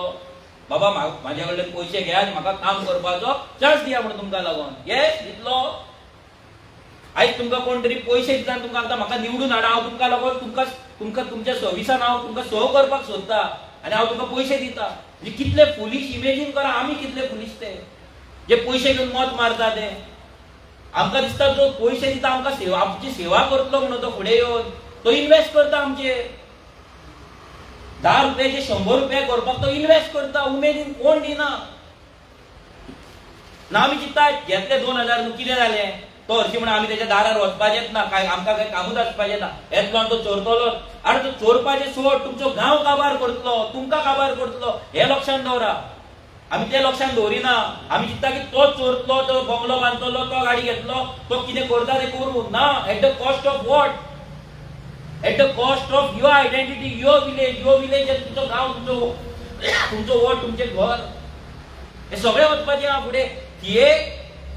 बाबा म्हाजे कडल्यान पयशे घे आनी म्हाका काम करपाचो चान्स दिया म्हणून तुमकां लागून. येस, दितलो. आयज तुमकां कोण तरी पयशे दिता आनी तुमकां म्हाका निवडून हाडा, हांव तुमकां लागून तुमकां तुमच्या सर्विसान हांव तुमकां सर्व करपाक सोदता आनी हांव तुमकां पयशे दिता. म्हणजे कितले फुलीश इमेजीन करा आमी, कितले फुलीश ते जे पयशे घेवन मत मारता ते. आमकां दिसता जो पयशे दिता आमकां सेवा, आमची सेवा करतलो म्हणून तो फुडें येवन तो इन्वेस्ट करता आमचेर. 10 रुपयाचे 100 रुपया करपाक तो इन्वेस्ट करता. उमेदीन कोण दिना ना. आमी चिंतता घेतले 2000 न्हू, कितें जालें? तो हरशी म्हणून आमी तेच्या दारार वचपाचेच ना, काय आमकां काय कामूच आसपाचें ना. येतलो आनी तो चोरतलो. आरे तो चोरपाचें सोड, तुमचो गांव काबार करतलो, तुमकां काबार करतलो, हे लक्षांत दवरा. आमी ते लक्षांत दवरिना. आमी चिंतता की तो चोरतलो, तो बंगलो बांदतलो, तो गाडी घेतलो, तो कितें करता तें करूं ना. At the cost of what? At the cost of your identity, your village, तुमचो गांव, तुमचो वॉट, तुमचें घर, हे सगळें वचपाचें आहा फुडें. हे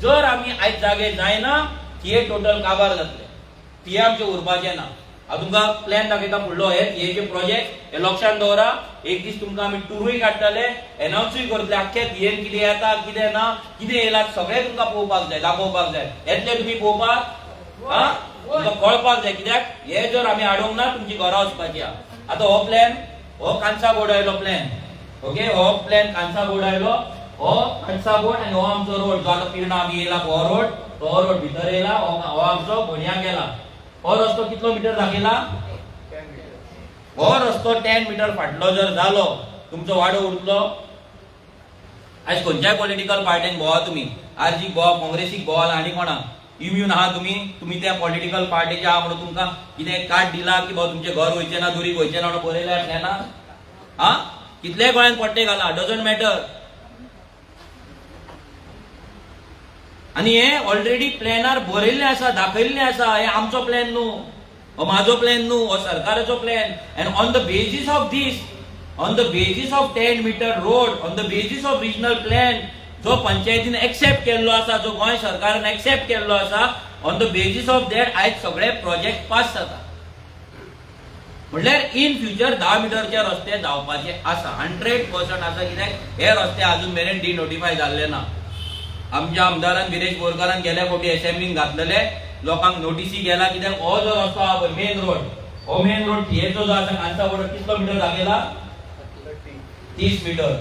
जर आमी आयज जागे जायना, हे टोटल काबार जातले. हे आमचें उरपाचें ना. हांव तुमकां प्लॅन दाखयता फुडलो. हे जे प्रोजेक्ट हे लक्षांत दवरा. एक दीस तुमकां आमी टुरूय काडटले, एनाउन्सूय करतले. आख्खे थियेन कितें येता, कितें ना, कितें येयला सगळें तुमकां पळोवपाक जाय, दाखोवपाक जाय. येतले तुमी पळोवपाक, हा, तुमकां कळपाक जाय. कित्याक हे जर आमी हाडूंक ना, तुमची घरां वचपाची आहा. आतां हो प्लॅन, हो कांसा बोर्ड आयलो प्लॅन. ओके, हो प्लॅन कांसा बोर्ड आयलो, हो कांसा बोर्ड आनी हो आमचो रोड जो आतां पिर्णा आमी येयला. हो रोड भितर येयला. हो आमचो बोन्या गेला. हो रस्तो कितलो मिटर दाखयला? हो रस्तो 10 मिटर फाटलो जर जालो, तुमचो वाडो उरतलो. आयज खंयच्याय पॉलिटिकल पार्टीक भोवा तुमी, आरजीक भोवा, काँग्रेसीक भोवा, आनी कोणा इम्यून आहा तुमी त्या पॉलिटिकल पार्टीचे आहा म्हणून तुमकां कितें कार्ड दिला की बाबा तुमचें घर वयचें ना, दुरीक वयचें ना म्हणून बरयल्यार तेन्ना, हा, कितलेय गोंयांत पट्टे घाला, डजंट मॅटर. आणि हे ऑलरेडी प्लॅनार बरयल्लें आसा, दाखयल्लें आसा. हे आमचो प्लॅन न्हू, हो म्हाजो प्लॅन न्हू, हो सरकाराचो plan. And on the basis of this, on the basis of 10 meter road, on the basis of regional plan जो पंचायतीन एक्सेप्ट केल्लो आसा, जो गोंय सरकारान एक्सेप्ट केल्लो आसा, on the basis of that आयज सगळे प्रोजेक्ट पास जाता. म्हणल्यार इन फ्युचर 10 मिटरचे रस्ते जावपाचे आसा, 100% आसा. कित्याक हे रस्ते अजून मेरेन डिनोटिफाय जाल्ले ना. आमच्या आमदारान गिरीश बोरकारान गेल्या फावटी असेंब्लीन घातलेले, लोकांक नोटिसी गेला. कित्याक हो जो रस्तो आहा पळय मेन रोड, हो मेन रोड थिएचो जो आसा कांसा बोर्डर कितलो मिटर जागेला, 30 मीटर.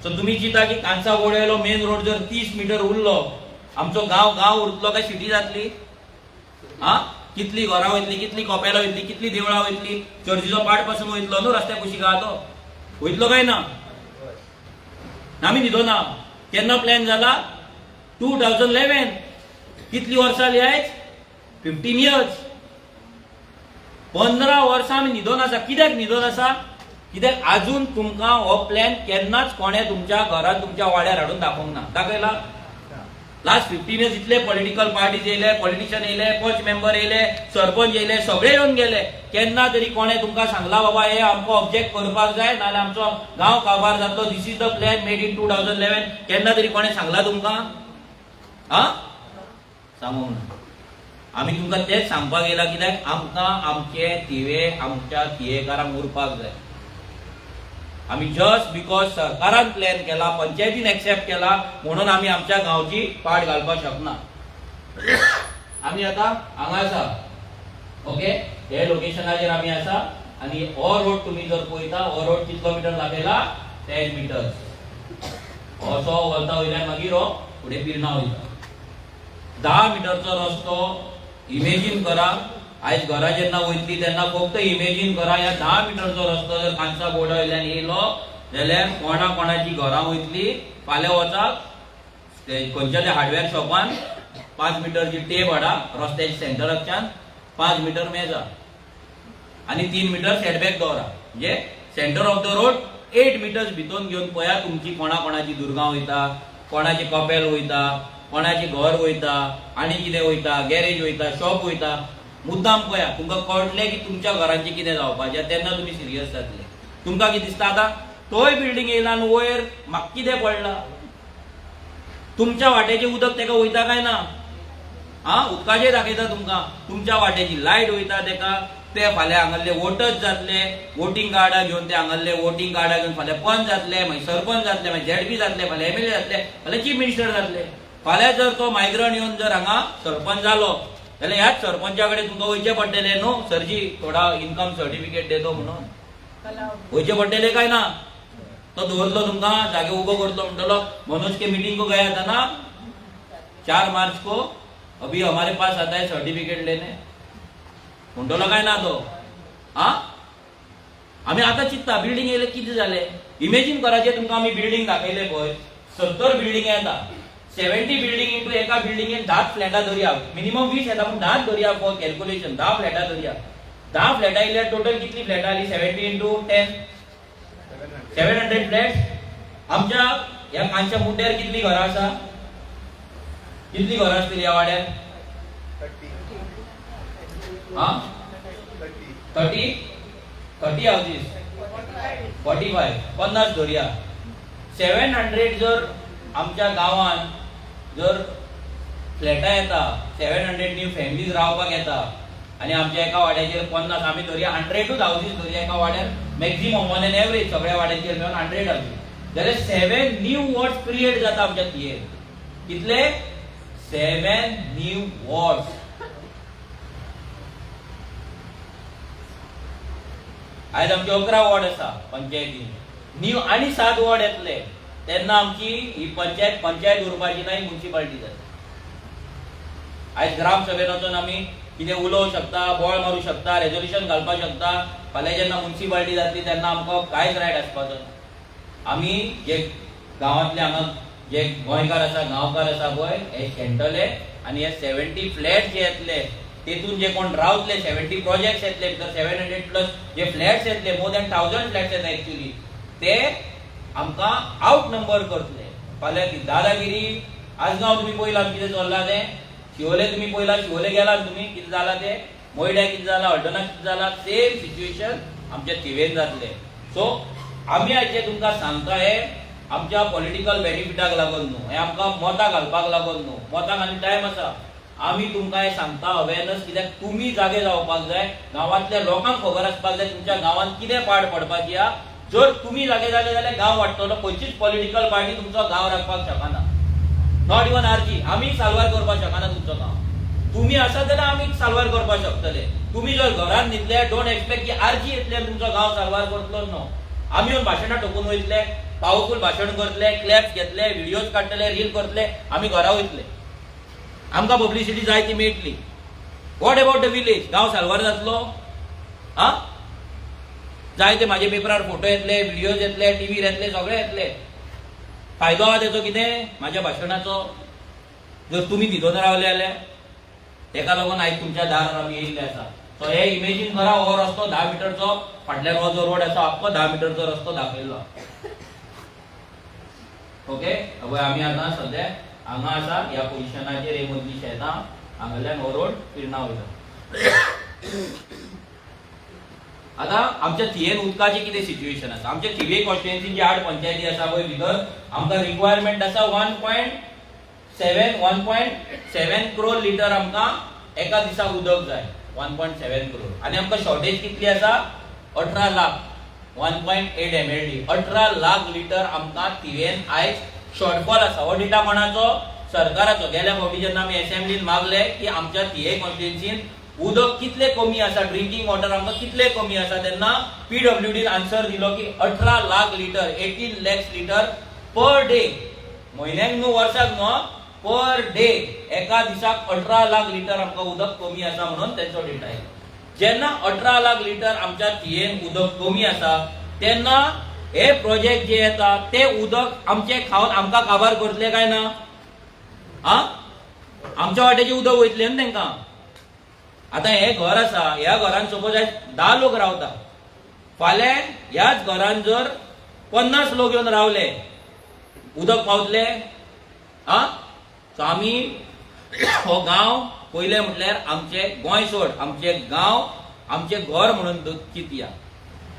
सो तुम्ही चिंता की कांसा बोर्डेलो मेन रोड जर 30 मीटर उरलो, आमचो गांव उरतलो काय सिटी जातली? हा, कितली घरां वयतली, कितली कॉपेलां वयतली, कितली देवळां वयतली, चर्चीचो पाट पासून वयतलो न्हू रस्त्या कुशीक आहा तो, वयतलो काय ना? आमी न्हिदो ना. केन्ना प्लॅन जाला? 2011. कितली वर्सां जाली आयज? 15 इयर्स. 15 वर्सां आमी न्हिदोन आसा. कित्याक न्हिदोन आसा? कित्याक अजून तुमकां हो प्लॅन केन्नाच कोणे तुमच्या घरात तुमच्या वाड्यार हाडून दाखोवंक ना. दाखयला? लास्ट 15 इयर्स इतले पॉलिटिकल पार्टीज येयले, पॉलिटिशियन येयले, पंच मेंबर येयले, सरपंच येयले, सगळे येवन गेले. केन्ना तरी कोणे तुमकां सांगला बाबा हे आमकां ऑब्जेक्ट करपाक जाय, नाल्यार आमचो गांव काबार जातलो, this is the plan made in 2011. केन्ना तरी कोणे सांगला तुमकां? हा, सांगूंक ना. आमी तुमकां तेच सांगपाक येयला. कित्याक आमकां आमचे थिवे आमच्या थियेकारांक उरपाक जाय. आमी जस्ट बिकॉज सरकारान प्लॅन केला, पंचायतीन एक्सेप्ट केला म्हणून आमी आमच्या गांवची पाड घालपाक शकना. आमी आतां हांगा आसा, ओके, हे लोकेशनाचेर आमी आसा. आनी हो रोड तुमी जर पळयता, हो रोड कितलो मिटर दाखयला? 10 मिटर्स. असो वता वयल्यान मागीर हो फुडें पिर्णा वयता. 10 मिटरचो रस्तो. इमेजीन करा, आयज घरा जेन्ना वयतली तेन्ना फक्त इमेजीन करा, ह्या 10 मिटरचो रस्तो जर कांसा बोर्डा वयल्यान येयलो जाल्यार कोणाची घरां वयतली. फाल्यां वचाक खंयच्या त्या हार्डवेअर शॉपान 5 मिटरची टेप हाडा, रस्त्याच्या सेंटराच्यान 5 मिटर मेजा आनी 3 मिटर सेटबॅक दवरा. म्हणजे centre of the road 8 metres भितर घेवन पळया तुमची कोणाची दुर्गांव वयता, कोणाची कपेल वयता, कोणाची घर वयता, आनी कितें वयता, गॅरेज वयता, शॉप वयता. मुद्दाम पळया, तुमकां कळटलें की तुमच्या घरांचे कितें जावपाचें, तेन्ना तुमी सिरियस जातले. तुमकां कितें दिसता आतां तोय बिल्डींग येयला न्हू वयर, म्हाका कितें पडला? तुमच्या वाटेचें उदक तेका वयता काय ना? हा, उदकाचेर दाखयता तुमकां. तुमच्या वाटेची लायट वयता तेका. ते फाल्यां हांगासले वोटर्स जातले, वोटींग कार्डां घेवन ते हांगासले वोटींग कार्डां घेवन फाल्यां पंच जातले, मागीर सरपंच जातले, मागीर झेडपी जातले, फाल्यां एमएलए जातले, फाल्यां चीफ मिनिस्टर जातले. फाल्यां जर तो मायग्रंट येवन जर हांगा सरपंच जालो जाल्यार ह्याच सरपंचा कडेन तुमकां वयचें पडटलें न्हू, सरजी थोडा इन्कम सर्टिफिकेट देतो म्हणून. वयचें पडटलें काय ना? तो दवरलो तुमकां, जागे उबो करतलो म्हणटलो मनोज के मीटिंग को गया था ना 4 मार्च को, अभी हमारे पास आता है सर्टिफिकेट लेने म्हणटलो काय ना तो? हा, आमी आतां चिंतता बिल्डींग येयले कितें जालें. इमेजीन कराचे तुमकां आमी बिल्डींग दाखयले पळय, 70 बिल्डींग येता, 70 बिल्डींग इंटू एका बिल्डिंगेन 10 फ्लॅटां धरया, मिनिमम 20 येता पूण 10 धरया फॉर कॅल्क्युलेशन. 10 फ्लॅटां धरया. 10 फ्लॅटां येयल्यार टोटल कितली फ्लॅटां जाली? 70 इंटू 10 700 फ्लॅट्स. आमच्या ह्या कांच्या मुड्ड्यार कितली घरां आसा? कितली घरां आसतली ह्या वाड्यार? 30 हाऊसेस, 45, 50 धरया. 700 जर आमच्या गांवान जर फ्लॅटां येता, 700 न्यू फॅमिलीज रावपाक येता आनी आमच्या एका वाड्याचेर 50, आमी धरया 100 हाऊसेस धरया एका वाड्यार, मॅक्झिमम ऑन एन एवरेज सगळ्या वाड्यांचेर मेळून 100 हाऊसेस जाल्यार 7 न्यू वॉर्ड्स क्रिएट जाता आमच्या थियेर. कितले? 7 न्यू वॉर्ड्स. आयज आमचे 11 वॉर्ड आसा पंचायतीन, न्यू आनी 7 वॉर्ड येतले तेन्ना आमची ही पंचायत उरपाची नाही, म्युनिसिपालिटी जाता. आयज ग्रामसभेन वचून आमी कितें उलोवंक शकता, बॉल मारूं शकता, रेजोल्युशन घालपाक शकता. फाल्यां जेन्ना म्युनिसिपालिटी जातली तेन्ना आमकां कांयच रायट आसपाचो ना. आमी जे गांवांतले हांगा जे गोंयकार आसा, गांवकार आसा पळय, हे शेणटले आनी हे 70 फ्लॅट्स जे येतले तेतून जे कोण रावतले, 70 प्रोजेक्ट्स येतले भितर, 700 प्लस जे फ्लॅट्स येतले, मोर दॅन 1000 फ्लॅट्स येता एक्चुअली, ते आमकां आउट नंबर करतले. फाल्यां ती दादागिरी आजगाव तुम्ही पळयला कितें चल्लां तें, शिवोले तुम्ही पळयला, शिवोले गेला तुम्ही कितें जालां तें, मोयड्या कितें जालां, हड्डणा कितें जालां, सेम सिच्युएशन आमच्या थिवेन जातलें. सो आमी आयज जें तुमकां सांगता हे आमच्या पॉलिटिकल बेनिफिटाक लागून न्हू, हे आमकां मतां घालपाक लागून न्हू. मतांक आनी टायम आसा. आमी तुमकां हे सांगता अवेअरनेस कित्याक तुमी जागे जावपाक जाय, गांवांतल्या लोकांक खबर आसपाक जाय तुमच्या गांवांत कितें पाड पडपाची आहा. जर तुमी जागे जाले जाल्यार गांव वाडटलो. खंयचीच पॉलिटिकल पार्टी तुमचो गांव राखपाक शकना. Not even RG. आमी साल्वार करपाक शकना तुमचो गांव. तुम्ही आसा जाल्यार आमी साल्वार करपाक शकतले. तुम्ही जर घरांत न्हिदले, डोंट एक्सपेक्ट की आरजी येतले आनी तुमचो गांव साल्वार करतलो. नो. आमी येवन भाशणां ठोकून वयतले, पावरफुल भाशण करतले, क्लॅप्स घेतले, व्हिडिओज काडटले, रील करतले, आमी घरा वयतले. आमकां पब्लिसिटी जाय ती मेळटली. What about the village? गांव साल्वार जातलो? हा, जाय ते म्हाजे पेपरार फोटो येतले, व्हिडिओज येतले, टीव्हीर येतले, सगळे येतले. फायदो आहा तेचो कितें म्हाज्या भाशणाचो? जर तुमी न्हिदून रावले जाल्यार तेका लागून आयज तुमच्या दारार आमी येयल्ले आसा. सो हे इमेजीन करा, हो रस्तो 10 मिटरचो, फाटल्यान हो जो रोड आसा आख्खो 10 मिटरचो रस्तो दाखयल्लो. ओके, आमी आतां सद्या हांगा आसा, ह्या पोजिशनाचेर हे मदली शेतां, हांगाल्यान हो रोड फिरणा वयता. आतां आमच्या थियेन उदकाची कितें सिच्युएशन आसा? आमच्या थिवे कॉन्स्टिट्युएन्सीन जे 8 पंचायती आसा पळय भितर, आमकां रिक्वायरमेंट आसा 1.7 करोड लिटर आमकां एका दिसाक उदक जाय. 1.7 करोड. आनी आमकां शॉर्टेज कितली आसा? 18 लाख. 1.8 MLD. 18 लाख लिटर आमकां थिवेन आयज शॉर्टफॉल आसा. हो डेटा कोणाचो? सरकाराचो. गेल्या फावटी जेन्ना आमी असेंब्लीन मागले की आमच्या थिये कॉन्स्टिट्युएन्सीन उदक कितले कमी आसा, ड्रिंकिंग वॉटर आमकां कितले कमी आसा, तेन्ना PWDन आन्सर दिलो की 18 lakh litre, 18 lakhs litre per day. म्हयन्याक न्हू, वर्साक न्हू, पर डे एका दिसाक 18 लाख लिटर आमकां उदक कमी आसा म्हणून तेंचो डेटा आहे. जेन्ना 18 लाख लिटर आमच्या थियेन उदक कमी आसा तेन्ना हे प्रोजेक्ट जे येता ते उदक आमचे खावन आमकां काबार करतले काय ना? आमच्या वाटेचे उदक वयतले न्ही तेंकां. आतां हे घर आसा, ह्या घरान सपोज 10 लोक रावता, फाल्यां ह्याच घरान जर 50 लोक येवन रावले, उदक पावतले? सो आमी हो गांव पयले म्हटल्यार आमचे गोंय सोड, आमचे गांव आमचे घर म्हणून चिंतया.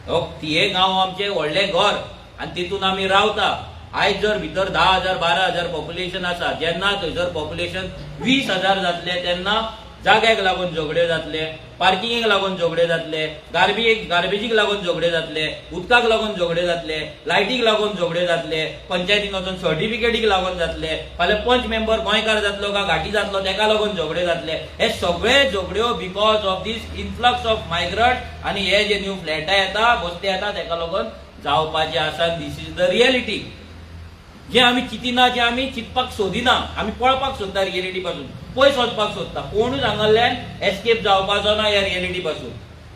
हो थिये गांव आमचे व्हडले घर आनी तितून आमी रावता. आयज जर भितर 10,000 12,000 पॉप्युलेशन आसा, जेन्ना थंयसर पॉप्युलेशन 20,000 जातले तेन्ना जाग्याक लागून झगडे जातले, पार्किंगेक लागून झगडे जातले, गार्बेजीक लागून झगडे जातले, उदकाक लागून झगडे जातले, लायटीक लागून झगडे जातले, पंचायतीन वचून सर्टिफिकेटीक लागून जातले, फाल्यां पंच मेंबर गोंयकार जातलो का घाटी जातलो तेका लागून झगडे जातले. हे सगळे झगड्यो because of this influx of migrant आनी हे जे न्यू फ्लॅटां येता, बस्ती येता तेका लागून जावपाचे आसा. This is the reality. जे आमी चिंतिना, जे आमी चिंतपाक सोदिना, आमी पळपाक सोदता रियलिटी पासून, पयस वचपाक सोदता. कोणूच हांगाल्यान एस्केप जावपाचो ना ह्या रियलिटी पासून.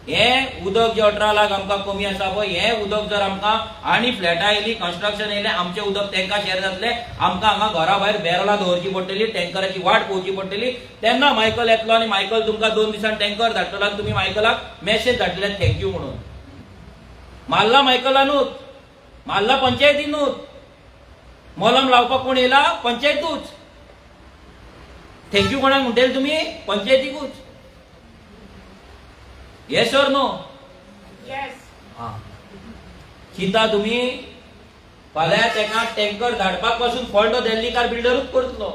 हे उदक जे 18 लाख आमकां कमी आसा पळय, हे उदक जर आमकां आनी फ्लॅटां येयली, कन्स्ट्रक्शन येयलें, आमचें उदक तेंकां शेअर जातलें, आमकां हांगा घरा भायर बॅरलां दवरची पडटली, टँकराची वाट पळोवची पडटली. तेन्ना मायकल येतलो आनी मायकल तुमकां 2 दिसान टँकर धाडटलो आनी तुमी मायकलाक मॅसेज धाडटले थँक्यू म्हणून. मारला मायकलानूच, मारला पंचायतीनूच. मलम लावपाक कोण येयला? पंचायतूच. थँक्यू कोणाक म्हणटले तुमी? पंचायतीकूच. Yes or no? चिंता तुमी? फाल्यां तेका टँकर धाडपाक पासून फंड दिल्लीकार बिल्डरूच करतलो.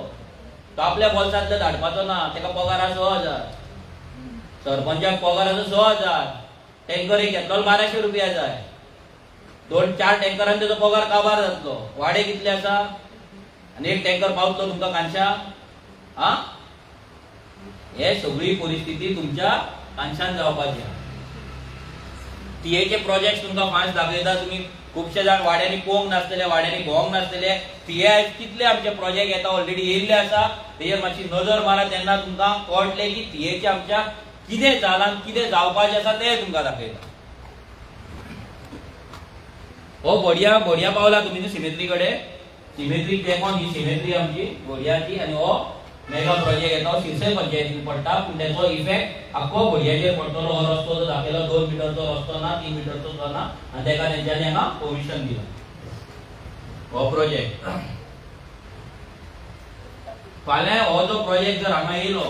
तो आपल्या बोल्सांतले धाडपाचो ना. तेका पगार आसा 6,000. सरपंचाक पगार आसा 6,000. टँकर एक घेतलो 1200 रुपया जाय. 2-4 टँकरान तेजो पगार काबार जातलो. वाडे कितले आसा? आनी एक टँकर पावतलो तुमकां कांशा? हे सगळी परिस्थिती तुमच्या कांशान जावपाची. थियेचे प्रोजेक्ट तुमकां फास्ट दाखयता. तुम्ही खुबशे जाण वाड्यांनी पळोवंक नासतले, वाड्यांनी भोवंक नासतले. थिये कितले आमचे प्रोजेक्ट येता, ऑलरेडी येयल्ले आसा. तेजेर मातशी नजर मारा, तेन्ना तुमकां कळटले की थियेचे आमच्या कितें जालां, कितें जावपाचें आसा तें तुमकां दाखयता. हो बढिया पावला तुम्ही सिमेट्री कडेन. सिमेट्री देखून ही सिमेट्री आमची बढियाची. आनी हो मेगा प्रोजेक्ट येता शिरसय पंचायतीन पडटा, पूण तेचो इफेक्ट आख्खो बढियाचेर पडटलो. हो रस्तो जो दाखयलो 2 मिटरचो रस्तो ना, 3 मिटरचो ना, आनी तेका तेंच्यांनी हांगा परमिशन दिला. हो प्रोजेक्ट फाल्यां हो जो प्रोजेक्ट जर हांगा येयलो,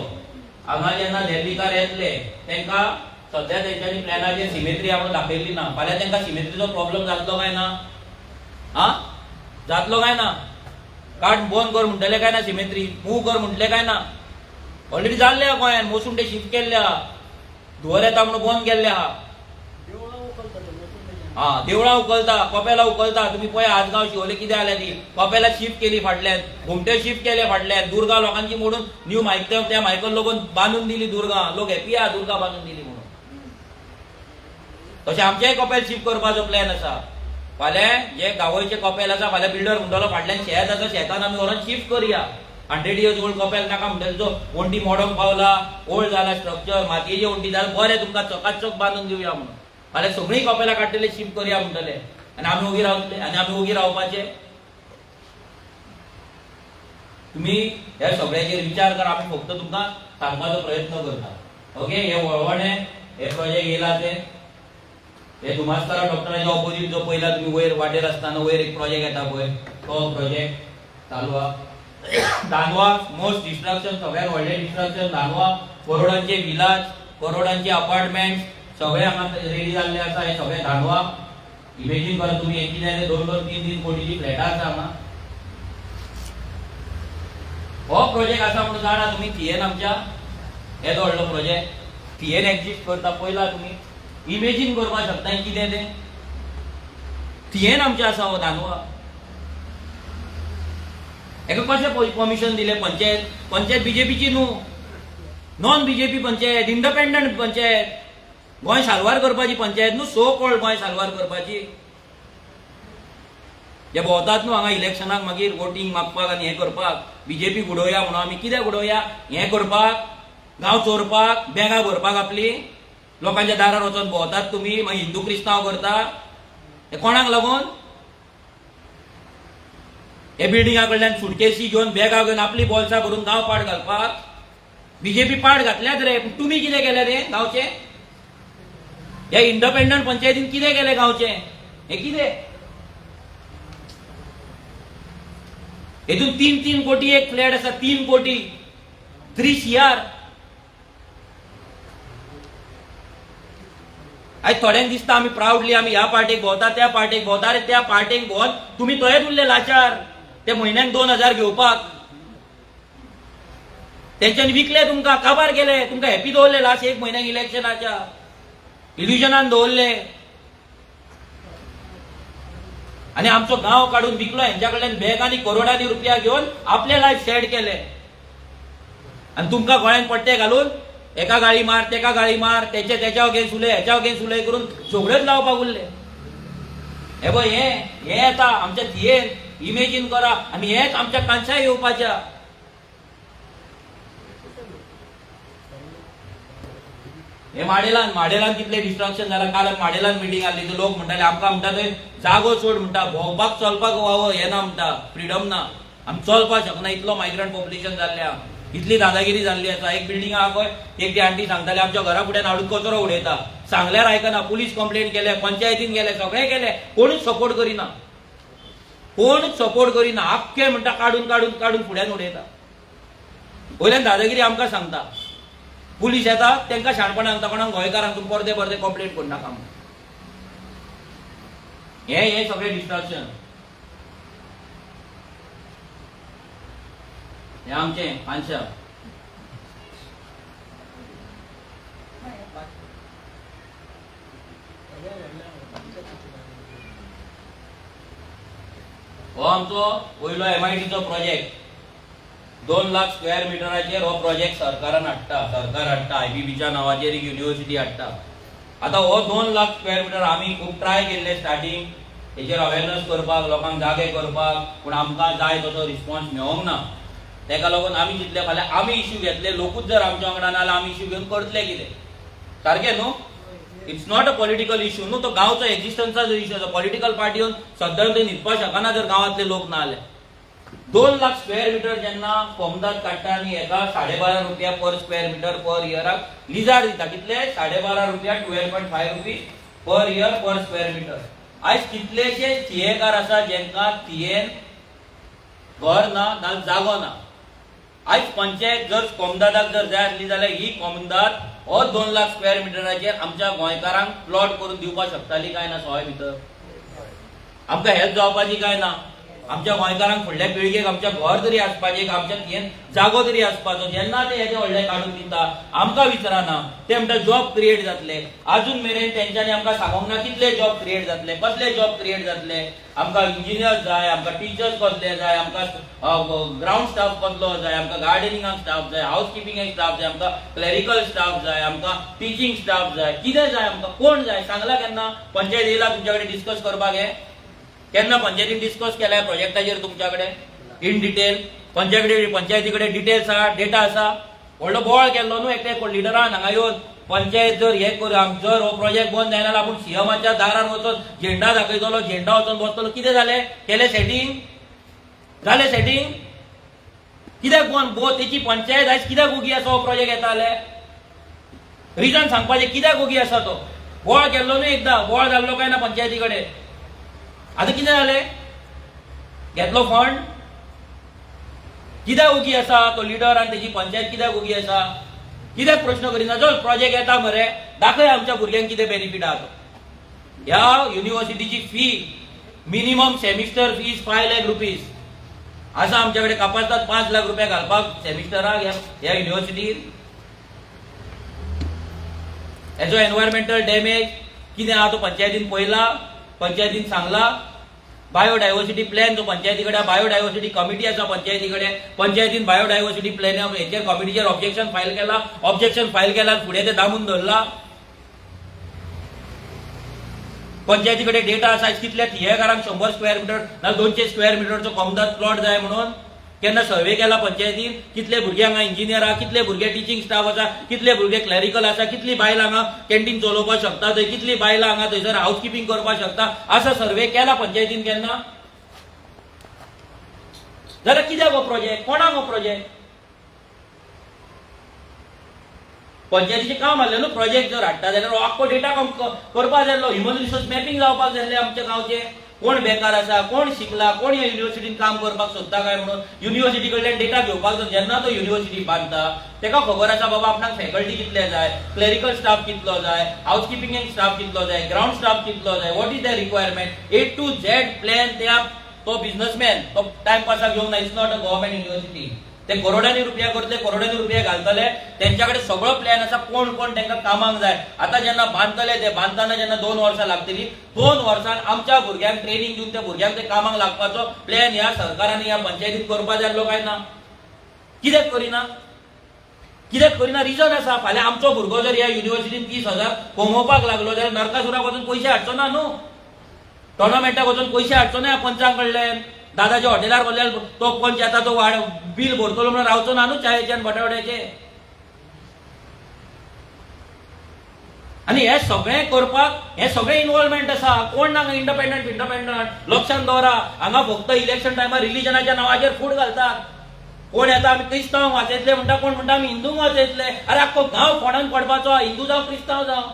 हांगा जेन्ना दिल्लीकार येतले तांकां सध्या तेंच्यांनी प्लॅनाचेर सिमेट्री आमकां दाखयल्ली ना, फाल्यां तांकां सिमेट्रीचो प्रॉब्लेम जातलो काय ना? जातलो काय ना? काट बंद कर म्हणटले काय ना, सिमेट्री मूव कर म्हटले काय ना? ऑलरेडी जाल्ले आहा गोंयान, मोसुंडे शिफ्ट केल्ले आहा, धुवर येता म्हणून बंद केल्ले आहा. देवळां उखलता, कपेलां उखलता. तुम्ही पळय आजगांव शिवोले कितें जालें ती कपेलां शिफ्ट केली फाटल्यान, घुमटे शिफ्ट केले फाटल्यान, दुर्गा लोकांची मोडून न्यू मायकल त्या मायकल लोगोन बांदून दिली दुर्गा. लोक हॅपी आहा दुर्गा बांदून दिली म्हणून. तशें आमचेय कपेल शिफ्ट करपाचो प्लॅन आसा. फाल्यां जे गांवचे कपेल आसा, फाल्यां बिल्डर म्हणटलो फाटल्यान शेत आसा, शेतान आमी व्हरोन शिफ्ट करया. 100 years ओल्ड कपेल नाका म्हणटले, जो वंटी मोडोंक पावला, ओल्ड जाला स्ट्रक्चर, मातयेची वंटी जाल्यार बरें तुमकां चकाचक बांदून दिवया म्हणून. फाल्यां सगळीं कपेलां काडटले शिफ्ट करया म्हणटले आनी आमी ओगी रावतले आनी आमी ओगी रावपाचे. तुम्ही हे सगळ्याचेर विचार करा. आमी फक्त तुमकां सांगपाचो प्रयत्न करता. ओके, हे वळवणे हे प्रोजेक्ट येयला ते हे धुमास्तारा डॉक्टरांच्या ऑपोजीट जो पयला तुम्ही वयर वाटेर आसतना वयर एक प्रोजेक्ट येता पळय, तो प्रोजेक्ट चालू आहा. दानवा मोस्ट डिस्ट्रक्शन, सगळ्यात व्हडलें डिस्ट्रक्शन दानवा. करोडांचे विलाज, करोडांचे अपार्टमेंट सगळे हांगा रेडी जाल्ले आसा. हे सगळे दानवा. इमेजिन करा तुम्ही, एक कितें 2-2, 3-3 कोटीची फ्लॅटां आसा हांगा. हो प्रोजेक्ट आसा म्हणून जाणा तुम्ही, थिएन आमच्या येदो व्हडलो प्रोजेक्ट थिएन एक्झिस्ट करता पयला. तुम्ही इमेजिन करपाक शकता कितें तें. थिएन आमचे आसा हो दानवा. हेका कशें परमिशन दिले? पंचायत बीजेपीची न्हू, non BJP panchayat, independent panchayat, Goa साल्वार करपाची पंचायत न्हू, सो कॉल्ड गोंय साल्वार करपाची. जे भोंवतात न्हू हांगा इलेक्शनाक मागीर वोटींग मागपाक आनी हें करपाक, बीजेपी उडोवया म्हणून. आमी कित्याक उडोवया? हें करपाक, गांव चोरपाक, बॅगां भरपाक आपली, लोकांच्या दारार वचून भोंवतात तुम्ही, मागीर हिंदू क्रिस्तांव करता. हे कोणाक लागून? हे बिल्डिंगा कडल्यान सुटकेसी घेवन, बॅगां घेवन आपली बॉल्सां भरून गांव पाड घालपाक. बीजेपी पाड घातल्यात रे, पूण तुमी कितें केलें रे गांवचे? ह्या इंडिपेंडंट पंचायतीन कितें केलें गांवचे? हे कितें? हेतून 3-3 कोटी एक फ्लॅट आसा, 3 कोटी, 3 CR. आयज थोड्यांक दिसता आमी प्राउडली आमी ह्या पार्टीक भोंवता, त्या पार्टीक भोंवता. अरे त्या पार्टीक भोंवन तुमी थंयच उरले लाचार. ते म्हयन्याक 2000 घेवपाक तेंच्यांनी विकले तुमकां, काबार केले, तुमकां हॅपी दवरले लास्ट एक म्हयन्याक इलेक्शनाच्या इल्युजनान दवरले. आणि आमचो गांव काढून विकलो, हेंच्या कडल्यान बॅगांनी करोडांनी रुपया घेवन आपले लायफ सेट केले. आणि तुमकां गोळ्यान पट्टे घालून एका गाळी मार, तेका गाळी मार, तेच्या अगेन्स्ट उलय, हेच्या अगेन्स्ट उलय करून झगड्योच लावपाक उरले. हे पळय हे येता आमच्या थिएन. इमेजिन करा. आनी हेच आमच्या कांशाय येवपाच्या. हे माडेलान कितले डिस्ट्रक्शन जाला. काल माडेलान मिटींग आसली, ते लोक म्हणटाले आमकां म्हणटा थंय जागो सोड म्हणटा, भोंवपाक चलपाक वावर येना म्हणटा, फ्रिडम ना, आमी चलपाक शकना, इतलो मायग्रंट पॉप्युलेशन जाल्ले आहा, इतली दादागिरी जाल्ली आसा. एक बिल्डिंग आहा पळय, एक ती आंटी सांगताली आमच्या घरा फुड्यान हाडून कचरो उडयता. सांगल्यार आयकना, पुलीस कंप्लेंट केले, पंचायतीन गेले, सगळे केले, कोणूच सपोर्ट करिना. कोणूच सपोर्ट करिना. आख्खे म्हणटा काडून फुड्यान उडयता. वयल्यान दादागिरी आमकां सांगता. पुलीस येता, तांकां शाणपण सांगता, कोणाक गोंयकारांक तुमी परते कंप्लेंट करनाका म्हणून. हे सगळे डिस्ट्रक्शन. हे आमचे पांचा. हो आमचो वयलो MITचो प्रोजेक्ट. 2 लाख स्क्वेअर मिटराचेर हो प्रोजेक्ट सरकारान हाडटा. सरकार हाडटा, IBBच्या नावाचेर एक युनिव्हर्सिटी हाडटा. आता हो 2 लाख स्क्वेअर मिटर आमी खूब ट्राय केल्ले स्टार्टिंग, हेचेर अवेरनेस करपाक, लोकांक जागे करपाक, पूण आमकां जाय तसो रिस्पॉन्स मेळोंक ना. तेका लागून आमी चिंतले फाल्यां आमी इश्यू घेतले, लोकूच जर आमच्या वांगडा ना जाल्यार आमी इश्यू घेवन करतले कितें. सारकें न्हू? It's not a political issue न्हू, तो गांवचो एक्झिस्टन्साचो इश्यू आसा. पॉलिटिकल पार्टी येवन सद्दां थंय न्हिदपाक शकना जर गांवांतले लोक ना जाल्यार. 2 लाख स्क्वेअर मिटर जेन्ना फॉर्मदाद काडटा आनी हेका 12.5 रुपया पर स्क्वेअर मिटर पर इयराक लिजार दिता. कितले? 12.5 रुपया, 12.5 rupees per year per square metre. आयज कितलेशे थिएकार आसा जेंकां थिएन घर ना, जागो ना. आयज पंचायत जर कोमदादाक जर जाय आसली जाल्यार ही कोमदाद हो 2 लाख स्क्वेअर मिटराचेर आमच्या गोंयकारांक प्लॉट करून दिवपाक शकताली काय ना सवाय भितर आमकां हेल्प जावपाची काय ना आमच्या गोंयकारांक फुडल्या पिळगेक आमच्या घर तरी आसपाचें आमच्या हें जागो तरी आसपाचो जेन्ना ते हेजे व्हडले काडून दिता आमकां विचारना ते म्हणटा जॉब क्रिएट जातले अजून मेरेन तेंच्यांनी आमकां सांगूंक ना कितले जॉब क्रिएट जातले कसले जॉब क्रिएट जातले आमकां इंजिनियर्स जाय आमकां टीचर्स कसले जाय आमकां ग्राउंड स्टाफ कसलो जाय आमकां गार्डनिंगाक स्टाफ जाय हाऊस किपिंगाक स्टाफ जाय आमकां क्लॅरिकल स्टाफ जाय आमकां टीचिंग स्टाफ जाय कितें जाय आमकां कोण जाय सांगला केन्ना पंचायत येयला तुमच्या कडेन डिस्कस करपाक हे केन्ना पंचायतीन डिस्कस केल्या प्रोजेक्टाचेर तुमच्या कडेन इन डिटेल पंचायती कडेन डिटेल्स आसा डेटा आसा व्हडलो बोवाळ केल्लो न्हू एकट्या लिडरान हांगा येवन पंचायत जर हे जर हो प्रोजेक्ट बंद जायना आपूण सीएमाच्या दारार वचून झेंडा दाखयतलो झेंडा वचून बसतलो कितें जालें केलें सेटिंग जालें सेटिंग कित्याक बंद तेची पंचायत आयज कित्याक ओगी आसा हो प्रोजेक्ट येताले रिजन सांगपाचें कित्याक ओगी आसा तो बोवाळ केल्लो न्हू एकदां बोवाळ जाल्लो काय ना पंचायती कडेन आतां कितें जालें घेतलो फंड कित्याक ओगी आसा तो लिडर आनी तेजी पंचायत कित्याक ओगी आसा कित्याक प्रश्न करिना जो प्रोजेक्ट येता मरे दाखय आमच्या भुरग्यांक कितें बेनिफीट आहा तो ह्या युनिव्हर्सिटीची फी minimum semester fees 5 lakh rupees आसा आमच्या कडेन कापासतात 5 लाख रुपया घालपाक सेमिस्टराक ह्या युनिव्हर्सिटीर हेजो एनवायरमेंटल डॅमेज कितें आहा तो पंचायतीन पळयला पंचायतीन सांगला बायोडायवर्सिटी प्लॅन जो पंचायती कडेन बायोडायवर्सिटी कमिटी आसा पंचायती कडेन पंचायतीन बायोडायवर्सिटी प्लॅन हेचेर कमिटीचेर ऑब्जेक्शन फायल केला फुडें ते दामून धरला पंचायती कडेन डेटा आसा कितल्या थियेकारांक 100 स्क्वेअर मिटर ना 200 स्क्वेअर मिटरचो कोमदाद प्लॉट जाय म्हणून केन्ना सर्वे केला पंचायतीन कितले भुरगे हांगा इंजिनियर आहा कितले भुरगे टीचिंग स्टाफ आसा कितले भुरगे क्लॅरिकल आसा कितली बायलां हांगा कॅन्टीन चलोवपाक शकता थंय कितली बायलां हांगा थंयसर हाऊस किपिंग करपाक शकता असा सर्वे केला पंचायतीन केन्ना जाल्यार कित्याक हो प्रोजेक्ट कोणाक हो प्रोजेक्ट पंचायतीचें काम आसलें न्हू प्रोजेक्ट जर हाडटा जाल्यार आख्खो डेटा करपाक जाय ह्युमन रिसोर्स मॅपिंग जावपाक जाय आमच्या गांवचें कोण बेकार आसा कोण शिकला कोण ह्या युनिव्हर्सिटीन काम करपाक सोदता काय म्हणून युनिव्हर्सिटी कडल्यान डेटा घेवपाक जाय जेन्ना तो युनिव्हर्सिटी बांदता तेका खबर आसा बाबा आपणाक फॅकल्टी कितले जाय क्लॅरिकल स्टाफ कितलो जाय हाऊस किपिंग स्टाफ कितलो जाय ग्राउंड स्टाफ कितलो जाय what is the requirement A to Z plan त्या तो बिझनेसमॅन तो टायमपासाक घेवंक ना it's not a government university ते करोडांनी रुपया करतले करोडांनी रुपया घालतले त्यांच्याकडे सगळो प्लॅन आसा कोण कोण तांकां कामाक जाय आता जेन्ना बांदतले ते बांदताना जेन्ना 2 वर्सां लागतली 2 वर्सान आमच्या भुरग्यांक ट्रेनिंग दिवन त्या भुरग्यांक ते कामाक लागपाचो प्लॅन ह्या सरकारान ह्या पंचायतीत करपा जाय आसलो काय ना कित्याक करिना रिजन आसा फाल्यां आमचो भुरगो जर ह्या युनिव्हर्सिटीन 30,000 कमोवपाक लागलो जाल्यार नरकासुराक वचून पयशे हाडचो ना न्हू टोर्नामेंटाक वचून पयशे हाडचो ना पंचांक कडल्यान दादाच्या हॉटेलार बोल्यार तो पंच येता तो बिल भरतलो म्हणून रावचो ना न्हू चायेचे आनी बटाट्याचे आनी हे सगळें करपाक हे सगळें इन्वॉल्वमेंट आसा कोण ना इंडिपेंडंट लक्षांत दवरा हांगा फक्त इलेक्शन टायमार रिलिजनाच्या नांवाचेर फूट घालतात कोण येता आमी क्रिस्तांव वाचयतले म्हणटा कोण म्हणटा आमी हिंदूंक वाचयतले अरे आख्खो गांव फोंडान पडपाचो हिंदू जावं क्रिस्तांव जावं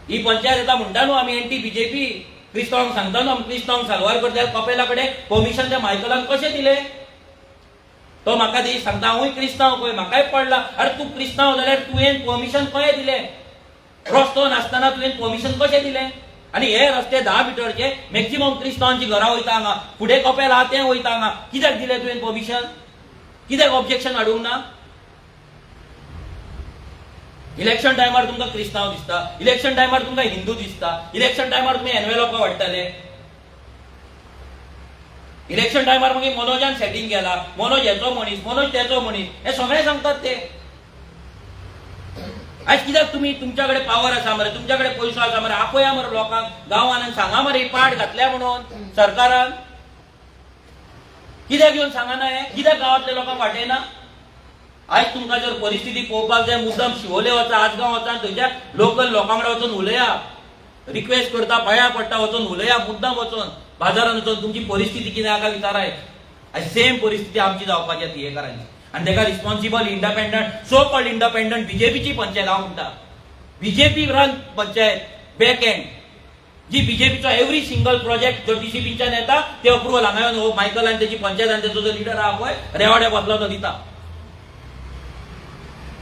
ही पंचायत येता म्हणटा न्हू आमी एंटी बीजेपी क्रिस्तांवांक सांगता न्हू आमी क्रिस्तांवांक साल्वार करता कपेला कडेन परमिशन त्या मायकलान कशें दिलें तो म्हाका दी सांगता हांवूय क्रिस्तांव पळय म्हाकाय पडला अरे तूं क्रिस्तांव जाल्यार तुवें परमिशन कशें दिलें रस्तो नासतना तुवें परमिशन कशें दिलें आनी हे रस्ते 10 मिटरचे मॅक्सिमम क्रिस्तांवांची घरां वयता हांगा फुडें कपेल आहा तें वयता हांगा कित्याक दिलें तुवें परमिशन कित्याक ऑब्जेक्शन हाडूंक ना इलेक्शन टायमार तुमकां क्रिस्तांव दिसता इलेक्शन टायमार तुमकां हिंदू दिसता इलेक्शन टायमार तुमी एनवेलॉपां वाडटले इलेक्शन टायमार मागीर मनोजान सेटिंग केला मनोज हेचो मनीस मनोज तेचो मनीस हे सगळे सांगतात ते आज कित्याक तुमी तुमच्या कडेन पावर आसा मरे तुमच्या कडेन पयसो आसा मरे आपया मरे लोकांक गांवांत आनी सांगा मरे पाट घातल्या म्हणून सरकारान कित्याक येवन सांगना हे कित्याक गांवांतल्या लोकांक वाटयना आज तुमकां जर परिस्थिती पळोवपाक जाय मुद्दाम शिवोले वचा आजगांव वचा थंयच्या लोकल लोकां कडेन वचून उलया रिक्वेस्ट करता पाया पडटा वचून उलया मुद्दाम वचून बाजारान वचून तुमची परिस्थिती कितें आसा विचाराय आज सेम परिस्थिती आमची जावपाची थियेकारांची आनी तेका responsible independent so called independent बीजेपीची पंचायत हांव म्हणटा BJP run panchayat back end जी बीजेपीचो एव्हरी सिंगल प्रोजेक्ट जो टीसीपीच्यान येता ते अप्रुव्हल हांगा येवन मायकल आनी त्याची पंचायत आनी त्याचो जो लिडर आहा पळय रेवाड्या बसलो तो दिता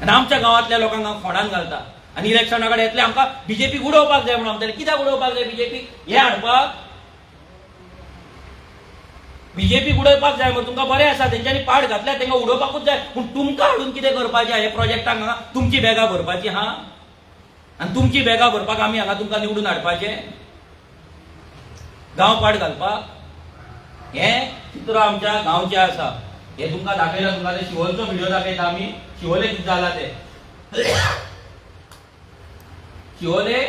आनी आमच्या गांवांतल्या लोकांक हांव फोंडान घालता आनी इलेक्शना कडेन येतले आमकां बीजेपी उडोवपाक जाय म्हणून म्हणटले कित्याक उडोवपाक जाय बीजेपी हे हाडपाक बीजेपी उडोवपाक जाय म्हणून तुमकां बरें आसा तेंच्यांनी पाड घातल्या तेंका उडोवपाकूच जाय पूण तुमकां हाडून कितें करपाचें हे प्रोजेक्टाक हांगा तुमची बॅगां भरपाची हा आनी तुमची बॅगां भरपाक आमी हांगा तुमकां निवडून हाडपाचें गांव पाड घालपाक हे चित्र आमच्या गांवचें आसा हे तुमकां दाखयला तुमकां ते शिवोलेचो व्हिडिओ दाखयता आमी शिवोले कितें जाला ते शिवोले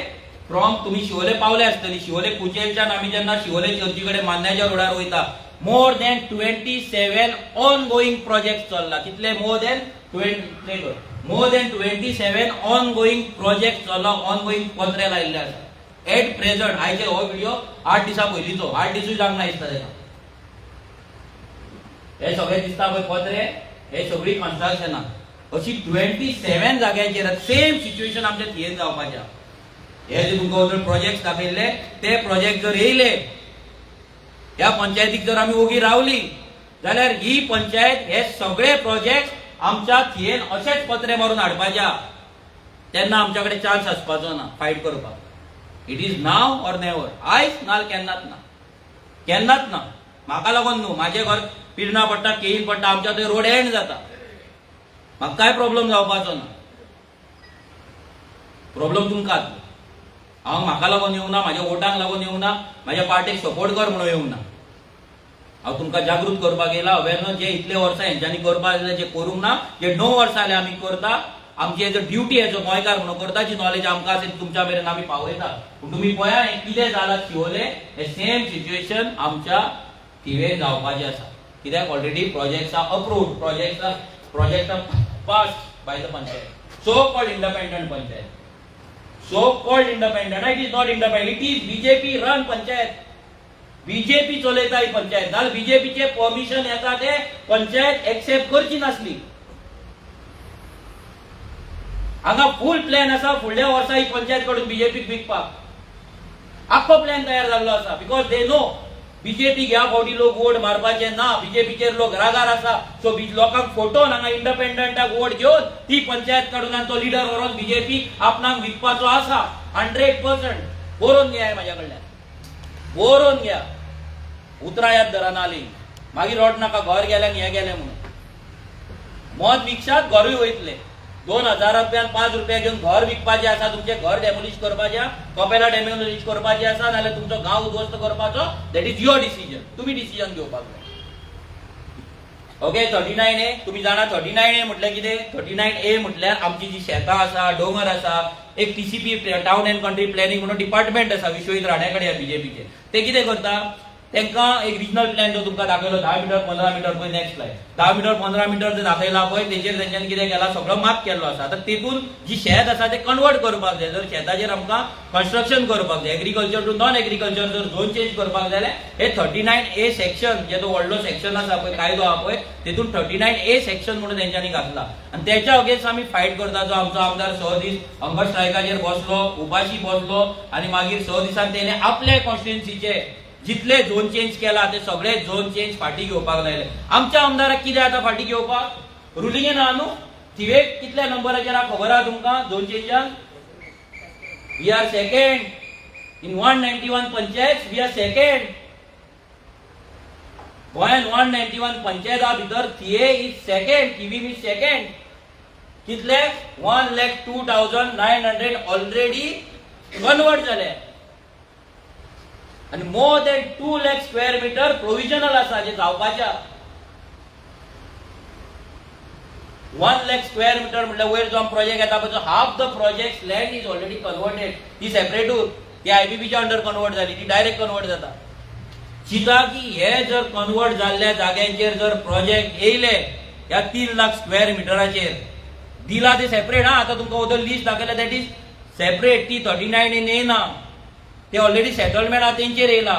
फ्रॉम तुम्ही शिवोले पावले आसतली शिवोले कुचेलच्यान आमी जेन्ना शिवोले चर्ची कडेन मान्याच्या रोडार वयता more than 27 on going project चल्ला कितले more than 27 on going project चल्ला ऑन गोईंग पत्रे लायिल्ले आसा एट प्रेझेंट आयचे हो व्हिडिओ 8 दिसा पयलींचो 8 दिसूय जावंक ना दिसता तेका हे सगळे दिसता पळय पत्रे हे सगळी कन्स्ट्रक्शनां अशी 27 जाग्यांचेर सेम सिच्युएशन आमच्या थियेन जावपाचें हे जे तुमकां प्रोजेक्ट दाखयल्ले ते प्रोजेक्ट जर येयले ह्या पंचायतीक जर आमी ओगी रावली जाल्यार ही पंचायत हे सगळे प्रोजेक्ट आमच्या थियेन अशेच पत्रे मारून हाडपाच्या तेन्ना आमच्या कडेन चान्स आसपाचो ना फायट करपाक it is now or never आयज नाल केन्नाच ना म्हाका लागून न्हू म्हाजें घर पिर्णा पडटा केईन पडटा आमच्या थंय रोड एंड जाता म्हाका काय प्रॉब्लेम जावपाचो ना प्रॉब्लेम तुमकांच हांव म्हाका लागून येवं ना म्हाज्या वोटांक लागून येवं ना म्हाज्या पार्टीक सपोर्ट कर म्हणून येवं ना हांव तुमकां जागृत करपाक येयला अवेरनस जे इतले वर्सां हेंच्यांनी करपाक जाय जे करूंक ना जे 9 वर्सां जाले आमी करता आमची as a duty as a गोंयकार म्हणून करता जी नॉलेज आमकां आसा तुमच्या मेरेन आमी पावयता पूण तुमी पळया हें कितें जालां शिवोले हे सेम सिच्युएशन आमच्या थिवेन जावपाचें आसा कित्याक already projects are approved project are passed by the panchayat so called independent panchayat so called independent it is not independent it is BJP run panchayat BJP चलयता ही पंचायत नाल बीजेपीचे परमिशन येता ते पंचायत एक्सेप्ट करची नासली हांगा फुल प्लॅन आसा फुडल्या वर्सा ही पंचायत कडून बीजेपीक विकपाक आख्खो प्लॅन तयार जाल्लो आसा बिकॉज दे नो बीजेपी ह्या फावटी लोक वोट मारपाचे ना बीजेपीचेर लोक रागार आसा सो लोकांक फोटोन हांगा इंडिपेंडंटाक वोट घेवन ती पंचायत काडून आनी तो लिडर व्हरोन बीजेपी आपणाक विकपाचो आसा 100% बरोवन घ्या म्हाज्या कडल्यान बरोवन घ्या उतरां याद धरा नाली मागीर रोड नाका घर गेले आनी हे गेले म्हणून मत विकशात घरूय वयतले 2000 रुपयान 5 रुपया घेवन घर विकपाचें आसा तुमचें घर डेमोलिश करपाचें कपेला डेमोलिश करपाचें आसा नाल्यार तुमचो गांव उद्ध्वस्त करपाचो दॅट इज युअर डिसिजन तुम्ही डिसिजन घेवपाक जाय ओके 39A तुम्ही जाणा 39A म्हटल्यार कितें 39A म्हटल्यार आमची जी शेतां आसा डोंगर आसा एक TCP town end country planning म्हणून डिपार्टमेंट आसा विश्वजीत राणे कडेन बीजेपीचे ते कितें करता तेंका एक रिजनल प्लॅन जो तुमकां दाखयलो 10 मीटर 15 मीटर पळय नेक्स्ट स्लाइड 10 मीटर 15 मीटर जे दाखयला पळय तेचेर तेंच्यांनी कितें केला सगळो मार्क केल्लो आसा आतां तेतून जी शेत आसा ते कन्वर्ट करपाक जाय जर शेताचेर आमकां कन्स्ट्रक्शन करपाक जाय एग्रीकल्चर टू नॉन एग्रीकल्चर जर झोन चेंज करपाक जाल्यार हे 39A सेक्शन जे तो व्हडलो सेक्शन आसा पळय कायदो आहा पळय तेतून 39A सेक्शन म्हणून तेंच्यांनी घातला आनी तेच्या अगेन्स्ट आमी फायट करता जो आमचो आमदार 6 दीस हंगर स्ट्रायकाचेर बसलो उपाशी बसलो आनी मागीर 6 दिसान तेणे आपल्या कॉन्स्टिट्युएन्सीचे जितले झोन चेंज केला ते सगळे झोन चेंज फाटी घेवपाक लायले आमच्या आमदाराक कितें आता फाटी घेवपाक रुलिंगेन आहा न्हू थिवे कितल्या नंबराचेर आहा खबर आहा तुमकां झोन चेंजान we are second in 191 panchayat we are second गोंयान 191 पंचायता भितर थिये इज सेकंड किवीम इज सेकंड कितले 1,02,900 ऑलरेडी कन्वर्ट जाले आणि more than 2 lakh square metre provisional आसा जे जावपाच्या 1 लाख स्क्वेअर मीटर म्हटल्यार वयर जो प्रोजेक्ट येता पळय half the project land is already converted ती सेपरेटूच ती आयबीबीच्या अंडर कन्वर्ट जाली ती डायरेक्ट कन्वर्ट जाता चिता की हे जर कन्वर्ट जाल्ल्या जाग्यांचेर जर प्रोजेक्ट येयले ह्या 3 लाख स्क्वेअर मिटराचेर दिला ते सेपरेट हा आता तुमकां ओदर लिस्ट दाखयला दॅट इज सेपरेट ती 39 येना ते ऑलरेडी सेटलमेंट आहा तेंचेर येयला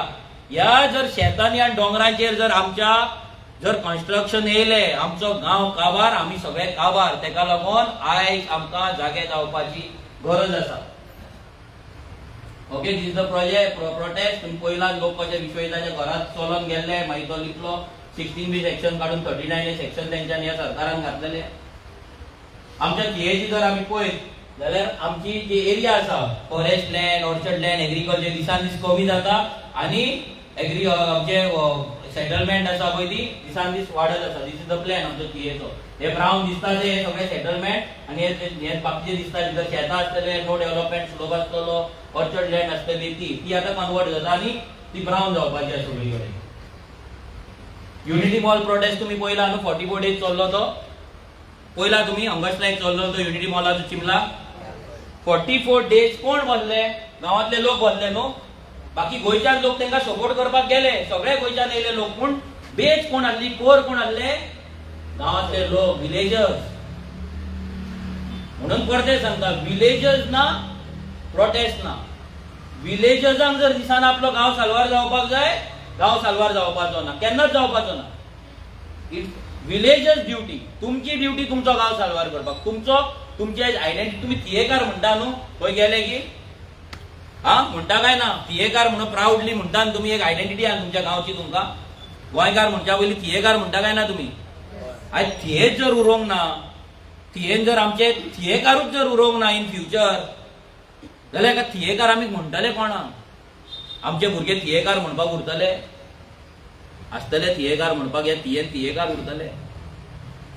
ह्या जर शेतांनी आनी डोंगरांचेर जर आमच्या जर कन्स्ट्रक्शन येयले आमचो गांव काबार आमी सगळे काबार तेका लागून आयज आमकां जागे जावपाची गरज आसा okay, this is the prostate. तुम्ही पहिला लोक कशे विश्वयुद्धाच्या घरात चलोन गेल्ले, मागीर तो लिखलो 16B सेक्शन काढून 39A सेक्शन तेंच्यानी ह्या सरकारान घातलेले. आमच्या जीएची जर आमी पळयत जाल्यार आमची जी एरिया आसा, forest land, orchard land, agriculture दिसान दीस कमी जाता आणि आमचे सेटलमेंट आसा पळय ती दिसान दीस वाडत आसा. दिस इज द प्लॅन आमचो जीएचो. हे ब्रावन दिसता ते सगळे सेटलमेंट आणि हे बाकीचे दिसता भितर शेतां आसतले, नो डेव्हलपमेंट स्लोप आसतलो, ऑर्चर्ड लँड आसतली ती आतां कन्वर्ट जाता आणि ती ब्रावन जावपाची आसा सगळी कडेन. युनिटी मॉल प्रोटेस्ट तुम्ही पहिला न्हू, 44 डेज चल्लो तो. पहिला तुम्ही हंगरस्ट्रायक चल्लो तो युनिटी मॉलाचो चिमला. 44 डेज कोण बसले? गावातले लोक बसले न्हू. बाकी गोंयच्यान लोक तांकां सपोर्ट करपाक गेले, सगळे गोंयच्यान येयले लोक. पूण बेज कोण आसली, कोर कोण आसले? गावातले लोक, विलेजर्स. म्हणून परते सांगता, विलेजर्स ना प्रोटेस्ट ना. विलेजर्सांक जर दिसान आपलो गांव साल्वार जावपाक जाय, गांव साल्वार जावपाचो ना, केन्नाच जावपाचो ना. विलेजर्स ड्युटी, तुमची ड्युटी तुमचो गांव साल्वार करपाक. तुमची आयडेंटिटी. तुम्ही थिएकार म्हणटा न्हू, थंय गेले की म्हणटा काय ना, थिएकार म्हणून प्राऊडली म्हणटा तुम्ही. एक आयडेंटिटी आहा तुमच्या गांवची तुमकां. गोंयकार म्हणच्या पयलीं थिएकार म्हणटा काय ना तुम्ही. आयज थिएच जर उरोंक ना, थिएन जर आमचे थिएकारूच जर उरोंक ना इन फ्युचर, जाल्यार थिएकार आमी म्हणटले कोणाक? आमचे भुरगे थिएकार म्हणपाक उरतले? आसतले थिएकार म्हणपाक, हे थिएकार उरतले.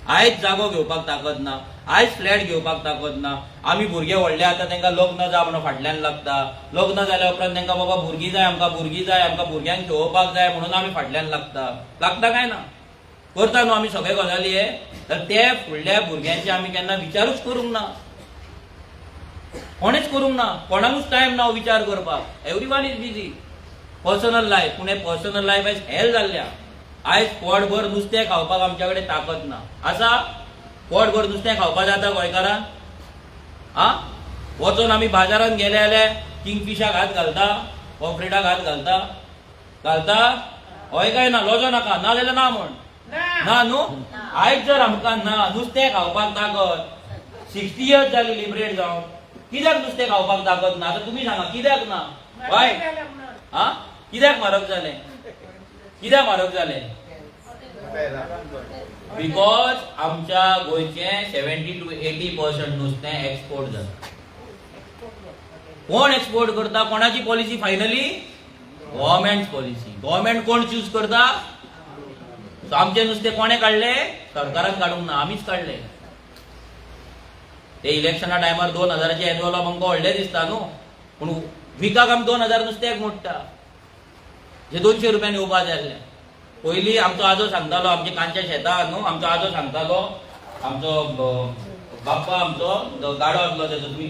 आयज जागो घेवपाक ताकद ना, आयज फ्लॅट घेवपाक ताकद ना. आमी भुरगे व्हडले आतां तांकां लग्न जा म्हणून फाटल्यान लागता. लग्न जाल्या उपरांत तांकां बाबा भुरगीं जाय, आमकां भुरग्यांक खेळोवपाक जाय म्हणून आमी फाटल्यान लागता काय ना? करता न्हू आमी सगळे गजाली हे. तर ते फुडल्या भुरग्यांचे आमी केन्ना विचारूच करूंक ना. कोणेच करूंक ना. कोणाकूच टायम ना विचार करपाक. Everyone is busy. Personal life. पूण हे पर्सनल लायफ आयज हेल जाल्ल्या. आयज पोटभर नुस्तें खावपाक आमच्या कडेन ताकद ना. आसा? पोटभर नुस्तें खावपाक जाता गोंयकारांक? वचून आमी बाजारांत गेले जाल्यार किंगफिशाक हात घालता, पॉम्फ्रेटाक हात घालता. हय काय ना? लजो नाका. ना जाल्यार ना म्हण. ना न्हू. आयज जर आमकां ना नुस्तें खावपाक ताकद, 60 इयर्स जाली लिबरेट जावन, कित्याक नुस्तें खावपाक ताकद ना? आतां तुमी सांगा कित्याक ना? वाय कित्याक म्हारग जालें? बिकॉज आमच्या गोंयचे 70 to 80% नुस्तें एक्सपोर्ट जाता. कोण एक्सपोर्ट करता? कोणाची policy finally? Government policy. Government कोण चूज करता? आमचे नुस्तें कोणे काडले? सरकारान काडूंक ना, आमीच काडले. ते इलेक्शना टायमार 2000चे एन्वलॉप आमकां व्हडले दिसता न्हू. पूण विकाक आमी 2000 नुस्त्याक मोडटा. जे 200 रुपयान येवपा जाय आसलें. पयलीं आमचो आजो सांगतालो, आमचे कांच्या शेतां न्हू, आमचो आजो सांगतालो, आमचो बाप्पा आमचो गाडो आसलो तेजो, तुमी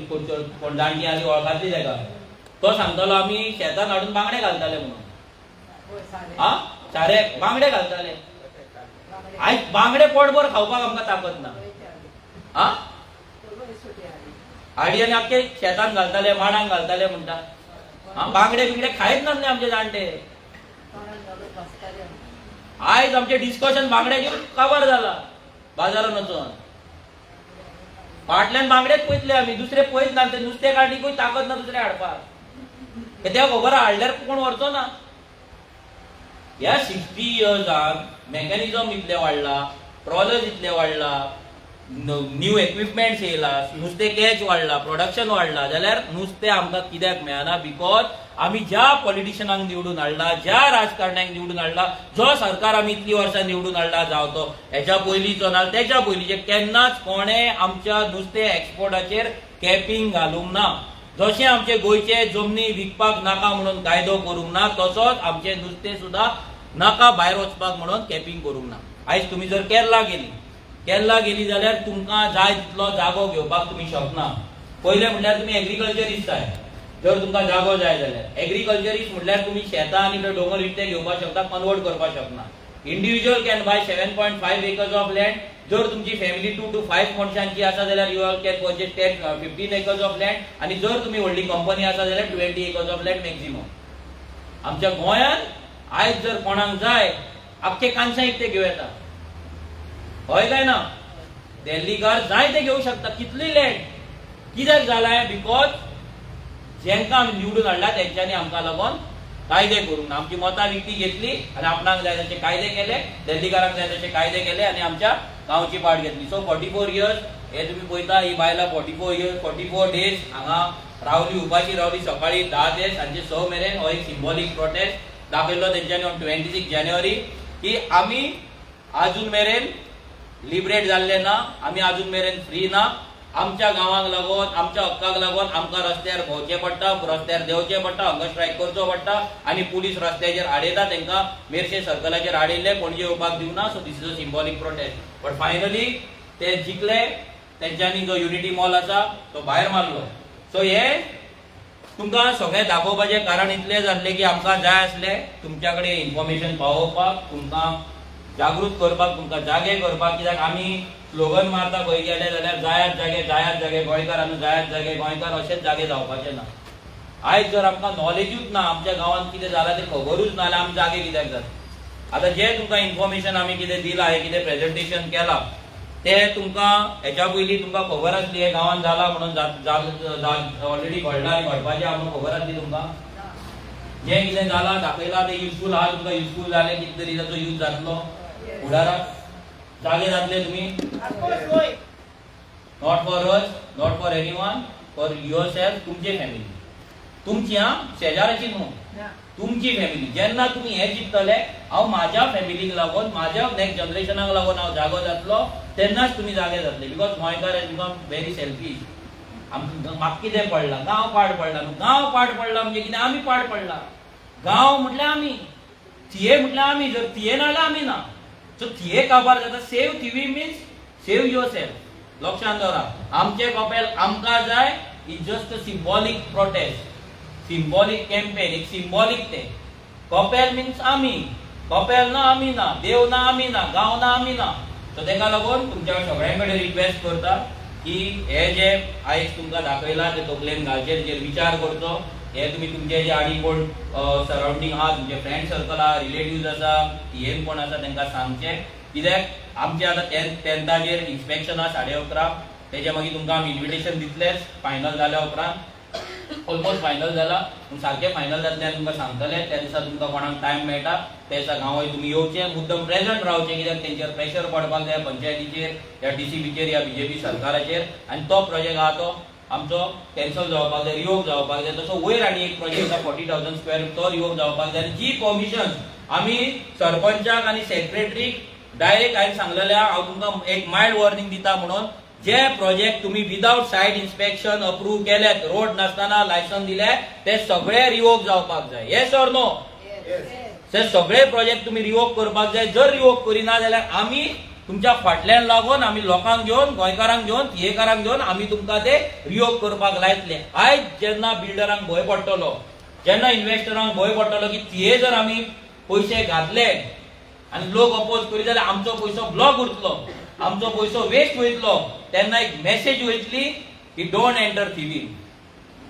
कोण जाणटी आनी वळखातली तेका, तो सांगतालो आमी शेतान हाडून बांगडे घालताले म्हणून. सारे बांगडे घालताले. आयज बांगडे पोटभर खावपाक आमकां ताकद ना. हाडी आनी आख्खे शेतान घालताले, माडांक घालताले म्हणटा. बांगडे बिंगडे खायत नासले आमचे जाणटे. आयज आमचे डिस्कशन बांगड्याचेर कवर जाला बाजारान वचून. फाटल्यान बांगडेच पयतले आमी, दुसरे पयत ना. ते नुस्तें काडीकूय ताकद ना दुसरे हाडपाक. त्या खबर हाडल्यार कोण व्हरचो ना. ह्या 60 इयर्सान मेकॅनिझम इतले वाडला, ट्रॉलर्स इतले वाडला, न्यू इक्विपमेंट्स येयला, नुस्तें कॅच वाडला, प्रोडक्शन वाडला. जाल्यार नुस्तें आमकां कित्याक मेळना? बिकॉज आमी ज्या पॉलिटिशियनांक निवडून हाडला, ज्या राजकारण्यांक निवडून हाडला, जो सरकार आमी इतली वर्सां निवडून हाडला, जावं तो हेच्या पयलींचो ना तेच्या पयलींचे, केन्नाच कोणें आमच्या नुस्तें एक्सपोर्टाचेर कॅपिंग घालूंक ना. जशें आमचे गोंयचे जमनी विकपाक नाका म्हणून कायदो करूंक ना, तसोच आमचे नुस्तें सुद्दां नाका भायर वचपाक म्हणून कॅपिंग करूंक ना. आयज तुमी जर केरला गेली जाल्यार तुमकां जाय तितलो जागो घेवपाक तुमी शकना. पयलें म्हणल्यार तुमी एग्रीकल्चरिस्ट जाय. जर तुमकां जागो जाय जाल्यार एग्रीकल्चरिस्ट म्हणल्यार तुमी शेतां आनी डोंगर विकते घेवपाक शकता, कन्वर्ट करपाक शकना. Individual can buy 7.5 acres of land. जर तुमची फॅमिली 2 to 5 मनशांची आसा जाल्यार you can purchase 15 acres of land. आनी जर तुमी व्हडली कंपनी आसा जाल्यार 20 acres ऑफ लँड मॅक्झिमम. आमच्या गोंयांत आयज जर कोणाक जाय आख्खे कांसां इकते घेवं येता. हय काय ना? दिल्लीकार जाय ते घेवं शकता. कितली लँड? कित्याक जालां? बिकॉज जेंका आमी निवडून हाडला तेंच्यांनी आमकां लागून कायदे करूंक ना. आमची मतां विकती घेतली आनी आपणाक जाय तशे कायदे केले, दिल्लीकारांक जाय तशे कायदे केले आनी आमच्या गांवची पाड घेतली. सो 44 इयर्स हे तुम्ही पळयता, ही बायलां 44 डेज हांगा रावली, उपाशी रावली. सकाळी 10 ते सांजे 6 मेरेन हो एक सिंबॉलीक प्रोटेस्ट दाखयलो तेंच्यांनी ऑन 26 जानेवारी की आमी अजून मेरेन लिबरेट जाल्ले ना, आमी अजून मेरेन फ्री ना. आमच्या गांवाक लागून, आमच्या हक्काक लागून आमकां रस्त्यार भोंवचें पडटा, रस्त्यार देंवचें पडटा, हांगा स्ट्रायक करचो पडटा आनी पुलीस रस्त्याचेर आडयता. तांकां मेर्शे सर्कलाचेर आडयले, पणजे येवपाक दिवना. So this is a symbolic protest. But finally ते जिखले, तेंच्यांनी जो युनिटी मॉल आसा तो भायर मारलो. सो हे तुमकां सगळें दाखोवपाचें कारण इतलें जाल्लें की आमकां जाय आसलें तुमच्या कडेन इन्फॉर्मेशन पावोवपाक, तुमकां जागृत करपाक, तुमकां जागे करपाक. कित्याक आमी स्लोगन मारता खंय गेले जाल्यार जायात जागे गोंयकारांना जायात जागे गोंयकार अशेंच जागे जावपाचे ना. आयज जर आमकां नॉलेजूच ना, आमच्या गांवांत कितें जालां तें खबरूच ना जाल्यार आमी जागे कित्याक जाता. आतां जें तुमकां इन्फॉर्मेशन आमी कितें दिलां, हें कितें प्रेझेंटेशन केलां तें तुमकां हेच्या पयलीं तुमकां खबर आसली हे गांवांत जाला म्हणून ऑलरेडी घडलां आनी घडपाचें आहा म्हणून खबर आसली तुमकां. जें कितें जालां दाखयलां तें युजफूल आहा, तुमकां युजफूल जालें, कितें तरी ताचो यूज जातलो फुडाराक. जागे जातले तुमी not for us, not for anyone, for your self, तुमचे फॅमिली, तुमची शेजाराची न्हू, तुमची फॅमिली. जेन्ना तुमी हे चिंततले हांव म्हाज्या फॅमिलीक लागून, म्हाज्या नेक्स्ट जनरेशनाक लागून हांव जागो जातलो, तेन्नाच तुमी जागे जातले. बिकॉज गोंयकार हॅज बिकम व्हेरी सेल्फीश. म्हाका कितें पडलां, गांव पाड पडला न्हू. गांव पाड पडला म्हणजे कितें, आमी पाड पडला. गांव म्हटल्यार आमी, थिये म्हटल्यार आमी. जर थिये ना जाल्यार आमी ना. सो थिये काबार जाता. Save Thivim means save yourself. लक्षांत दवरा. आमचे कपेल आमकां जाय is just a symbolic protest, symbolic campaign, एक सिंबॉलीक ते. कपेल मीन्स आमी, कपेल ना आमी ना, देव ना आमी ना, गांव ना आमी ना. सो तेका लागून तुमच्या सगळ्यां कडेन रिक्वेस्ट करता की हे जे आयज तुमकां दाखयला ते तकलेन घालचेर विचार करचो. हे तुम्ही तुमचे जे आनी कोण सराउंडिंग आहा, तुमचे फ्रेंड सर्कल आहा, रिलेटिव्स आसा, थियेन कोण आसा तांकां सांगचें. कित्याक आमचे आतां 10थाचेर इन्स्पेक्शन आहा 11:30. तेजे मागीर तुमकां आमी इन्विटेशन दितलेच फायनल जाल्या उपरांत. ऑलमोस्ट फायनल जाला, पूण सारकें फायनल जातलें तुमकां सांगतले. त्या दिसा तुमकां कोणाक टायम मेळटा त्या दिसा गांवांत तुमी येवचें, मुद्दम प्रेझेंट रावचें. कित्याक तेंचेर प्रेशर पडपाक जाय पंचायतीचेर, या DCBचेर, या BJP सरकाराचेर. आनी तो प्रोजेक्ट आहा तो आमचो कॅन्सल जावपाक जाय, रिवोक जावपाक जाय. तसो वयर आनी एक प्रोजेक्ट आसा 40,000 स्क्वेअर, तो रिवोक जावपाक जाय. जी परमिशन आमी सरपंचाक आनी सेक्रेटरीक डायरेक्ट हांवें सांगलेलें आहा, हांव तुमकां एक मायल्ड वॉर्निंग दिता म्हणून. जे प्रोजेक्ट तुम्ही विदाउट सायट इन्स्पेक्शन अप्रूव्ह केलेत, रोड नासतना लायसन दिले, ते सगळे रिवोक जावपाक जाय. Yes or no? ते सगळे प्रोजेक्ट तुम्ही रिवोक करपाक जाय. जर रिवोक करिना जाल्यार आमी तुमच्या फाटल्यान लागून, आमी लोकांक घेवन, गोंयकारांक घेवन, थियेकारांक घेवन आमी तुमकां ते रिवोक करपाक लायतले. आयज जेन्ना बिल्डरांक भंय पडटलो, जेन्ना इन्व्हेस्टरांक भंय पडटलो की थिये जर आमी पयशे घातले आनी लोक अपोज करी जाल्यार आमचो पयसो ब्लॉक उरतलो, आमचो पयसो वेस्ट वयतलो, तेन्ना एक मेसेज वयतली की डोंट एंटर थिवी.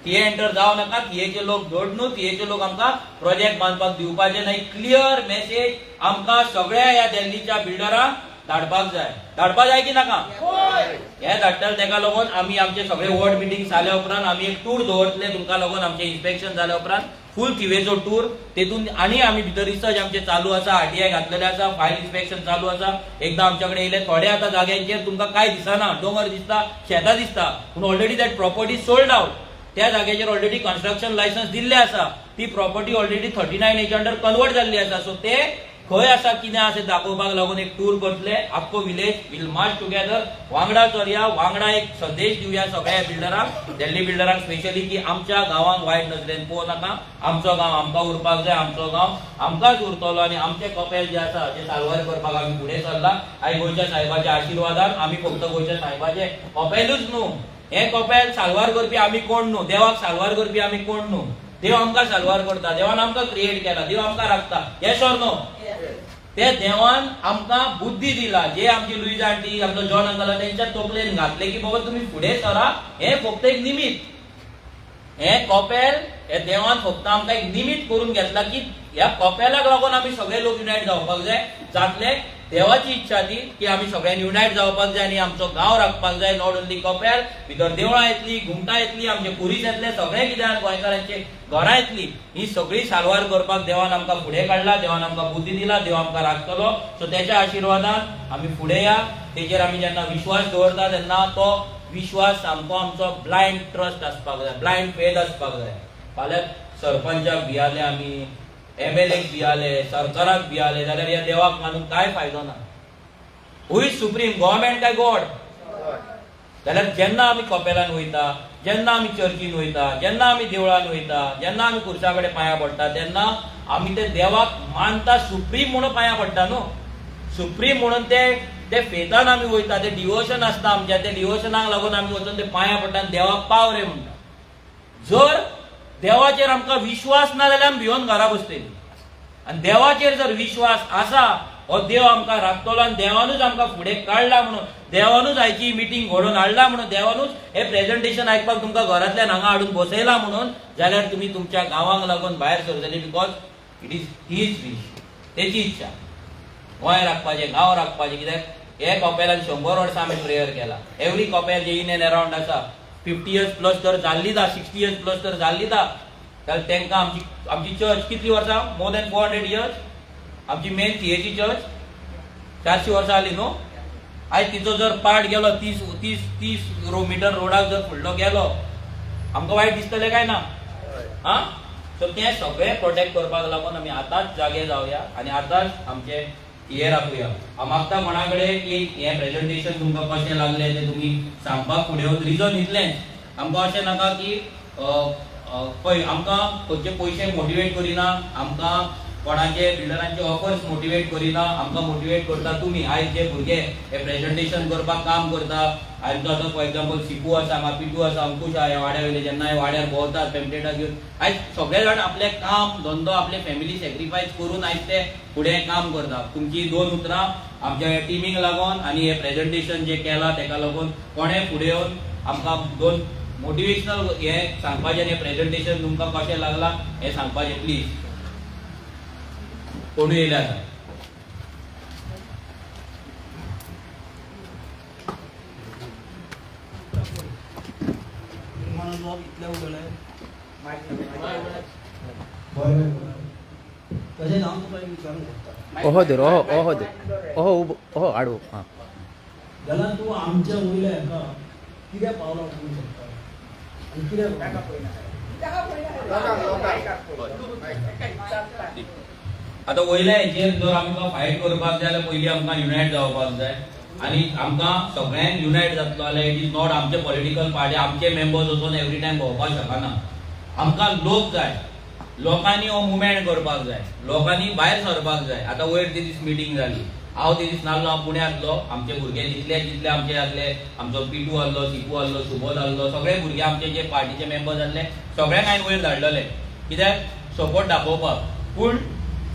थिये एंटर जावं नाका, थियेचे लोक धड न्हू, थियेचे लोक आमकां प्रोजेक्ट बांदपाक दिवपाचे ना. क्लियर मेसेज आमकां सगळ्या ह्या दिल्लीच्या बिल्डरांक धाडपाक जाय. धाडपाक जाय की नाका? हे धाडटले. तेका लागून आमी आमचे सगळे वॉर्ड मिटींग जाल्या उपरांत आमी एक टूर दवरतले तुमकां लागून. आमचे इन्स्पेक्शन जाल्या उपरांत फुल थिवेचो टूर. तेतून आनी आमी भितर रिसर्च आमचे चालू आसा, RTI घातलेले आसा, फायल इन्स्पेक्शन चालू आसा. एकदां आमच्या कडेन येयले. थोडे आतां जाग्यांचेर तुमकां कांय दिसना, डोंगर दिसता, शेतां दिसता, पूण already that property sold out. त्या जाग्याचेर ऑलरेडी कन्स्ट्रक्शन लायसन्स दिल्ले आसा. ती property already 39A under convert जाल्ली आसा. सो ते खंय आसा, कितें आसा दाखोवपाक लागून एक टूर करतले. आख्खो विलेज वील मार्च टुगेदर. वांगडा चलया, वांगडा एक संदेश दिवया सगळ्या बिल्डरांक, दिल्ली बिल्डरांक स्पेशली, की आमच्या गांवांक वायट नजरेन पळोवं नाका. आमचो गांव आमकां उरपाक जाय, आमचो गांव आमकांच उरतलो. आनी आमचे कपेल जे आसा ते साल्वार करपाक आमी फुडें सरला. आयज गोंयच्या साहेबाच्या आशिर्वादान आमी फक्त गोंयच्या साहेबाचे कपेलूच न्हू, हे कपेल साल्वार करपी आमी कोण न्हू, देवाक साल्वार करपी आमी कोण न्हू. देव आमकां साल्वार करता, देवान आमकां क्रिएट केला, देव आमकां राखता. Yes or no? ते देवान आमकां बुद्धी दिला. जे आमची लुईज आंटी, आमचो जॉन अंकल तेंच्या तकलेन घातले की बाबा तुम्ही फुडें सरा. हे फक्त एक निमित्त. हे कपेल हे देवान फक्त आमकां एक निमित्त करून घेतला की ह्या कपेलाक लागून आमी सगळे लोक युनायट जावपाक जाय. जातले देवाची इच्छा ती की आमी सगळ्यांनी युनायट जावपाक जाय आनी आमचो गांव राखपाक जाय. नॉट ओन्ली कपेल, भितर देवळां येतली, घुमटां येतली, आमचे पुरीस येतले, सगळे कितें गोंयकारांचे घरां येतली. ही सगळी सारवार करपाक देवान आमकां फुडें काडला, देवान आमकां बुद्धी दिला, देव आमकां राखतलो. सो त्याच्या आशिर्वादान आमी फुडें या. तेजेर आमी जेन्ना विश्वास दवरता तेन्ना तो विश्वास सामको आमचो ब्लायंड ट्रस्ट आसपाक जाय, ब्लायंड फेथ आसपाक जाय. फाल्यां सरपंचाक भियाले आमी, MLAक भियाले, सरकाराक भियाले जाल्यार ह्या देवाक मानून काय फायदो ना. हू इज सुप्रीम, गव्हर्नमेंट काय गॉड? जाल्यार जेन्ना आमी कपेलान वयता, जेन्ना आमी चर्चीन वयता, जेन्ना आमी देवळान वयता, जेन्ना आमी खुर्सा कडेन पांयां पडटा तेन्ना आमी ते देवाक मानता, सुप्रीम म्हणून पांयां पडटा न्हू. सुप्रीम म्हणून ते फेथान आमी वयता, ते डिवोशन आसता आमचें, ते डिवोशनाक लागून आमी वचून ते पांयां पडटा आनी देवाक पाव रे म्हणटा. जर देवाचेर आमकां विश्वास ना जाल्यार आमी भिवून घरा बसतलीं. आनी देवाचेर जर विश्वास आसा, हो देव आमकां राखतलो आनी देवानूच आमकां फुडें काडला म्हणून, देवानूच आयची मिटींग घडोवन हाडला म्हणून, देवानूच हे प्रेझेंटेशन आयकपाक तुमकां घरांतल्यान हांगा हाडून बसयला म्हणून, जाल्यार तुमी तुमच्या गांवांक लागून भायर सरतलीं. Because it is his wish, तेची इच्छा. गोंय राखपाचें, गांव राखपाचें. कित्याक हे कपेलान 100 वर्सां आमी प्रेयर केला. एवरी कपेल जे इन एंड अराउंड आसा 50 years प्लस तर जाल्ली दा, 60 years प्लस तर जाल्ली दा, जाल्यार तेंकां आमची चर्च कितली वर्सां? More than 400 years. आमची मेन सीएची चर्च 400 वर्सां जाली न्हू. आयज तिचो जर पार्ट गेलो 30 मीटर रोडाक जर फुडलो गेलो, आमकां वायट दिसतलें काय ना? हा. सो ते सगळे प्रोटेक्ट करपाक लागून आमी आतांच जागे जावया आनी आतांच आमचे हे राखुया. हांव मागता कोणा कडेन की हे प्रेझेंटेशन तुमकां कशें लागलें ते तुमी सांगपाक फुडें वच. रिजन इतलेंच, आमकां अशें नाका की पळय आमकां खंयचे पयशे मोटिवेट करिना, आमकां कोणाचे बिल्डरांचे ऑफर्स मोटिवेट करिना, आमकां मोटिवेट करता तुमी. आयज जे भुरगे हे प्रेझेंटेशन करपाक काम करता, आयज आतां फॉर एग्जाम्पल सिपू आसा, पिटू आसा, अंकुश आहा, ह्या वाड्या वयले जेन्ना हे वाड्यार भोंवतात पेम्पलेटां घेवन, आयज सगळे जाण आपले काम धंदो आपले फॅमिली सॅक्रिफायस करून आयज ते फुडें काम करता. तुमची 2 उतरां आमच्या टिमीक लागून आनी हे प्रेझेंटेशन जे केलां तेका लागून कोणें फुडें येवन आमकां 2 मोटिवेशनल हे सांगपाचें, हे प्रेझेंटेशन तुमकां कशें लागलां हें सांगपाचें प्लीज. कोणूय येयले आसा? ओहो दर ओहो दर ओहो आडू. हां जाल्यार तूं आमच्या वयल्या हेका कित्याक पावलां उखलूंक शकता आनी कित्याक आता वयल्या हेचेर जर आमकां फायट करपाक जाय जाल्यार पयलीं आमकां युनायट जावपाक जाय. आनी आमकां सगळ्यांक युनायट जातलो जाल्यार इट इज नॉट आमचे पॉलिटिकल पार्टी, आमचे मेंबर्स वचून एवरी टायम भोंवपाक शकना. आमकां लोक जाय, लोकांनी हो मुवमेंट करपाक जाय, लोकांनी भायर सरपाक जाय. आतां वयर ते दीस मिटींग जाली, हांव ते दीस नासलो, हांव पुण्यांतलो. आमचे भुरगे जितले आमचे आसले, आमचो पिटू आहलो, सिपू आहलो, सुबोध आहलो, सगळे भुरगे आमचे जे पार्टीचे मेंबर्स आसले सगळ्यांक हांवें वयर धाडलेले कित्याक सपोर्ट दाखोवपाक. पूण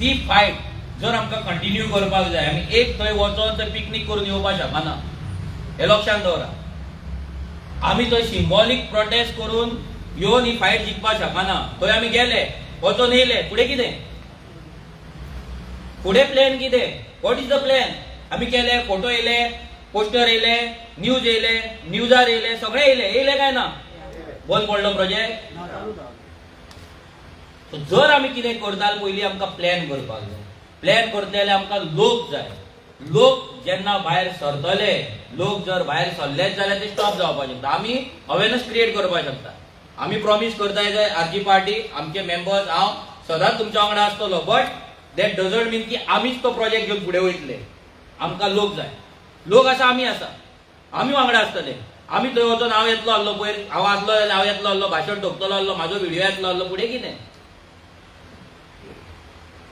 ती फायट जर आमकां कंटिन्यू करपाक जाय, आमी एक थंय वचोन थंय पिकनीक करून येवपाक शकना. हे लक्षांत दवरा. आमी थंय सिंबॉलीक प्रोटेस्ट करून येवन ही फायट जिखपाक शकना. थंय आमी गेले, वचोन येयले, फुडें कितें? फुडें प्लॅन कितें? What is the plan? आमी केले, फोटो येयले, पोस्टर येयले, न्यूज येयले, न्यूजार येयले, सगळे येयले काय ना? बंद पडलो प्रोजेक्ट. जर आमी कितें करता पयलीं आमकां प्लॅन करपाक जाय. प्लॅन करतले जाल्यार आमकां लोक जाय. लोक जेन्ना भायर सरतले, लोक जर भायर सरलेच जाल्यार ते स्टॉप जावपाक शकता. आमी अवेरनेस क्रिएट करपाक शकता. आमी प्रॉमिस करताय जाय आरजी पार्टी, आमचे मेंबर्स, हांव सदांच तुमच्या वांगडा आसतलो. बट दॅट डजंट मीन की आमीच तो प्रोजेक्ट घेवन फुडें वयतले. आमकां लोक जाय. लोक आसा, आमी आसा, आमी वांगडा आसतले. आमी थंय वचोन हांव येतलो आहलो, पयर हांव आसलो जाल्यार हांव येतलो आहलो, भाशण ठोकतलो आहलो, म्हाजो व्हिडिओ येतलो आहलो, फुडें कितें?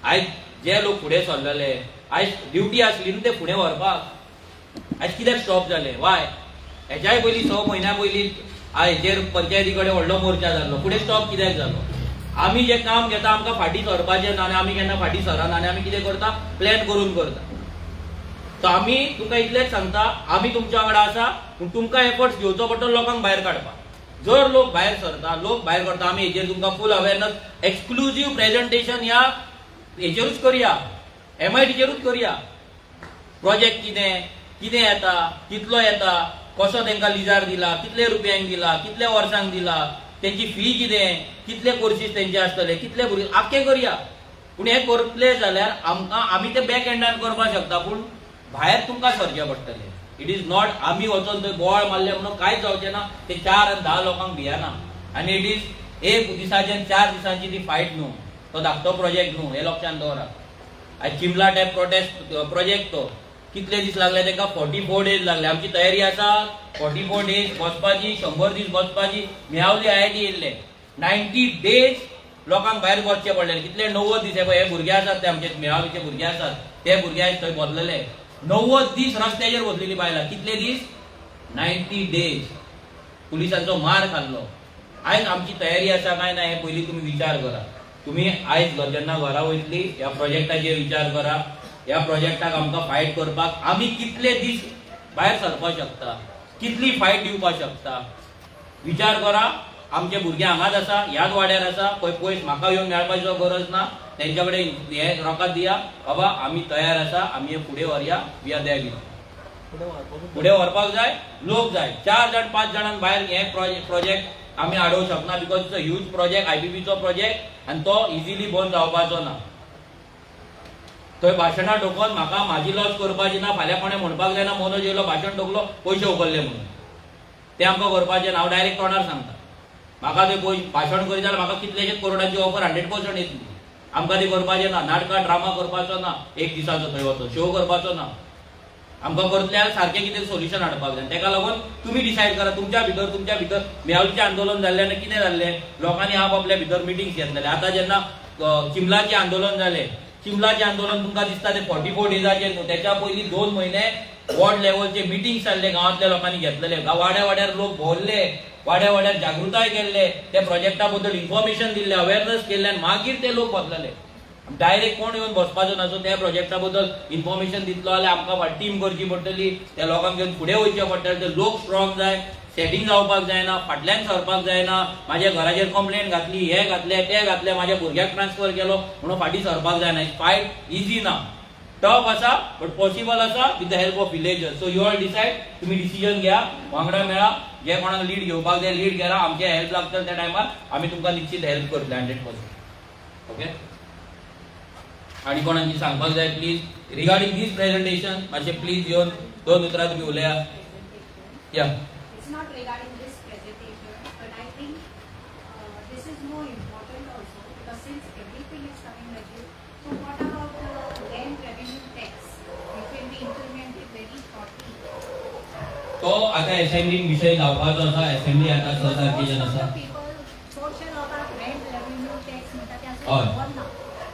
आयज जे लोक फुडें सरलेले, आयज ड्युटी आसली न्हू ते फुडें व्हरपाक, आयज कित्याक स्टॉप जाले? वाय? हेच्याय पयलीं 6 म्हयन्या पयलीं हेचेर पंचायती कडेन व्हडलो मोर्चा जाल्लो. फुडें स्टॉप कित्याक जालो? आमी जे काम घेता आमकां फाटीं सरपाचें ना आनी आमी केन्ना फाटीं सरना आनी आमी कितें करता? प्लॅन करून करता. सो आमी तुमकां इतलेंच सांगता, आमी तुमच्या वांगडा आसा, पूण तुमकां एफर्ट्स घेवचो पडटलो लोकांक भायर काडपाक. जर लोक भायर सरता, लोक भायर करता, आमी हेचेर तुमकां फूल अवेरनेस, एक्सक्लुझिव्ह प्रेझेंटेशन ह्या हेचेरूच करया, MITचेरूच करया. प्रोजेक्ट कितें कितें येता, कितलो येता, कसो तांकां लिजार दिला, कितले रुपयांक दिला, कितल्या वर्सांक दिला, तेंची फी कितें, कितले कोर्सीस तेंचे आसतले, कितले भुरगे, आख्खें करया. पूण हें करतले जाल्यार आमकां आमी ते बॅक एंडान करपाक शकता, पूण भायर तुमकां सरचें पडटलें. इट इज नॉट आमी वचोन थंय बोवाळ मारले म्हणून कांयच जावचें ना. ते 4 आनी 10 लोकांक भियाना. आनी इट इज एक दिसाचे 4 दिसांची ती फायट न्हू, तो धाकटो प्रोजेक्ट न्हू, हें लक्षात दवरा. आज चिमला टॅप प्रोटेस्ट प्रोजेक्ट तो कितले दीस लागले ताका, 44 डेज लागले. आमची तयारी आसा 44 डेज बसपाची, 100 दीस बसपाची. मेहावली आयआयटी येयल्ले 90 डेज लोकांक भायर बसचे पडले. कितले 90 दीस हे भुरगे आसात, ते आमचे मेहावलीचे भुरगे आसात, ते भुरगे थंय बसलेले 90 दीस रस्त्याचेर बसलेली बायलां. कितले दीस, 90 डेज. पुलिसांचो मार खाल्लो. आयज आमची तयारी आसा काय ना हे पयलीं तुमी विचार करा. तुम्ही आयज जेन्ना घरा वयतली ह्या प्रोजेक्टाचेर विचार करा. ह्या प्रोजेक्टाक आमकां फायट करपाक आमी कितले दीस भायर सरपाक शकता, कितली फायट दिवपाक शकता, विचार करा. आमचे भुरगे हांगाच आसा, ह्याच वाड्यार आसा, पयस म्हाका येवन मेळपाचो गरज ना. तेंच्या कडेन हे रोकात दिया, बाबा आमी तयार आसा, आमी हे फुडें व्हरया. We R there. फुडें व्हरपाक जाय, लोक जाय. 4 जाण 5 जाणांक भायर हे प्रोजेक्ट आमी हाडूंक शकना, because it's a huge project, आयबीबीचो प्रोजेक्ट, आनी तो इजिली बंद जावपाचो ना. थंय भाशणां ठोकोवन म्हाका म्हाजी लॉस करपाची ना, फाल्यां कोणें म्हणपाक जायना मनोज येयलो भाशण ठोकलो पयशे उखल्ले म्हणून. ते आमकां करपाचें ना. हांव डायरेक्ट तोंडार सांगता. म्हाका थंय भाशण करी जाल्यार म्हाका कितलेशेच करोडाची ऑफर 100% येतली. आमकां ती करपाचें ना. नाटकां ड्रामा करपाचो ना, एक दिसाचो थंय वचून शो करपाचो ना. आमकां करतले जाल्यार सारकें कितें सोल्युशन हाडपाक जाय. तेका लागून तुमी डिसायड करा. तुमच्या भितर मेहावलीचें आंदोलन जाल्ल्यान कितें जाल्लें, लोकांनी आपल्या भितर मिटिंग्स घेतलेले. आतां जेन्ना चिमलाचें आंदोलन जालें, चिमलाचें आंदोलन तुमकां दिसता ते 44 डेजाचेर न्हू, तेच्या पयलीं 2 म्हयने वॉर्ड लेवलचे मिटिंग्स जाल्ले, गांवांतल्या लोकांनी घेतलेले. वाड्या वाड्यार लोक भोंवले, वाड्या वाड्यार जागृताय केल्ले, त्या प्रोजेक्टा बद्दल इन्फॉर्मेशन दिल्ले, अवेअरनेस केल्ले, आनी मागीर ते लोक बसलेले. डायरेक्ट कोण येवन बसपाचो ना. सो त्या प्रोजेक्टा बद्दल इन्फॉर्मेशन दितलो जाल्यार आमकां टीम करची पडटली, त्या लोकांक घेवन फुडें वयचें पडटलें. ते लोक स्ट्रॉंग जाय, सेटिंग जावपाक जायना, फाटल्यान सरपाक जायना. म्हाज्या घराचेर कंप्लेंट घातली, हे घातले, ते घातले, म्हाज्या भुरग्याक ट्रान्सफर केलो म्हणून फाटीं सरपाक जायना. फायट इजी ना, टफ आसा, बट पॉसिबल आसा with the help of villagers. So you all decide, तुम्ही डिसिजन घ्या, वांगडा मेळा, जे कोणाक लीड घेवपाक जाय लीड घेरा. आमचे हेल्प लागतले त्या टायमार आमी तुमकां निश्चित हेल्प करतले 100%. ओके. आनी कोणाची सांगपाक जाय प्लीज रिगार्डिंग दीस प्रेजेंटेशन, मातशें प्लीज येवन 2 उतरां तुमी उलया. या. It's not regarding this presentation, but I think this is more important also, because since everything is coming like this, so what about the land revenue tax? It will be implemented very shortly. तो आता assembly विषय जावपाचो आसा. Assembly आता 6 तारखेच्यान आसा. People, social लोकांक land revenue tax म्हणटा ते हय. आसूं खबर ना.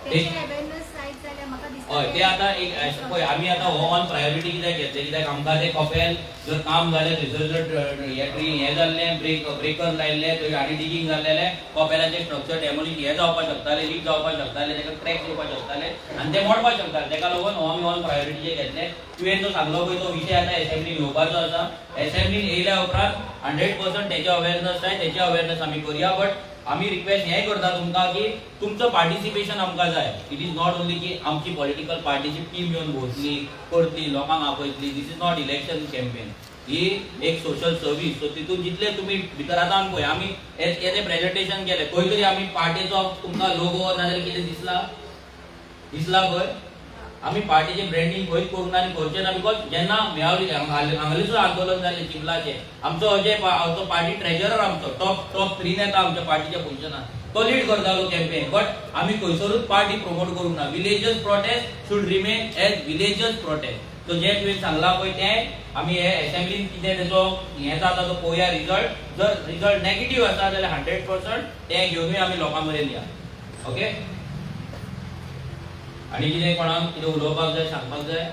तेचे awareness जायत जाल्यार म्हाका दिसता. हय, ते आता एक पळय आमी आता हो ऑन प्रायोरिटी कित्याक घेतले, कित्याक आमकां ते कपेल जर काम जालें, थंयसर जर हें जाल्लें, ब्रेकर लायल्ले, थंय आनी डिगींग जाल्लेलें, कपेलाचें स्ट्रक्चर डॅमोलिश हें जावपाक शकतालें, लीक जावपाक शकतालें, तेका क्रॅक्स येवपाक शकताले आनी ते मोडपाक शकताले. तेका लागून हो आमी ऑन प्रायोरिटीचेर घेतले. तुवें जो सांगलो पळय तो विशय आतां असेंब्लीन येवपाचो आसा. असेंब्लीन येयल्या उपरांत 100% तेचे अवेअरनेस जाय, तेचे अवेअरनेस आमी करया. बट आमी रिक्वेस्ट हें करता तुमकां की तुमचं पार्टिसिपेशन आमकां जाय. इट इज नॉट ओन्ली की आमची पॉलिटिकल पार्टीची टीम येवन भोंवतली, करतली, लोकांक आपयतली. This is not election campaign, ही एक सोशल सर्वीस. सो तितून जितले तुमी भितर आतां पळय आमी हें प्रेजेंटेशन केलें, खंय तरी आमी पार्टीचो तुमकां लोगो नाजाल्यार कितें दिसला पळय, आमी पार्टीचें ब्रँडिंग खंयच करूंक ना आनी करचें ना. बिकॉज जेन्ना मेहावली हांगालीचो आंदोलन जाल्लें चिमलाचें, आमचो अजय तो पार्टी ट्रेजरर आमचो टॉप 3 येता आमच्या पार्टीच्या पोजिशनान, तो लीड करतालो कॅम्पेन. बट आमी खंयसरूच पार्टी प्रमोट करूंक ना. Villagers protest should remain as villagers protest. So जे तुवें सांगलां पळय तें आमी हे असेंब्लीन कितें तेजो हें जाता तो पळोवया रिजल्ट. जर रिजल्ट नेगेटीव आसा जाल्यार 100% तें घेवनूय आमी लोकां मेरेन या. ओके. आनी कितें कोणाक कितें उलोवपाक जाय, सांगपाक जाय?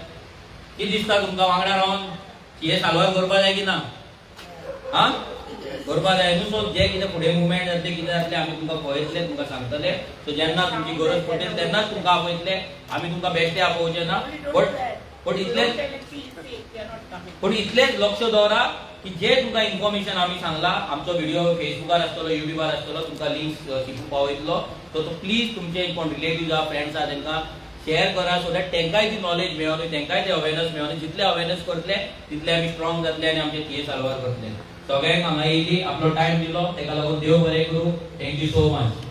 कितें दिसता तुमकां वांगडा रावन हे साल्वार करपाक जाय की ना? आं करपाक जाय न्हू. सो जे कितें फुडें मुवमेंट जातले कितें जातलें आमी तुमकां पळयतले, तुमकां सांगतले. सो जेन्ना तुमची गरज पडेल तेन्नाच तुमकां आपयतले. आमी तुमकां बेश्टे आपोवचे ना. बट इतलेच लक्ष दवरा की जे तुमकां इन्फॉर्मेशन आमी सांगला, आमचो व्हिडिओ फेसबुकार आसतलो, युट्यूबार आसतलो, तुमकां लिंक शिकूंक पावयतलो. सो तो प्लीज तुमचे कोण रिलेटिव्ह आहा, फ्रेंड्स आहा, तांकां शेअर करा सो दॅट तांकांय ती नॉलेज मेळोनी तांकांय ते अवेअरनेस मेळोनी जितले अवेअरनेस करतले तितले आमी स्ट्रॉंग जातले आनी आमचे केस साल्वार करतले. सगळ्यांक हांगा येयली आपलो टायम दिलो ताका लागून देव बरें करूं. Thank you so much.